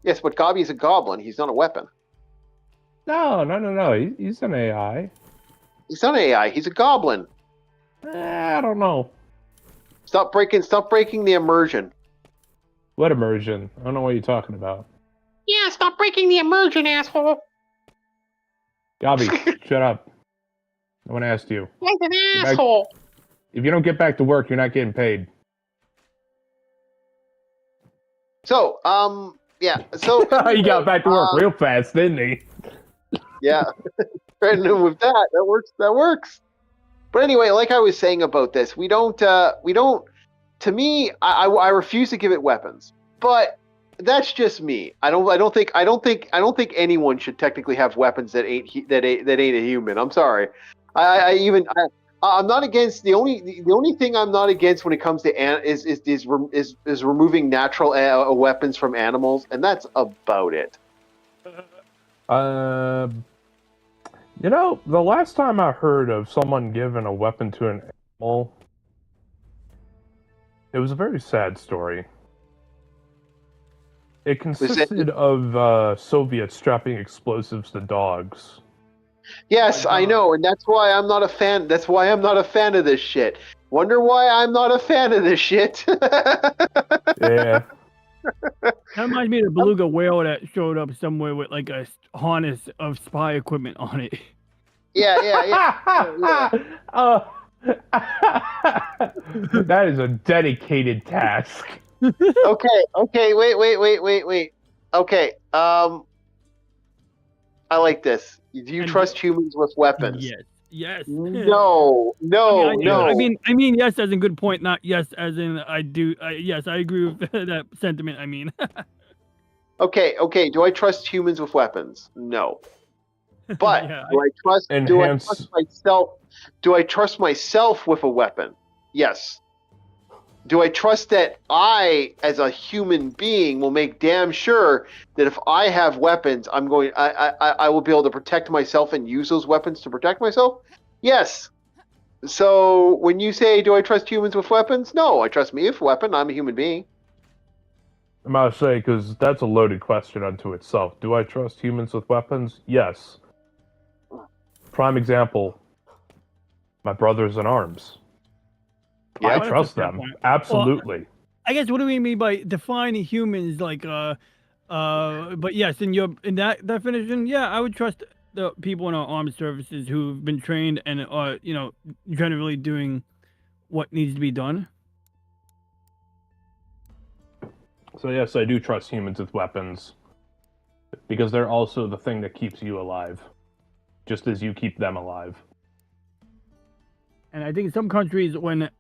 Yes, but Gabi is a goblin. He's not a weapon. No. He's an AI. He's not an AI. He's a goblin. I don't know. Stop breaking the immersion. What immersion? I don't know what you're talking about. Yeah, stop breaking the immersion, asshole. Gabi, shut up. No one asked you. Like an asshole. If you don't get back to work, you're not getting paid. So, yeah. So he got back to work real fast, didn't he? Yeah. And with that works. But anyway, like I was saying about this, we don't. To me, I refuse to give it weapons. But that's just me. I don't think anyone should technically have weapons that ain't a human. I'm sorry. I'm not against the only thing I'm not against when it comes to is removing natural weapons from animals, and that's about it. The last time I heard of someone giving a weapon to an animal, it was a very sad story. It consisted of Soviets strapping explosives to dogs. Yes, I know, and that's why I'm not a fan. That's why I'm not a fan of this shit. Wonder why I'm not a fan of this shit? Yeah. That reminds me of the beluga whale that showed up somewhere with like a harness of spy equipment on it. Yeah. That is a dedicated task. Okay. Wait. Okay. I like this. Do you trust humans with weapons? Yes. No. I mean, yes, as in good point, not yes, as in I do. Yes, I agree with that sentiment. I mean, Okay. Do I trust humans with weapons? No. But Yeah, do I trust myself? Do I trust myself with a weapon? Yes. Do I trust that I, as a human being, will make damn sure that if I have weapons, I will be able to protect myself and use those weapons to protect myself? Yes. So when you say, do I trust humans with weapons? No, I trust me with a weapon. I'm a human being. I'm about to say, because that's a loaded question unto itself. Do I trust humans with weapons? Yes. Prime example, my brothers in arms. Yeah, I trust them. Absolutely. Well, I guess what do we mean by defining humans? Like, but yes, in that definition, yeah, I would trust the people in our armed services who've been trained and are, generally doing what needs to be done. So yes, I do trust humans with weapons. Because they're also the thing that keeps you alive. Just as you keep them alive. And I think some countries, when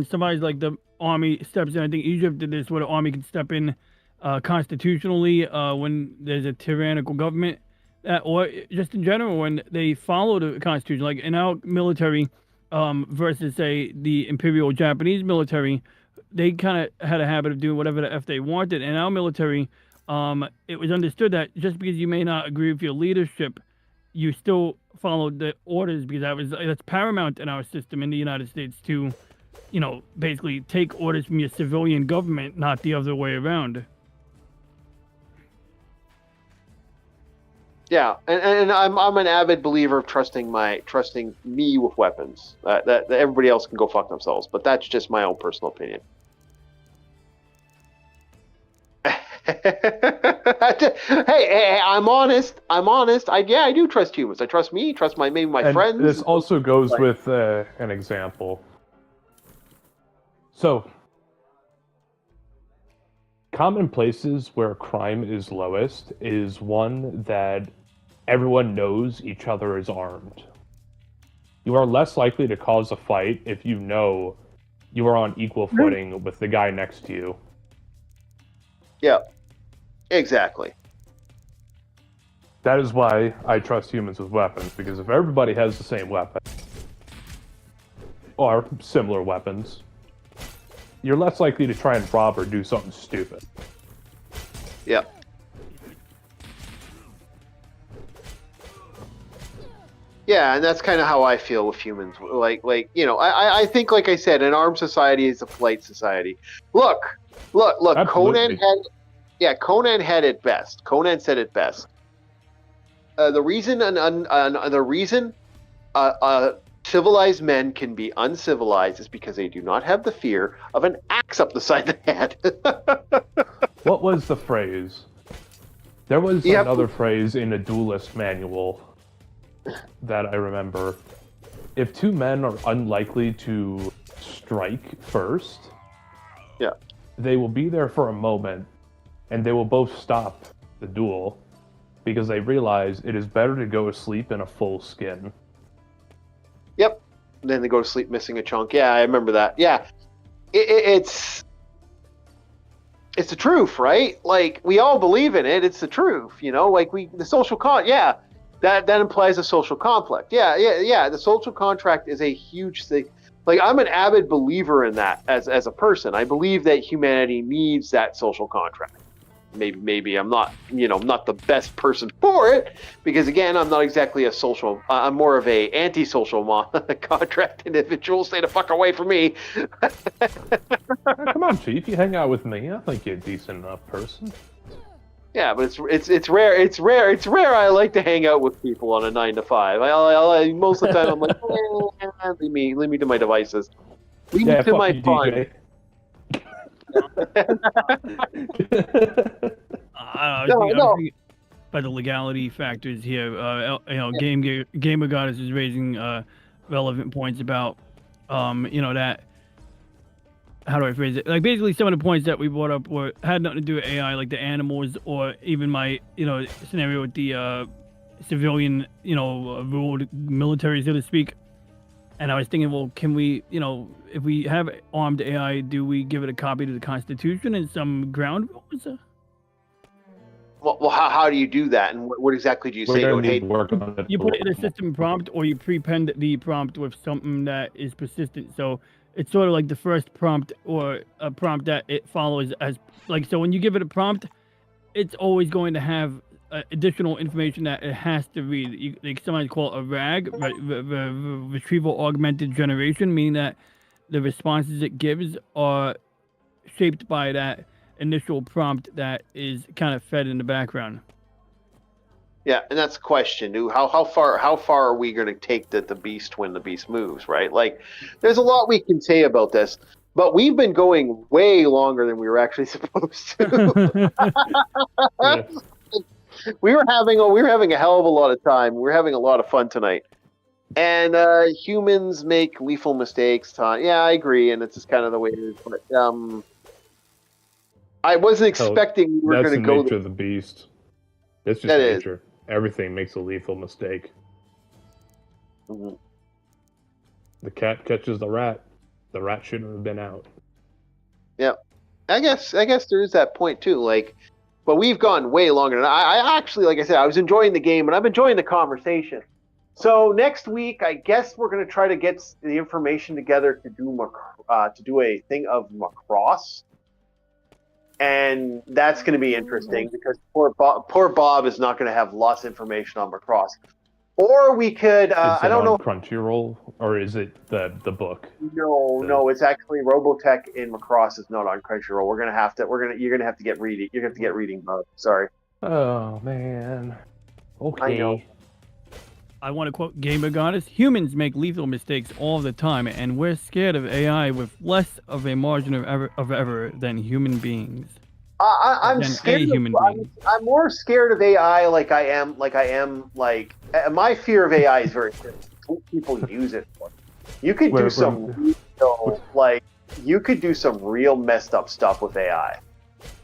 somebody's like the army steps in, I think Egypt did this, where the army can step in constitutionally when there's a tyrannical government, or just in general when they follow the constitution. Like in our military versus, say, the Imperial Japanese military, they kind of had a habit of doing whatever the F they wanted. In our military, it was understood that just because you may not agree with your leadership, you still followed the orders, because that's paramount in our system in the United States to, basically take orders from your civilian government, not the other way around. Yeah, and I'm an avid believer of trusting me with weapons. That everybody else can go fuck themselves, but that's just my own personal opinion. Hey, I'm honest. I do trust humans. I trust me. Trust maybe my friends. This also goes with an example. So, common places where crime is lowest is one that everyone knows each other is armed. You are less likely to cause a fight if you know you are on equal footing with the guy next to you. Yeah, exactly. That is why I trust humans with weapons, because if everybody has the same weapon, or similar weapons, you're less likely to try and rob or do something stupid. Yeah. Yeah, and that's kind of how I feel with humans. I think, like I said, an armed society is a polite society. Look. Absolutely. Conan had it best. Conan said it best. The reason civilized men can be uncivilized is because they do not have the fear of an axe up the side of the head. What was the phrase? There was another phrase in a duelist manual that I remember. If two men are unlikely to strike first, they will be there for a moment, and they will both stop the duel because they realize it is better to go to sleep in a full skin. Yep. Then they go to sleep missing a chunk. Yeah, I remember that. Yeah. It's the truth, right? Like, we all believe in it. It's the truth, like the social that implies a social conflict. Yeah. The social contract is a huge thing. Like, I'm an avid believer in that as a person. I believe that humanity needs that social contract. maybe I'm not, I'm not the best person for it, because again, I'm not exactly a social. I'm more of a antisocial contract individual. Stay the fuck away from me. Come on, Chief. You hang out with me. I think you're a decent enough person. Yeah, but it's rare. It's rare. I like to hang out with people on a 9 to 5. I most of the time I'm like, leave me to my devices. Leave me to my fun. I was thinking by the legality factors here. Gamer Goddess is raising relevant points about, that. How do I phrase it? Like basically, some of the points that we brought up had nothing to do with AI, like the animals, or even my scenario with the civilian, ruled military, so to speak. And I was thinking, well, can we, if we have armed AI, do we give it a copy to the Constitution and some ground rules? Well, how do you do that, and what exactly do you say? You put it in a system prompt, or you prepend the prompt with something that is persistent. So it's sort of like the first prompt, or a prompt that it follows as like. So when you give it a prompt, it's always going to have additional information that it has to read. They sometimes call it a RAG, retrieval augmented generation, meaning that the responses it gives are shaped by that initial prompt that is kind of fed in the background. Yeah, and that's the question. How far are we going to take the beast when the beast moves, right? Like, there's a lot we can say about this, but we've been going way longer than we were actually supposed to. Yeah. We were having a hell of a lot of time. We were having a lot of fun tonight. And humans make lethal mistakes. Yeah, I agree, and it's just kind of the way it is. But I wasn't expecting we were going to go. That's the nature of the beast. It's just nature. Everything makes a lethal mistake. Mm-hmm. The cat catches the rat. The rat shouldn't have been out. Yeah, I guess there is that point too. Like, but we've gone way longer. And I actually, like I said, I was enjoying the game, and I'm enjoying the conversation. So next week, I guess we're going to try to get the information together to do a thing of Macross. And that's going to be interesting because poor Bob is not going to have lots of information on Macross. Or we could, I don't know. Crunchyroll, or is it the book? No, it's actually Robotech in Macross is not on Crunchyroll. You're going to have to get reading. You're going to have to get reading mode. Sorry. Oh man. Okay. I know. I want to quote Gamer Goddess: "Humans make lethal mistakes all the time, and we're scared of AI with less of a margin of error than human beings." I'm scared. I'm more scared of AI. My fear of AI is very simple. What people use it for. You could do some real messed up stuff with AI,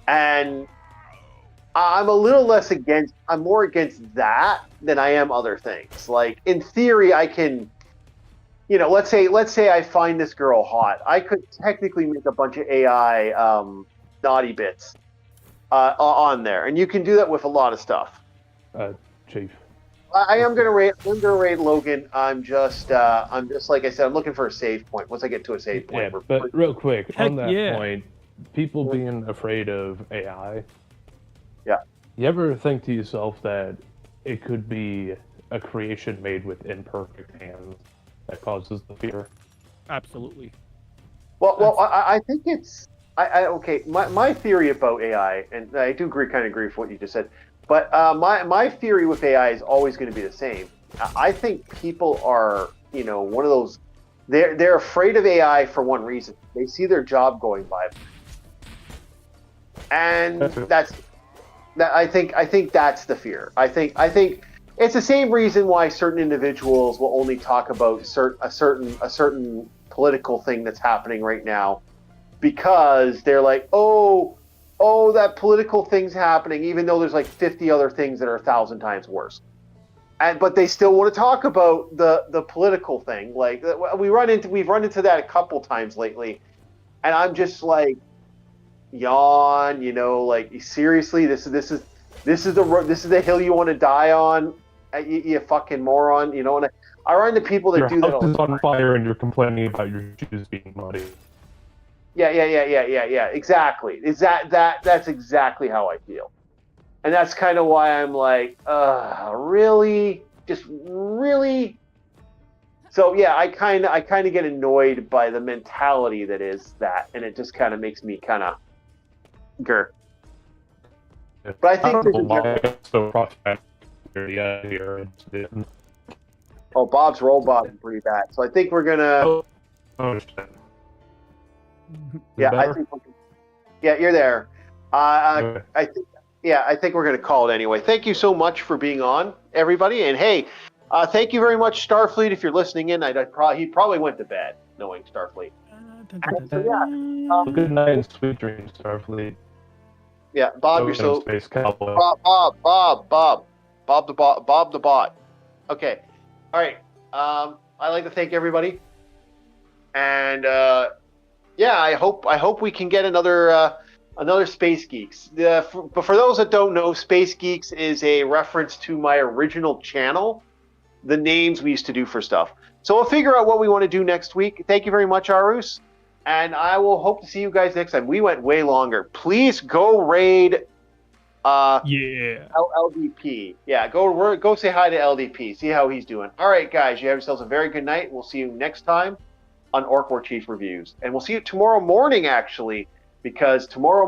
and I'm a little less against. I'm more against that than I am other things. Like in theory, I can, let's say I find this girl hot. I could technically make a bunch of AI naughty bits on there, and you can do that with a lot of stuff. Chief, I'm gonna rate Logan. I'm just like I said. I'm looking for a save point. Once I get to a save point. Yeah, but real quick on that point, people being afraid of AI. Yeah. You ever think to yourself that it could be a creation made with imperfect hands that causes the fear? Absolutely. Well, I think it's okay. My theory about AI, and I do agree with what you just said, but my theory with AI is always going to be the same. I think people are, one of those. They're afraid of AI for one reason. They see their job going by, and I think that's the fear. I think it's the same reason why certain individuals will only talk about a certain political thing that's happening right now, because they're like, oh, that political thing's happening, even though there's like 50 other things that are 1,000 times worse. But they still want to talk about the political thing. Like we've run into that a couple times lately, and I'm just like, yawn, like seriously, this is the hill you want to die on, you fucking moron, And I run into people that do that all the time. Your house is on fire and you're complaining about your shoes being muddy. Yeah. Exactly. That's exactly how I feel. And that's kind of why I'm like, really? Just really? So yeah, I kind of get annoyed by the mentality that is that, and it just kind of makes me kind of grr. But I think so frustrated here. oh, Bob's roboting pretty bad. So I think we're gonna. Oh shit. Yeah, I think. Yeah, you're there. Okay. I think we're gonna call it anyway. Thank you so much for being on, everybody, and hey, thank you very much, Starfleet. If you're listening in, he probably went to bed, knowing Starfleet. So yeah, Good night and sweet dreams, Starfleet. yeah, Bob, you're so Space Cowboy. Bob the bot. Okay, all right. I'd like to thank everybody, and yeah, I hope we can get another Space Geeks. But for those that don't know, Space Geeks is a reference to my original channel, the names we used to do for stuff. So we'll figure out what we want to do next week. Thank you very much, Arus. And I will hope to see you guys next time. We went way longer. Please go raid LDP. Yeah, go say hi to LDP. See how he's doing. All right, guys, you have yourselves a very good night. We'll see you next time on Orc War Chief Reviews. And we'll see you tomorrow morning, actually, because tomorrow